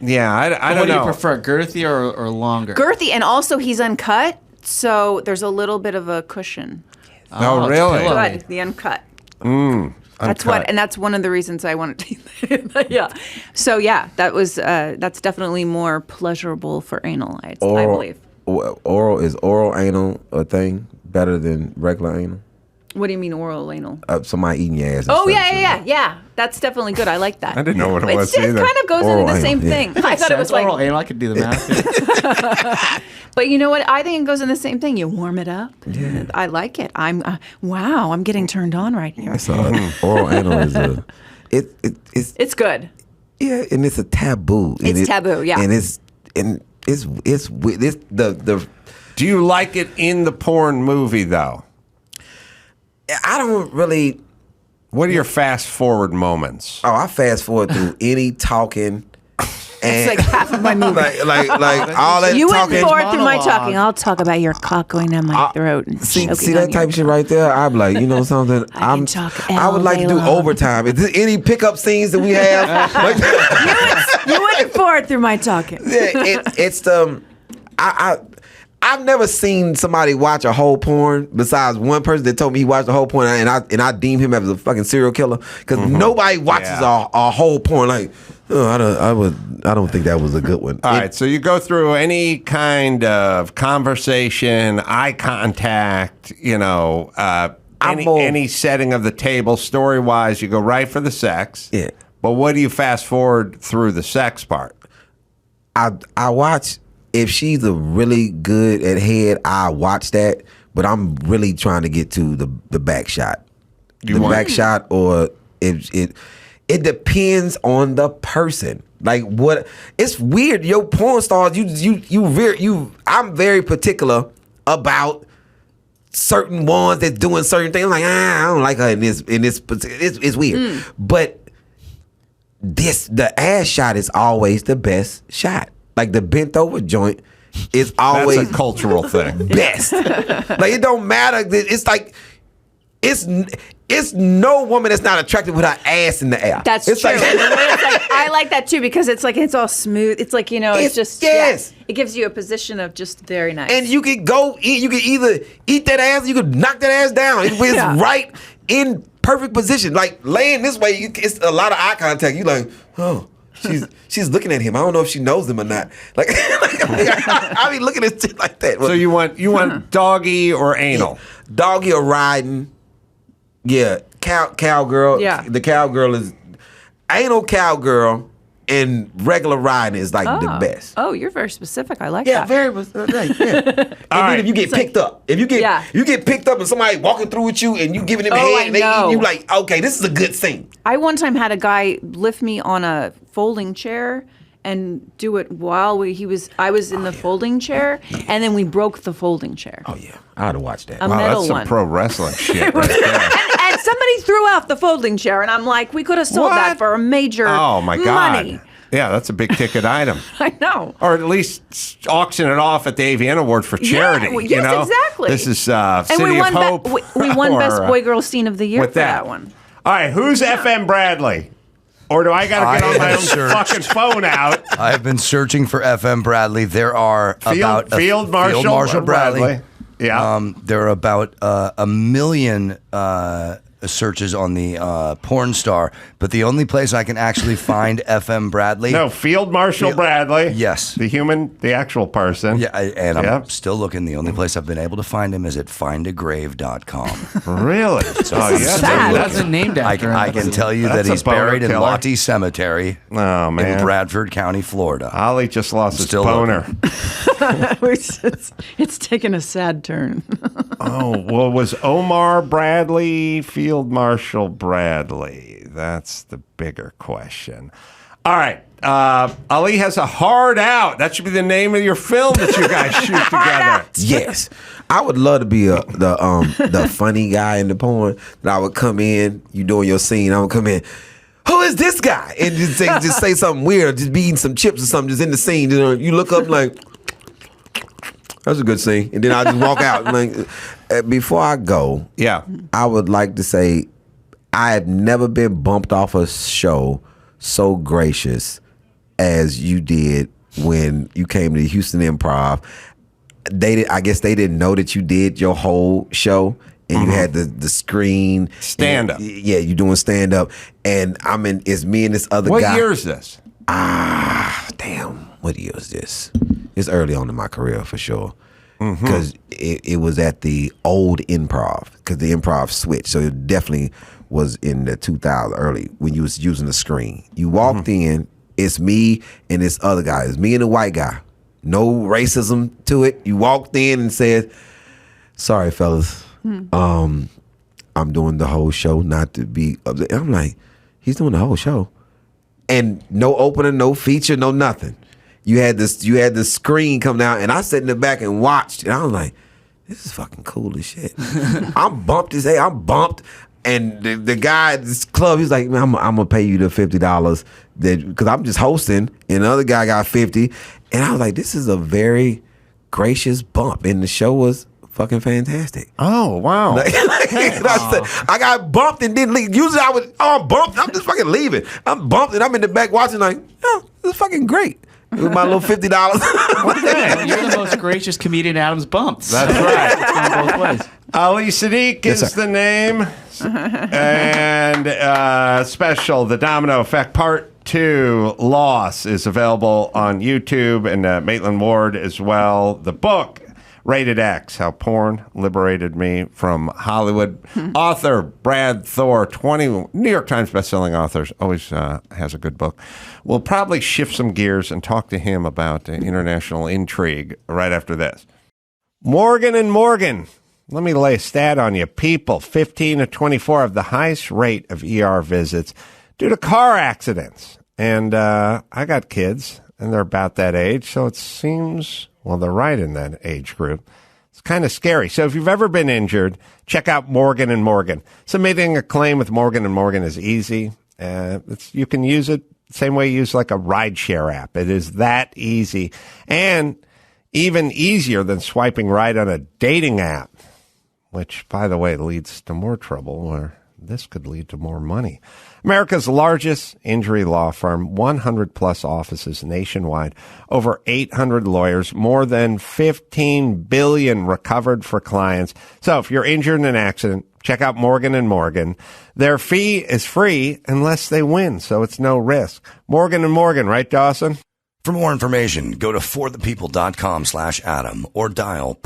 Yeah. I What don't do you know. prefer, girthy or longer? Girthy, and also he's uncut, so there's a little bit of a cushion. Oh, it's really? pillowy. Good, the uncut. Uncut. That's what, and that's one of the reasons I wanted to. Yeah. So yeah, that's definitely more pleasurable for anal. I believe. Is oral anal a thing better than regular anal? What do you mean oral anal? Somebody eating your ass. and Oh stuff, yeah. That's definitely good. I like that. I didn't know what it was It either. kind of goes Oral into the anal, same yeah. thing. I thought it was oral like, anal. I could do the math. but you know what? I think it goes in the same thing. You warm it up. Yeah. I like it. Wow. I'm getting turned on right here. So oral anal is it's It's good. yeah, and it's a taboo. And It's taboo, yeah. and it's the Do you like it in the porn movie, though? I don't really. What are your fast forward moments? Oh, I fast forward through any talking. It's And like half of my movie. like all that You went talking. forward through my monologue. talking. I'll talk about your cock going down my throat. And See choking that on type your of shit right there. I'm like, you know something. I can talk I would all like to day do long. overtime. Is there any pickup scenes that we have? Like, You went forward through my talking. it's the I've never seen somebody watch a whole porn besides one person that told me he watched the whole porn, and I deem him as a fucking serial killer because nobody watches a whole porn. Like, I don't think that was a good one. All right, so you go through any kind of conversation, eye contact, any setting of the table, story-wise, you go right for the sex. Yeah. But what do you fast forward through the sex part? I watch. If she's a really good at head, I watch that. But I'm really trying to get to the back shot. Back shot, or It depends on the person. Like what? It's weird. Your porn stars, I'm very particular about certain ones that's doing certain things. I'm like, I don't like her in this. It's weird. But the ass shot is always the best shot. Like the bent over joint is always That's a cultural thing. best. Like it don't matter. It's like it's no woman that's not attractive with her ass in the air. That's it's true. Like, I like that too because it's like it's all smooth. It's like it's just yes. It gives you a position of just very nice. And you can go eat. You can either eat that ass, or you can knock that ass down. It's right in perfect position. Like laying this way, it's a lot of eye contact. You like, oh. She's looking at him. I don't know if she knows him or not. Like I be looking at shit like that. So you want doggy or anal? Doggy or riding. Yeah, cowgirl. Yeah, the cowgirl is anal cowgirl, and regular riding is like the best. Oh, you're very specific. I like Yeah, that. very right. Yeah. And then if you get picked up, you get picked up and somebody walking through with you and you giving them head, and you like, okay, this is a good scene. I one time had a guy lift me on a folding chair and do it while I was in the folding chair, and then we broke the folding chair. Oh yeah, I ought to watch that. A Wow, metal that's some one. pro wrestling shit right there. And somebody threw out the folding chair, and I'm like, we could have sold that for a major Oh my God. money. Yeah, that's a big ticket item. I know. Or at least auction it off at the AVN Award for charity. Yeah, well, you yes, know? exactly. This is And City we won of Hope. we won Best or, Boy Girl Scene of the Year with for that one. All right, who's FM Bradley? Or do I got to get on my own fucking phone out? I have been searching for FM Bradley. There are Field Marshal Bradley. Yeah. There are about a million searches on the porn star, but the only place I can actually find FM Bradley. No, Field Marshal Bradley. Yes. The actual person. Yeah, I'm still looking. The only place I've been able to find him is at findagrave.com. Really? That's named after him. I can tell you That's that a he's boner buried in killer. Lottie Cemetery Oh, man. in Bradford County, Florida. Ollie just lost his Still boner. It's taken a sad turn. Oh, well, was Omar Bradley Field Marshal Bradley? That's the bigger question. All right. Ali has a hard out. That should be the name of your film that you guys shoot together. Yes, I would love to be the funny guy in the porn. That I would come in, you doing your scene. I would come in. Who is this guy? And just say something weird. Just be eating some chips or something. Just in the scene. You look up like. That's a good scene. And then I just walk out. Like, before I go, Yeah. I would like to say I have never been bumped off a show so gracious as you did when you came to the Houston Improv. I guess they didn't know that you did your whole show. And you had the screen. Stand-up. Yeah, you doing stand-up. And it's me and this other guy. What year is this? Damn, what year is this? It's early on in my career for sure. Because it was at the old Improv, because the Improv switched. So it definitely was in the 2000 early when you was using the screen. You walked in, it's me and this other guy. It's me and the white guy. No racism to it. You walked in and said, sorry, fellas, I'm doing the whole show, not to be upset. And I'm like, he's doing the whole show. And no opener, no feature, no nothing. You had the screen come down, and I sat in the back and watched, and I was like, this is fucking cool as shit. I'm bumped as hell. I'm bumped. And the guy at this club, he's like, man, I'm gonna pay you the $50 because I'm just hosting, and the other guy got 50. And I was like, this is a very gracious bump. And the show was fucking fantastic. Oh, wow. I got bumped and didn't leave. Usually I'm bumped. I'm just fucking leaving. I'm bumped and I'm in the back watching like, oh, this is fucking great. With my little $50. You're the most gracious comedian Adam's bumped. That's right. It's going both ways. Ali Siddiq Yes, is sir. the name. And special, The Domino Effect Part 2, Loss, is available on YouTube, and Maitland Ward as well. The book, Rated X, How Porn Liberated Me from Hollywood. Author Brad Thor, 20 New York Times bestselling authors, always has a good book. We'll probably shift some gears and talk to him about international intrigue right after this. Morgan & Morgan. Let me lay a stat on you. People 15 to 24 have the highest rate of ER visits due to car accidents. And I got kids, and they're about that age, so it seems, well, they're right in that age group. It's kind of scary. So if you've ever been injured, check out Morgan & Morgan. Submitting a claim with Morgan & Morgan is easy. You can use it the same way you use like a rideshare app. It is that easy, and even easier than swiping right on a dating app, which, by the way, leads to more trouble, or this could lead to more money. America's largest injury law firm, 100-plus offices nationwide, over 800 lawyers, more than $15 billion recovered for clients. So if you're injured in an accident, check out Morgan & Morgan. Their fee is free unless they win, so it's no risk. Morgan & Morgan, right, Dawson? For more information, go to forthepeople.com/Adam or dial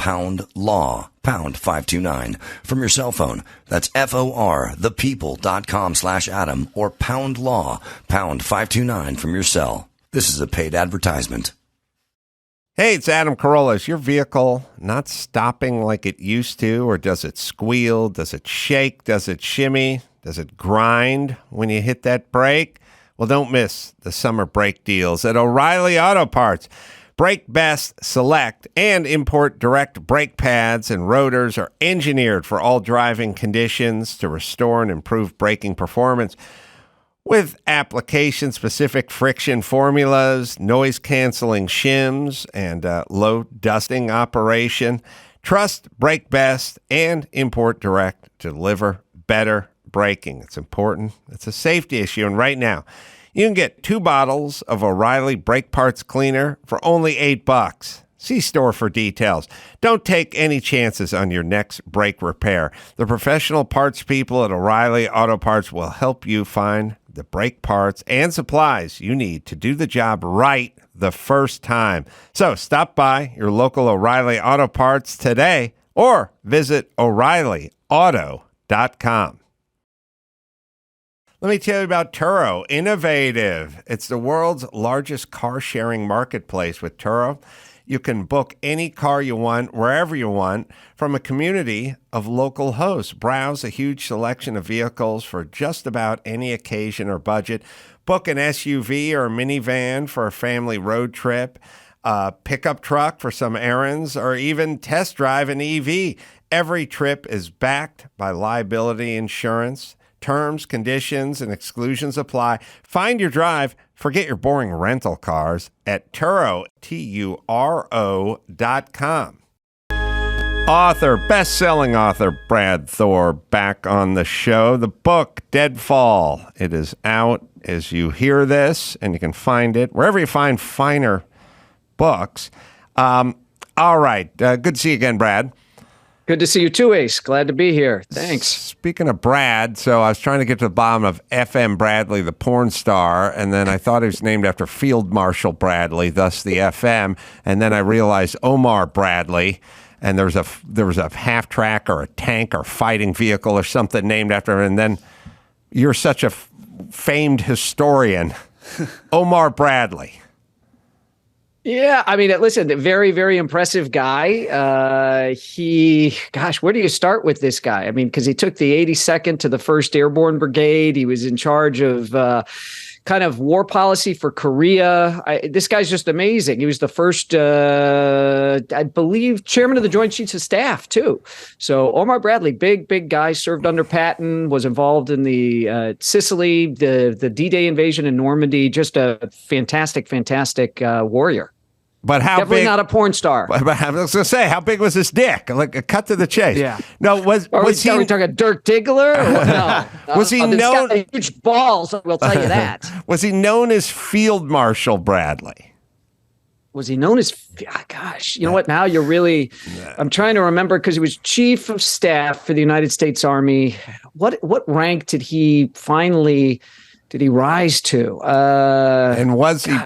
#law, #529 from your cell phone. That's forthepeople.com/Adam or #law, #529 from your cell. This is a paid advertisement. Hey, it's Adam Carolla. Is your vehicle not stopping like it used to, or does it squeal? Does it shake? Does it shimmy? Does it grind when you hit that brake? Well, don't miss the summer brake deals at O'Reilly Auto Parts. Brake Best, Select, and Import Direct brake pads and rotors are engineered for all driving conditions to restore and improve braking performance. With application-specific friction formulas, noise-canceling shims, and low dusting operation, trust Brake Best and Import Direct to deliver better braking. It's important. It's a safety issue. And right now, you can get 2 bottles of O'Reilly Brake Parts Cleaner for only $8. See store for details. Don't take any chances on your next brake repair. The professional parts people at O'Reilly Auto Parts will help you find the brake parts and supplies you need to do the job right the first time. So stop by your local O'Reilly Auto Parts today or visit O'ReillyAuto.com. Let me tell you about Turo Innovative. It's the world's largest car-sharing marketplace. With Turo, you can book any car you want, wherever you want, from a community of local hosts. Browse a huge selection of vehicles for just about any occasion or budget. Book an SUV or a minivan for a family road trip, a pickup truck for some errands, or even test drive an EV. Every trip is backed by liability insurance. Terms, conditions, and exclusions apply. Find your drive. Forget your boring rental cars at Turo, Turo.com. Best-selling author Brad Thor back on the show. The book, Deadfall. It is out as you hear this, and you can find it wherever you find finer books. All right. Good to see you again, Brad. Good to see you too, Ace. Glad to be here. Thanks. Speaking of Brad, so I was trying to get to the bottom of FM Bradley, the porn star, and then I thought he was named after Field Marshal Bradley, thus the FM, and then I realized Omar Bradley, and there was a half track or a tank or fighting vehicle or something named after him, and then you're such a famed historian, Omar Bradley. Yeah, I mean, listen, very, very impressive guy. Where do you start with this guy? I mean, because he took the 82nd to the 1st Airborne Brigade. He was in charge of kind of war policy for Korea. This guy's just amazing. He was the first, I believe, chairman of the Joint Chiefs of Staff, too. So Omar Bradley, big guy, served under Patton, was involved in the Sicily, the D-Day invasion in Normandy, just a fantastic warrior. But how definitely big? Not a porn star. But I was going to say, how big was his dick? Like a cut to the chase. Yeah. No, was he? Are we talking Dirk Diggler? No. Was he known? He's got huge balls. We'll tell you that. Was he known as Field Marshal Bradley? Was he known as? Gosh, you know what? Now you're really. I'm trying to remember because he was chief of staff for the United States Army. What rank did he finally? Did he rise to? And was he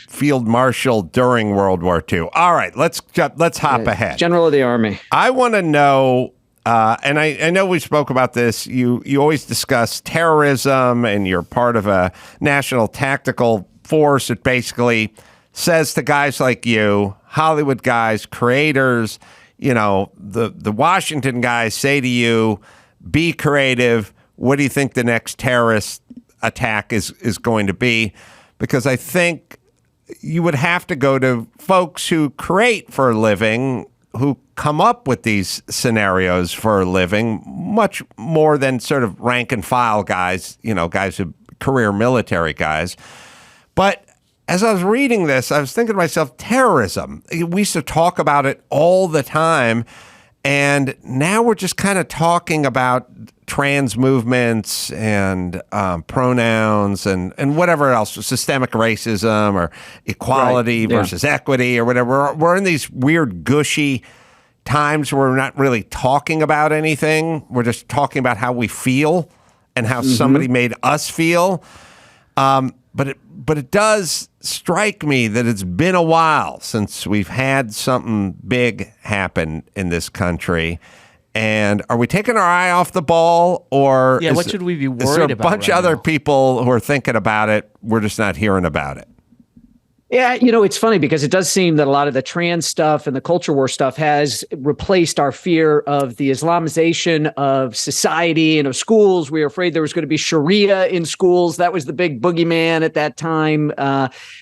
Field Marshal during World War II? All right, let's hop ahead. General of the Army. I want to know, and I know we spoke about this. You always discuss terrorism, and you're part of a national tactical force that basically says to guys like you, Hollywood guys, creators, the Washington guys say to you, be creative. What do you think the next terrorist attack is going to be, because I think you would have to go to folks who create for a living, who come up with these scenarios for a living, much more than sort of rank and file guys, guys who career military guys. But as I was reading this, I was thinking to myself, terrorism. We used to talk about it all the time. And now we're just kind of talking about trans movements and pronouns and whatever else, systemic racism or equality versus equity or whatever. We're in these weird gushy times where we're not really talking about anything. We're just talking about how we feel and how somebody made us feel. But it does strike me that it's been a while since we've had something big happen in this country. And are we taking our eye off the ball, or what should we be worried about? Is there a bunch of other people who are thinking about it? We're just not hearing about it. Yeah, it's funny because it does seem that a lot of the trans stuff and the culture war stuff has replaced our fear of the Islamization of society and of schools. We were afraid there was going to be Sharia in schools. That was the big boogeyman at that time.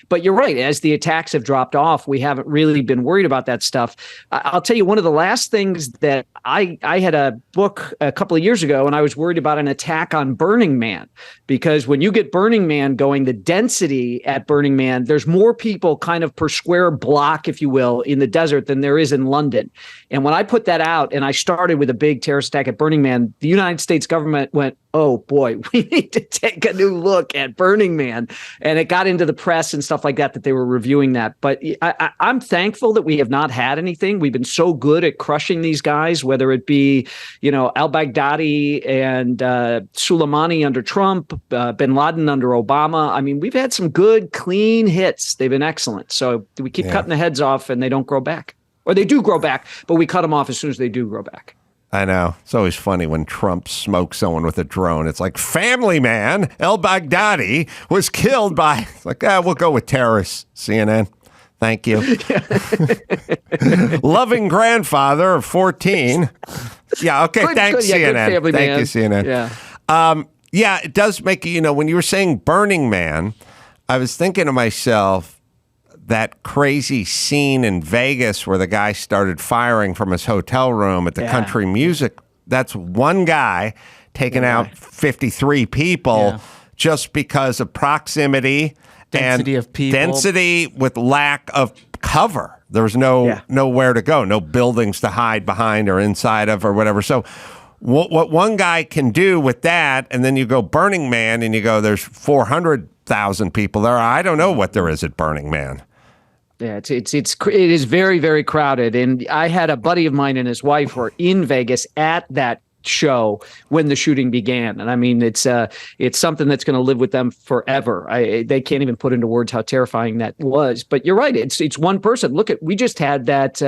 But you're right. As the attacks have dropped off, we haven't really been worried about that stuff. I'll tell you, one of the last things that I had a book a couple of years ago, and I was worried about an attack on Burning Man, because when you get Burning Man going, the density at Burning Man, there's more people kind of per square block, if you will, in the desert than there is in London. And when I put that out and I started with a big terrorist attack at Burning Man, the United States government went, oh boy, we need to take a new look at Burning Man. And it got into the press and stuff like that they were reviewing that. But I'm thankful that we have not had anything. We've been so good at crushing these guys, whether it be, al-Baghdadi and Soleimani under Trump, bin Laden under Obama. I mean, we've had some good, clean hits. They've been excellent. So we keep cutting the heads off and they don't grow back. Or they do grow back, but we cut them off as soon as they do grow back. I know. It's always funny when Trump smokes someone with a drone. It's like, family man, al-Baghdadi was killed by... It's like, we'll go with terrorists, CNN. Thank you. Loving grandfather of 14. Yeah, okay, thanks, CNN. Thank you, CNN. Yeah, it does make, when you were saying Burning Man, I was thinking to myself, that crazy scene in Vegas where the guy started firing from his hotel room at the country music. That's one guy taking out 53 people just because of proximity, density of people, density with lack of cover. There was nowhere to go, no buildings to hide behind or inside of or whatever. So what one guy can do with that, and then you go Burning Man and you go, there's 400,000 people there. I don't know what there is at Burning Man. Yeah, it is very, very crowded. And I had a buddy of mine and his wife were in Vegas at that show when the shooting began. And I mean, it's something that's going to live with them forever. They can't even put into words how terrifying that was. But you're right. It's one person. We just had that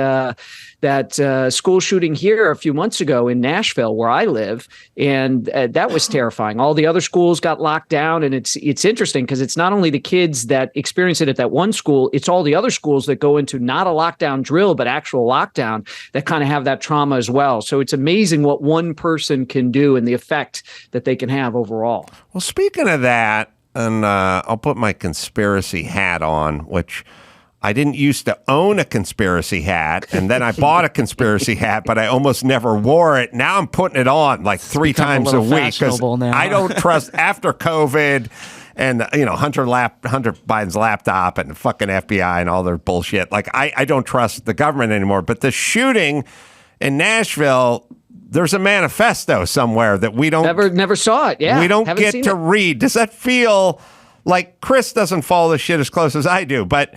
school shooting here a few months ago in Nashville, where I live, and that was terrifying. All the other schools got locked down, and it's interesting because it's not only the kids that experience it at that one school, it's all the other schools that go into not a lockdown drill, but actual lockdown that kind of have that trauma as well. So it's amazing what one person can do and the effect that they can have overall. Well, speaking of that, and I'll put my conspiracy hat on, which I didn't used to own a conspiracy hat, and then I bought a conspiracy hat, but I almost never wore it. Now I'm putting it on like 3 times a week because I don't trust, after COVID and Hunter Biden's laptop and the fucking FBI and all their bullshit. Like I don't trust the government anymore. But the shooting in Nashville, there's a manifesto somewhere that we don't never saw it. Yeah, we don't get to read. Does that feel like Chris doesn't follow this shit as close as I do? But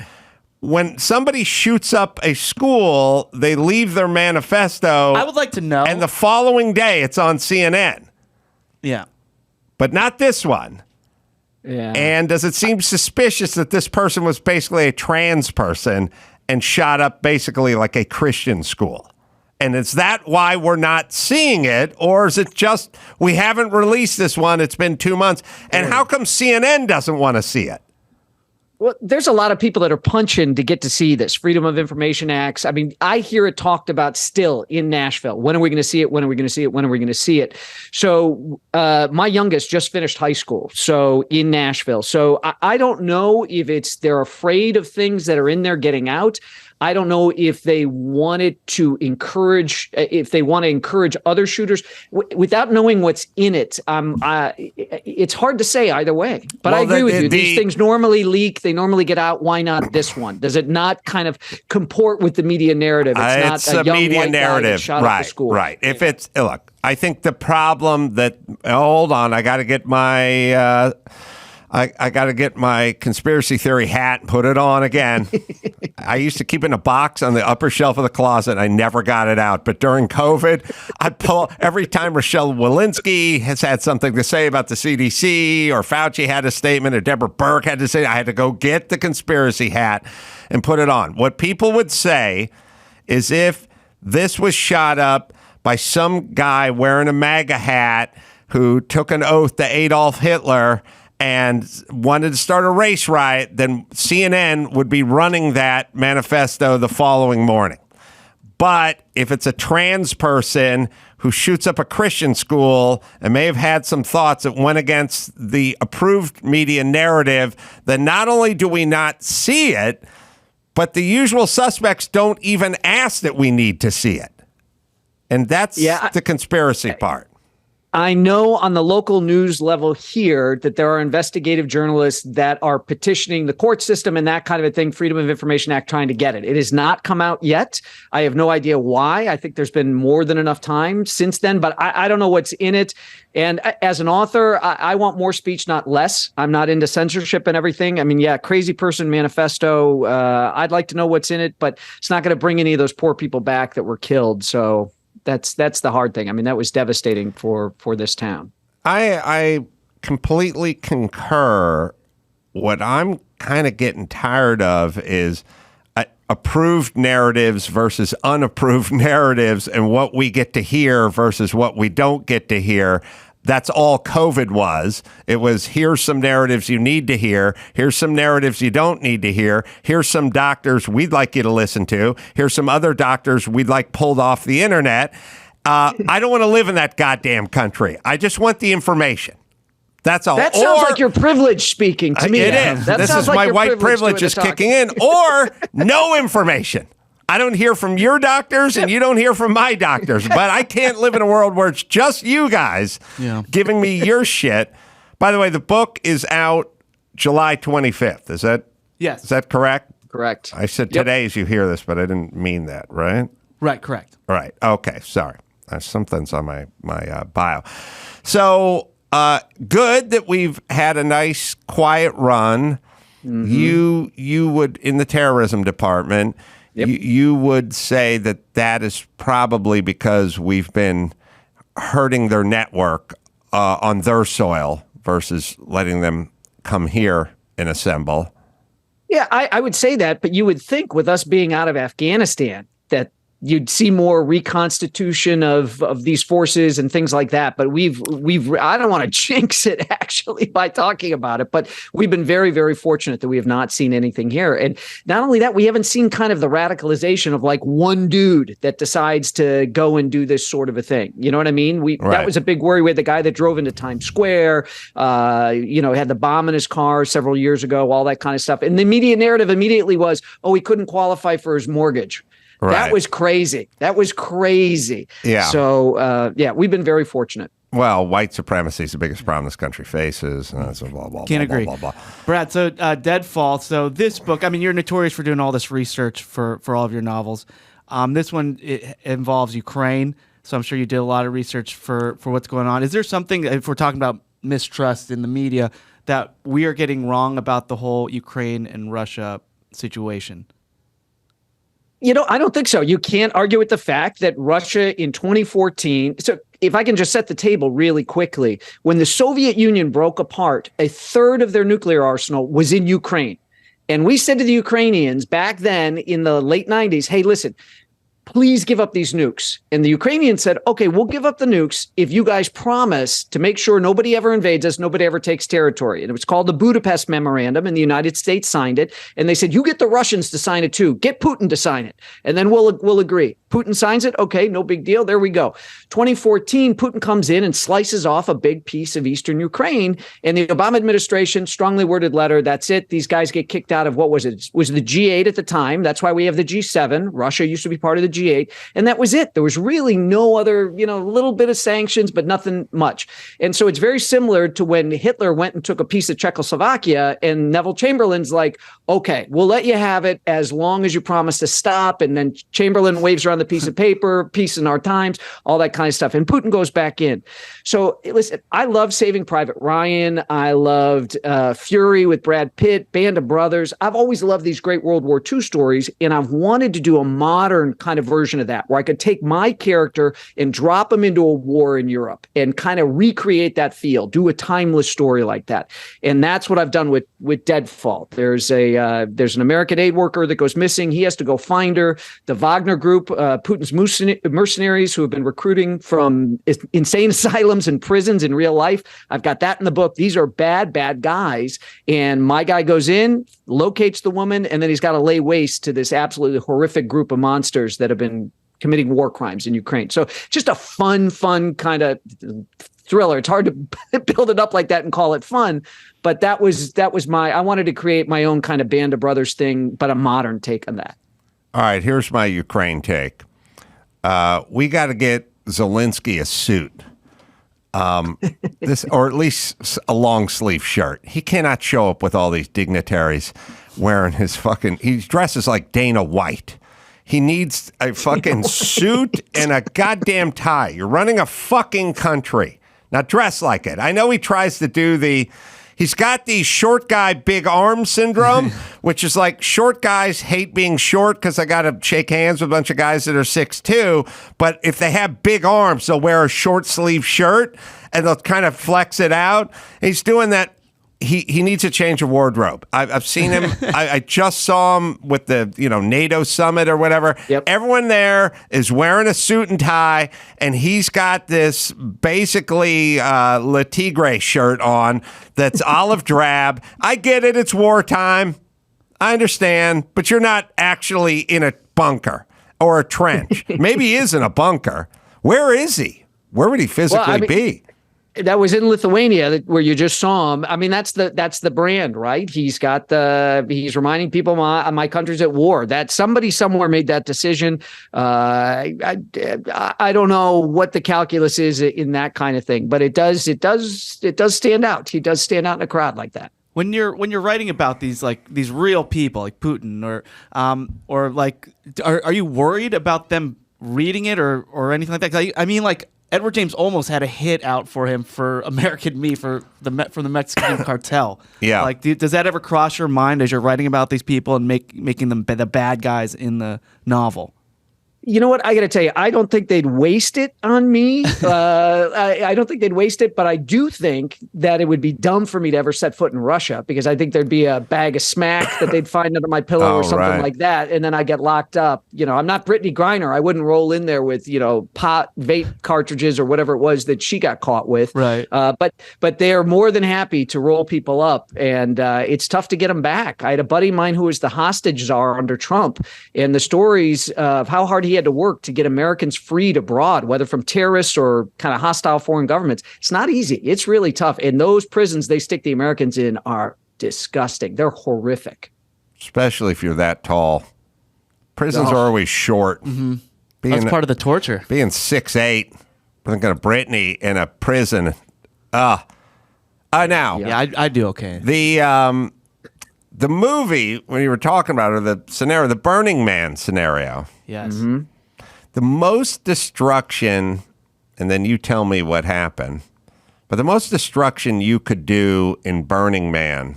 when somebody shoots up a school, they leave their manifesto. I would like to know. And the following day, it's on CNN. Yeah, but not this one. Yeah. And does it seem suspicious that this person was basically a trans person and shot up basically like a Christian school? And is that why we're not seeing it? Or is it just we haven't released this one? It's been 2 months. And how come CNN doesn't want to see it? Well, there's a lot of people that are punching to get to see this Freedom of Information Acts. I mean, I hear it talked about still in Nashville. When are we going to see it? When are we going to see it? When are we going to see it? So my youngest just finished high school, so in Nashville. So I don't know if they're afraid of things that are in there getting out. I don't know if they wanted to encourage, if they want to encourage other shooters without knowing what's in it. It's hard to say either way, but I agree with you. These things normally leak. They normally get out. Why not this one? Does it not kind of comport with the media narrative? It's not a young media narrative. Shot up the school. Right. If it's, look, I think the problem that, hold on, I got to get my, I got to get my conspiracy theory hat and put it on again. I used to keep it in a box on the upper shelf of the closet. I never got it out. But during COVID, I'd pull every time Rochelle Walensky has had something to say about the CDC or Fauci had a statement or Deborah Burke had to say, I had to go get the conspiracy hat and put it on. What people would say is if this was shot up by some guy wearing a MAGA hat who took an oath to Adolf Hitler and wanted to start a race riot, then CNN would be running that manifesto the following morning. But if it's a trans person who shoots up a Christian school and may have had some thoughts that went against the approved media narrative, then not only do we not see it, but the usual suspects don't even ask that we need to see it. And that's the conspiracy part. I know on the local news level here that there are investigative journalists that are petitioning the court system and that kind of a thing, Freedom of Information Act, trying to get it. It has not come out yet. I have no idea why. I think there's been more than enough time since then, but I don't know what's in it. And as an author, I want more speech, not less. I'm not into censorship and everything. I mean, Crazy Person Manifesto. I'd like to know what's in it, but it's not going to bring any of those poor people back that were killed. So that's the hard thing. I mean, that was devastating for this town. I completely concur. What I'm kind of getting tired of is approved narratives versus unapproved narratives and what we get to hear versus what we don't get to hear. That's all COVID was. It was, here's some narratives you need to hear. Here's some narratives you don't need to hear. Here's some doctors we'd like you to listen to. Here's some other doctors we'd like pulled off the internet. I don't want to live in that goddamn country. I just want the information. That's all. That sounds like your privilege speaking to me. It is. This is like my white privilege is kicking in. Or no information. I don't hear from your doctors and you don't hear from my doctors, but I can't live in a world where it's just you guys giving me your shit. By the way, the book is out July 25th. Is that correct? Correct. I said today as you hear this, but I didn't mean that, right? Right, correct. Right. Okay, sorry. Something's on my bio. So good that we've had a nice quiet run. Mm-hmm. You would, in the terrorism department, you would say that is probably because we've been hurting their network on their soil versus letting them come here and assemble. Yeah, I would say that, but you would think with us being out of Afghanistan that you'd see more reconstitution of these forces and things like that. But we've I don't want to jinx it actually by talking about it, but we've been very, very fortunate that we have not seen anything here. And not only that, we haven't seen kind of the radicalization of like one dude that decides to go and do this sort of a thing. You know what I mean? That was a big worry. We had the guy that drove into Times Square, had the bomb in his car several years ago, all that kind of stuff. And the media narrative immediately was, he couldn't qualify for his mortgage. Right. That was crazy. Yeah. So, we've been very fortunate. Well, white supremacy is the biggest problem this country faces. So blah, blah, Can't blah, agree. Blah, blah, blah. Brad, so Deadfall. So this book, I mean, you're notorious for doing all this research for all of your novels. This one, it involves Ukraine. So I'm sure you did a lot of research for what's going on. Is there something, if we're talking about mistrust in the media, that we are getting wrong about the whole Ukraine and Russia situation? I don't think so. You can't argue with the fact that Russia in 2014. So if I can just set the table really quickly, when the Soviet Union broke apart, a third of their nuclear arsenal was in Ukraine. And we said to the Ukrainians back then in the late 90s, hey, listen, please give up these nukes. And the Ukrainians said, okay, we'll give up the nukes if you guys promise to make sure nobody ever invades us, nobody ever takes territory. And it was called the Budapest Memorandum, and the United States signed it. And they said, you get the Russians to sign it too. Get Putin to sign it, and then we'll agree. Putin signs it. Okay, no big deal. There we go. 2014, Putin comes in and slices off a big piece of eastern Ukraine. And the Obama administration, strongly worded letter, that's it. These guys get kicked out of, what was it? It was the G8 at the time. That's why we have the G7. Russia used to be part of the G8. And that was it. There was really no other, little bit of sanctions, but nothing much. And so it's very similar to when Hitler went and took a piece of Czechoslovakia, and Neville Chamberlain's like, okay, we'll let you have it as long as you promise to stop. And then Chamberlain waves around the piece of paper, peace in our times, all that kind of stuff. And Putin goes back in. So listen, I love Saving Private Ryan. I loved Fury with Brad Pitt, Band of Brothers. I've always loved these great World War II stories, and I've wanted to do a modern kind of version of that, where I could take my character and drop him into a war in Europe and kind of recreate that feel, do a timeless story like that. And that's what I've done with Deadfall. There's an American aid worker that goes missing. He has to go find her. The Wagner Group, Putin's mercenaries who have been recruiting from insane asylums and prisons in real life. I've got that in the book. These are bad guys. And my guy goes in, locates the woman, and then he's got to lay waste to this absolutely horrific group of monsters that have been committing war crimes in Ukraine. So just a fun kind of thriller. It's hard to build it up like that and call it fun, but that was I wanted to create my own kind of Band of Brothers thing, but a modern take on that. All right, here's my Ukraine take. We got to get Zelensky a suit. Or at least a long sleeve shirt. He cannot show up with all these dignitaries wearing his he dresses like Dana White. He needs a fucking suit and a goddamn tie. You're running a fucking country. Now dress like it. I know he tries to do he's got the short guy, big arm syndrome, which is like short guys hate being short because I got to shake hands with a bunch of guys that are 6'2". But if they have big arms, they'll wear a short sleeve shirt and they'll kind of flex it out. He's doing that. He needs a change of wardrobe. I've seen him. I just saw him with the NATO summit or whatever. Yep. Everyone there is wearing a suit and tie, and he's got this basically Le Tigre shirt on that's olive drab. I get it. It's wartime. I understand, but you're not actually in a bunker or a trench. Maybe he is in a bunker. Where is he? Where would he physically be? That was in Lithuania where you just saw him. I mean, that's the brand, right? He's reminding people my country's at war. That somebody somewhere made that decision. I don't know what the calculus is in that kind of thing, but it does stand out. He does stand out in a crowd like that. When you're writing about these real people like Putin or like, are you worried about them reading it or anything like that? 'Cause I mean, like, Edward James olmost had a hit out for him for American Me from the Mexican cartel. Yeah. Like, does that ever cross your mind as you're writing about these people and making them the bad guys in the novel? You know what? I got to tell you, I don't think they'd waste it on me. I don't think they'd waste it, but I do think that it would be dumb for me to ever set foot in Russia because I think there'd be a bag of smack that they'd find under my pillow or something like that. And then I get locked up. I'm not Brittany Griner. I wouldn't roll in there with, pot vape cartridges or whatever it was that she got caught with. Right. But they are more than happy to roll people up. And it's tough to get them back. I had a buddy of mine who was the hostage czar under Trump, and the stories of how hard he had to work to get Americans freed abroad, whether from terrorists or kind of hostile foreign governments. It's not easy. It's really tough. And those prisons they stick the Americans in are disgusting. They're horrific. Especially if you're that tall. Prisons are always short. Mm-hmm. That's part of the torture. Being 6'8", thinking of Brittany in a prison. Now. Yeah, I do okay. The movie, when you were talking about it, the scenario, the Burning Man scenario. Yes. Mm-hmm. The most destruction, and then you tell me what happened, but the most destruction you could do in Burning Man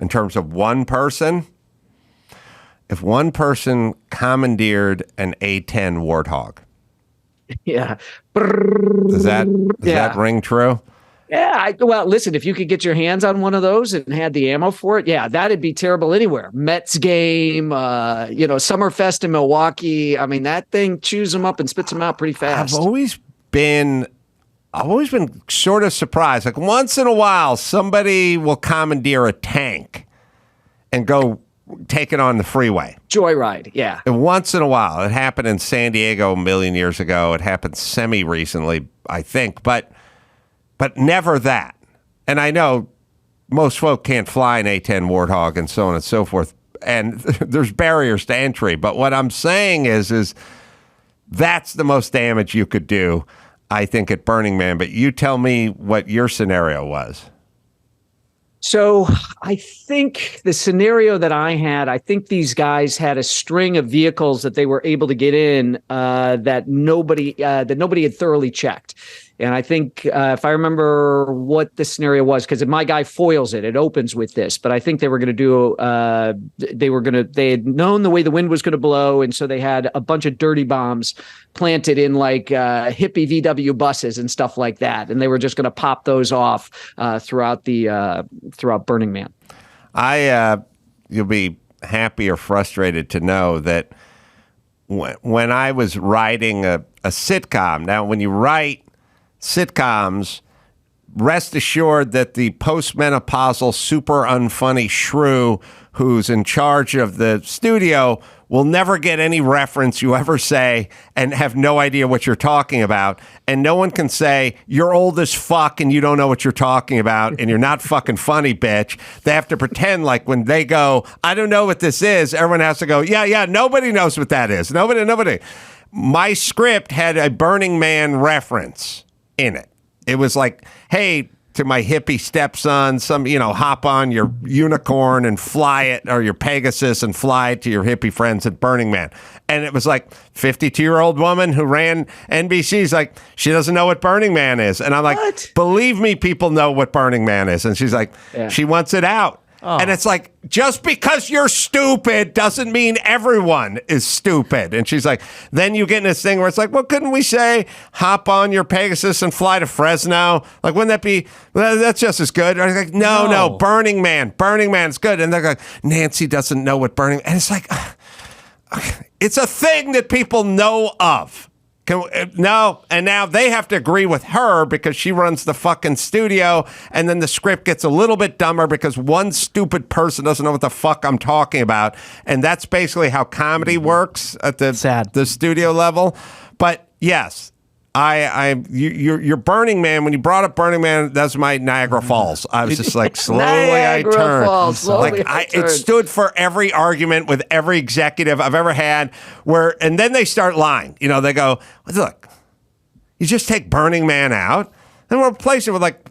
in terms of one person, if one person commandeered an A-10 Warthog. Yeah. Does that ring true? Yeah, well, listen, if you could get your hands on one of those and had the ammo for it, yeah, that'd be terrible anywhere. Mets game, Summerfest in Milwaukee. I mean, that thing chews them up and spits them out pretty fast. I've always been sort of surprised. Like once in a while, somebody will commandeer a tank and go take it on the freeway. Joyride, yeah. And once in a while. It happened in San Diego a million years ago. It happened semi-recently, I think, but never that. And I know most folk can't fly an A-10 Warthog and so on and so forth, and there's barriers to entry. But what I'm saying is that's the most damage you could do, I think, at Burning Man. But you tell me what your scenario was. So I think the scenario that I had, I think these guys had a string of vehicles that they were able to get in that nobody had thoroughly checked. And I think if I remember what the scenario was, because my guy foils it, it opens with this, but I think they were going to do, they had known the way the wind was going to blow. And so they had a bunch of dirty bombs planted in like hippie VW buses and stuff like that. And they were just going to pop those off throughout Burning Man. You'll be happy or frustrated to know that when I was writing a sitcom, now when you write sitcoms, rest assured that the postmenopausal super unfunny shrew who's in charge of the studio will never get any reference you ever say and have no idea what you're talking about. And no one can say, you're old as fuck and you don't know what you're talking about and you're not fucking funny, bitch. They have to pretend like when they go, I don't know what this is, everyone has to go, yeah, nobody knows what that is. Nobody. My script had a Burning Man reference in it. It was like, hey, to my hippie stepson, hop on your unicorn and fly it, or your Pegasus and fly it to your hippie friends at Burning Man. And it was like 52-year-old woman who ran NBC's like, she doesn't know what Burning Man is. And I'm like, what? Believe me, people know what Burning Man is. And she's like, She wants it out. Oh. And it's like, just because you're stupid doesn't mean everyone is stupid. And she's like, then you get in this thing where it's like, well, couldn't we say hop on your Pegasus and fly to Fresno? Like, wouldn't that be, that's just as good? Or like, no, Burning Man's good. And they're like, Nancy doesn't know what Burning, and it's like, it's a thing that people know of. No, and now they have to agree with her because she runs the fucking studio, and then the script gets a little bit dumber because one stupid person doesn't know what the fuck I'm talking about, and that's basically how comedy works at the studio level. But yes, you're Burning Man. When you brought up Burning Man, that's my Niagara Falls. I was just like, slowly I turned. It stood for every argument with every executive I've ever had. And then they start lying. They go, look, you just take Burning Man out, and we'll replace it with like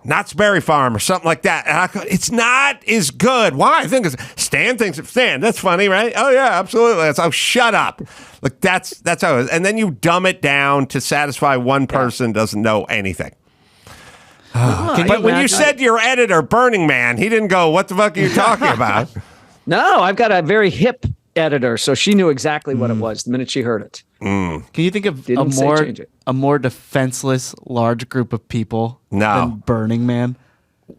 Knott's Berry Farm or something like that. And I go, it's not as good. Why? I think Stan thinks it's Stan. That's funny, right? Oh yeah, absolutely. Shut up. Like that's how it is. And then you dumb it down to satisfy one person doesn't know anything. But when you said your editor, Burning Man, he didn't go, what the fuck are you talking about? No, I've got a very hip editor, so she knew exactly what it was the minute she heard it. Can you think of a more defenseless large group of people than Burning Man?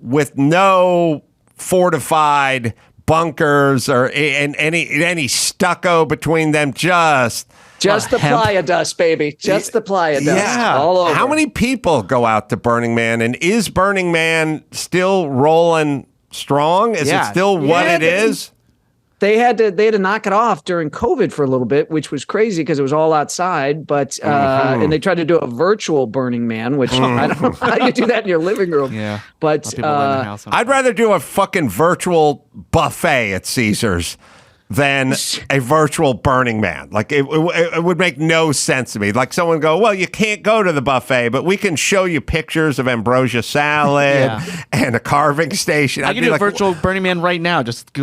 With no fortified bunkers or any stucco between them, just the playa dust, baby. Just the playa dust. Yeah. All over. How many people go out to Burning Man, and is Burning Man still rolling strong? Is it still what it is? They had to knock it off during COVID for a little bit, which was crazy because it was all outside. But and they tried to do a virtual Burning Man, which I don't know how you do that in your living room. Yeah, but I'd rather do a fucking virtual buffet at Caesars than a virtual Burning Man. Like it would make no sense to me. Like someone go, well, you can't go to the buffet, but we can show you pictures of ambrosia salad and a carving station. I can do a virtual Burning Man right now.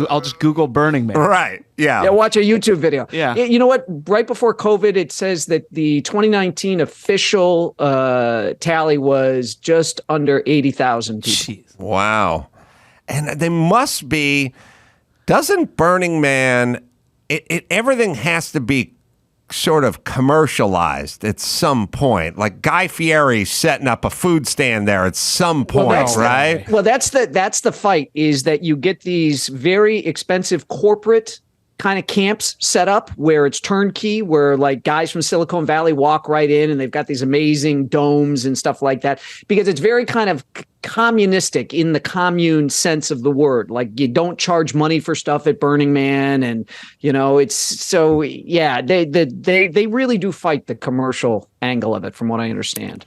I'll just Google Burning Man. Right. Yeah. Yeah. Watch a YouTube video. Yeah. You know what? Right before COVID, it says that the 2019 official tally was just under 80,000 people. Jeez. Wow. And they must be. Doesn't Burning Man, everything has to be sort of commercialized at some point. Like Guy Fieri setting up a food stand there at some point, right? Well, that's the fight, is that you get these very expensive corporate kind of camps set up where it's turnkey, where like guys from Silicon Valley walk right in and they've got these amazing domes and stuff like that, because it's very kind of communistic in the commune sense of the word. Like you don't charge money for stuff at Burning Man, and it's so they really do fight the commercial angle of it, from what I understand.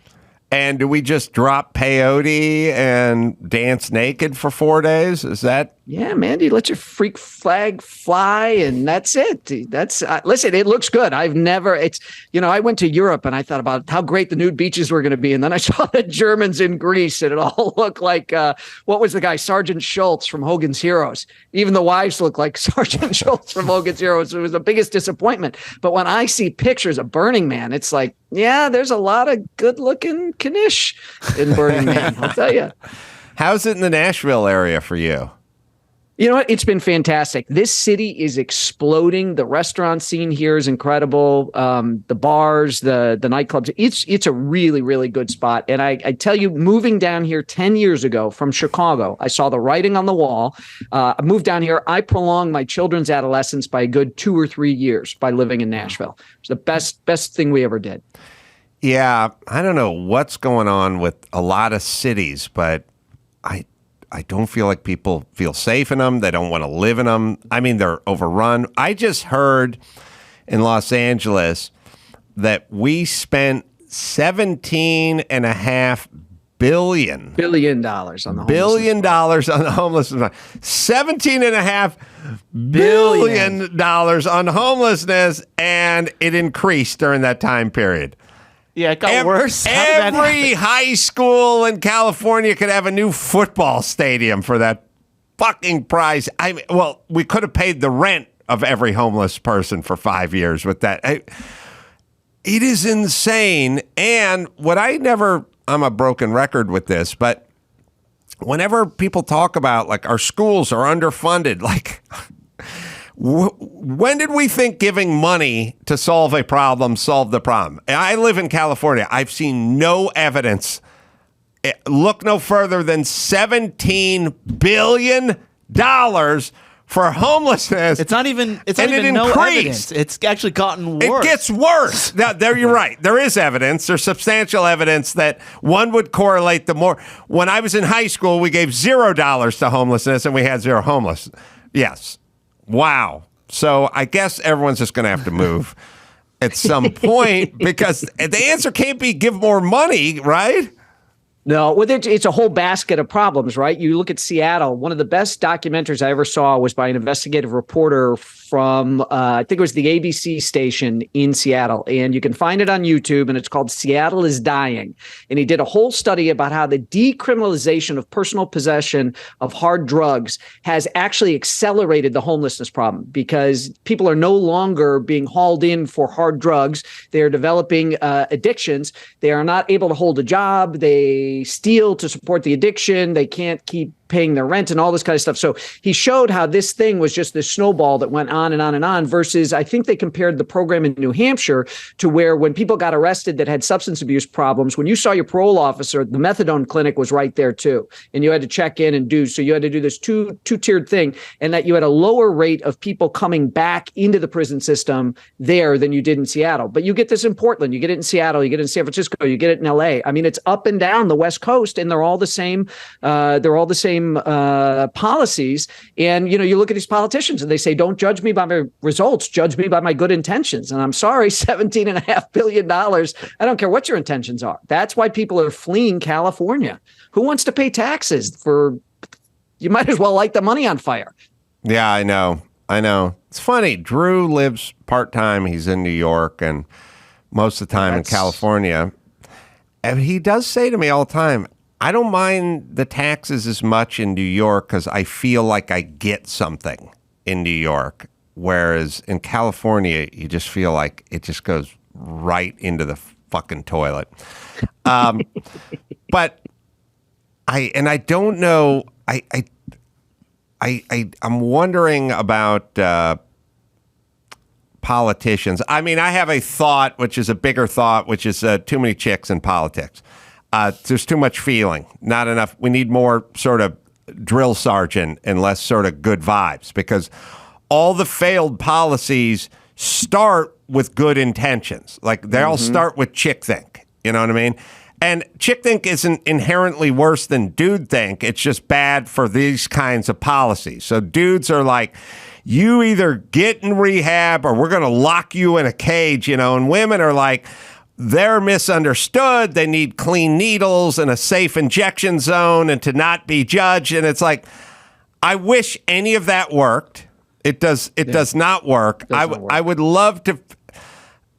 And do we just drop peyote and dance naked for 4 days? Is that? Yeah, man, you let your freak flag fly, and that's it. Listen, it looks good. I went to Europe and I thought about how great the nude beaches were going to be. And then I saw the Germans in Greece, and it all looked like, what was the guy? Sergeant Schultz from Hogan's Heroes. Even the wives looked like Sergeant Schultz from Hogan's Heroes. It was the biggest disappointment. But when I see pictures of Burning Man, it's like, yeah, there's a lot of good looking Knish in Burning Man, I'll tell you. How's it in the Nashville area for you? You know what? It's been fantastic. This city is exploding. The restaurant scene here is incredible. The bars, the nightclubs. It's a really, really good spot. And I tell you, moving down here 10 years ago from Chicago, I saw the writing on the wall. I moved down here. I prolonged my children's adolescence by a good 2 or 3 years by living in Nashville. It's the best thing we ever did. Yeah, I don't know what's going on with a lot of cities, but I don't feel like people feel safe in them. They don't want to live in them. I mean, they're overrun. I just heard in Los Angeles that we spent $17.5 billion on the homelessness. $17.5 billion on homelessness, and it increased during that time period. Yeah, it got worse. Every high school in California could have a new football stadium for that fucking price. We could have paid the rent of every homeless person for 5 years with that. It is insane. And I'm a broken record with this, but whenever people talk about like our schools are underfunded, like when did we think giving money to solve a problem solved the problem? I live in California. I've seen no evidence. Look no further than $17 billion for homelessness. It's not even no evidence. It's actually gotten worse. It gets worse. Now, you're right. There is evidence. There's substantial evidence that one would correlate the more. When I was in high school, we gave $0 to homelessness and we had zero homeless. Yes. Wow. So I guess everyone's just going to have to move at some point because the answer can't be give more money, right? No, well, it's a whole basket of problems, right? You look at Seattle. One of the best documentaries I ever saw was by an investigative reporter from, I think it was the ABC station in Seattle. And you can find it on YouTube, and it's called Seattle is Dying. And he did a whole study about how the decriminalization of personal possession of hard drugs has actually accelerated the homelessness problem because people are no longer being hauled in for hard drugs. They are developing addictions. They are not able to hold a job. They steal to support the addiction. They can't keep paying their rent and all this kind of stuff. So he showed how this thing was just this snowball that went on and on and on versus I think they compared the program in New Hampshire to where when people got arrested that had substance abuse problems, when you saw your parole officer, the methadone clinic was right there too. And you had to check in and do. So you had to do this two-tiered thing and that you had a lower rate of people coming back into the prison system there than you did in Seattle. But you get this in Portland, you get it in Seattle, you get it in San Francisco, you get it in LA. I mean, it's up and down the West Coast and they're all the same. Policies. And, you look at these politicians and they say, don't judge me by my results, judge me by my good intentions. And I'm sorry, $17.5 billion. I don't care what your intentions are. That's why people are fleeing California. Who wants to pay taxes you might as well light the money on fire. Yeah, I know. It's funny. Drew lives part-time. He's in New York and most of the time in California. And he does say to me all the time, I don't mind the taxes as much in New York because I feel like I get something in New York. Whereas in California, you just feel like it just goes right into the fucking toilet. But I don't know. I'm wondering about politicians. I mean, I have a thought, which is a bigger thought, which is too many chicks in politics. There's too much feeling, not enough. We need more sort of drill sergeant and less sort of good vibes, because all the failed policies start with good intentions. Like they all start with chick think. You know what I mean? And chick think isn't inherently worse than dude think. It's just bad for these kinds of policies. So dudes are like, you either get in rehab or we're going to lock you in a cage, you know, and women are like, they're misunderstood. They need clean needles and a safe injection zone and to not be judged. And it's like, I wish any of that worked. It does not work. I would love to.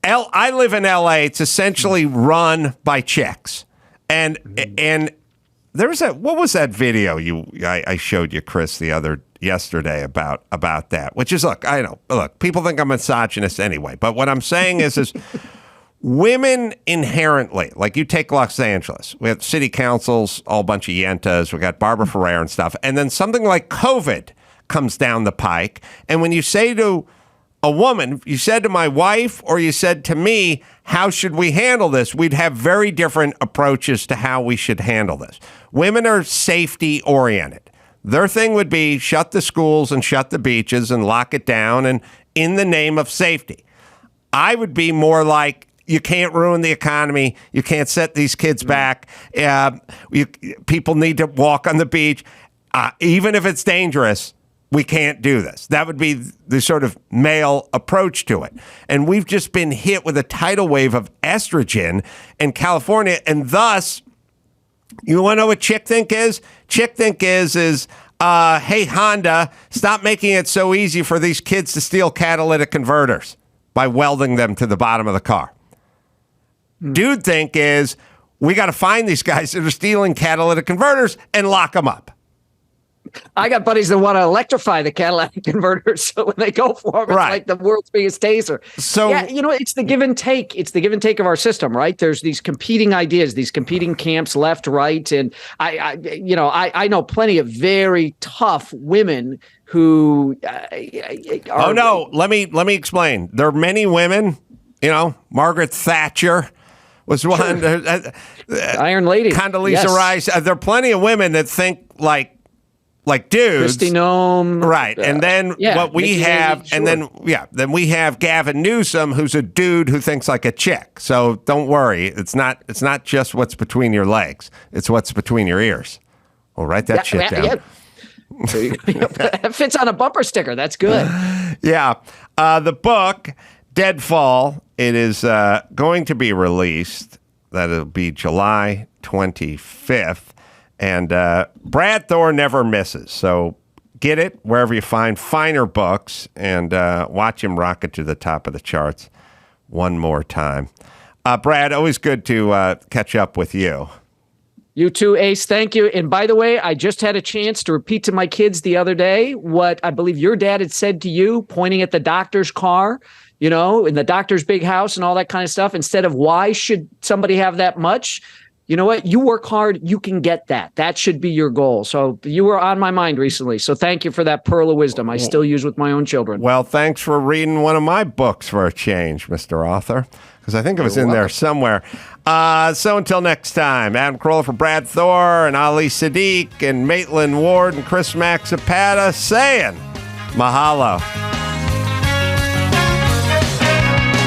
I live in LA. It's essentially run by chicks. And there's what was that video I showed you, Chris, yesterday about that, which is, look, people think I'm misogynist anyway, but what I'm saying is women inherently, like you take Los Angeles, we have city councils, all bunch of yentas, we got Barbara Ferrer and stuff, and then something like COVID comes down the pike, and when you say to a woman, you said to my wife or you said to me, how should we handle this? We'd have very different approaches to how we should handle this. Women are safety oriented. Their thing would be shut the schools and shut the beaches and lock it down, and in the name of safety. I would be more like, you can't ruin the economy. You can't set these kids back. People need to walk on the beach. Even if it's dangerous, we can't do this. That would be the sort of male approach to it. And we've just been hit with a tidal wave of estrogen in California. And thus, you want to know what chick think is? Chick think is hey, Honda, stop making it so easy for these kids to steal catalytic converters by welding them to the bottom of the car. Dude think is, we got to find these guys that are stealing catalytic converters and lock them up. I got buddies that want to electrify the catalytic converters, so when they go for them, it's like the world's biggest taser. So yeah, it's the give and take. It's the give and take of our system, right? There's these competing ideas, these competing camps, left, right, and I know plenty of very tough women who. Let me explain. There are many women. Margaret Thatcher was one. Iron Lady, Condoleezza Rice. There are plenty of women that think like dudes. Kristi Noem. Right. And then what we have, and then we have Gavin Newsom, who's a dude who thinks like a chick. So don't worry. It's not just what's between your legs. It's what's between your ears. Well, write that shit down. Yeah. That fits on a bumper sticker. That's good. Yeah. The book, Deadfall, it is going to be released. That'll be July 25th. And Brad Thor never misses. So get it wherever you find finer books and watch him rocket to the top of the charts one more time. Brad, always good to catch up with you. You too, Ace. Thank you. And by the way, I just had a chance to repeat to my kids the other day what I believe your dad had said to you, pointing at the doctor's car, in the doctor's big house and all that kind of stuff. Instead of why should somebody have that much? You know what? You work hard, you can get that. That should be your goal. So you were on my mind recently. So thank you for that pearl of wisdom I still use with my own children. Well, thanks for reading one of my books for a change, Mr. Author, because I think it was in there somewhere. So until next time, Adam Carolla for Brad Thor and Ali Siddiq and Maitland Ward and Chris Max Zapata saying mahalo.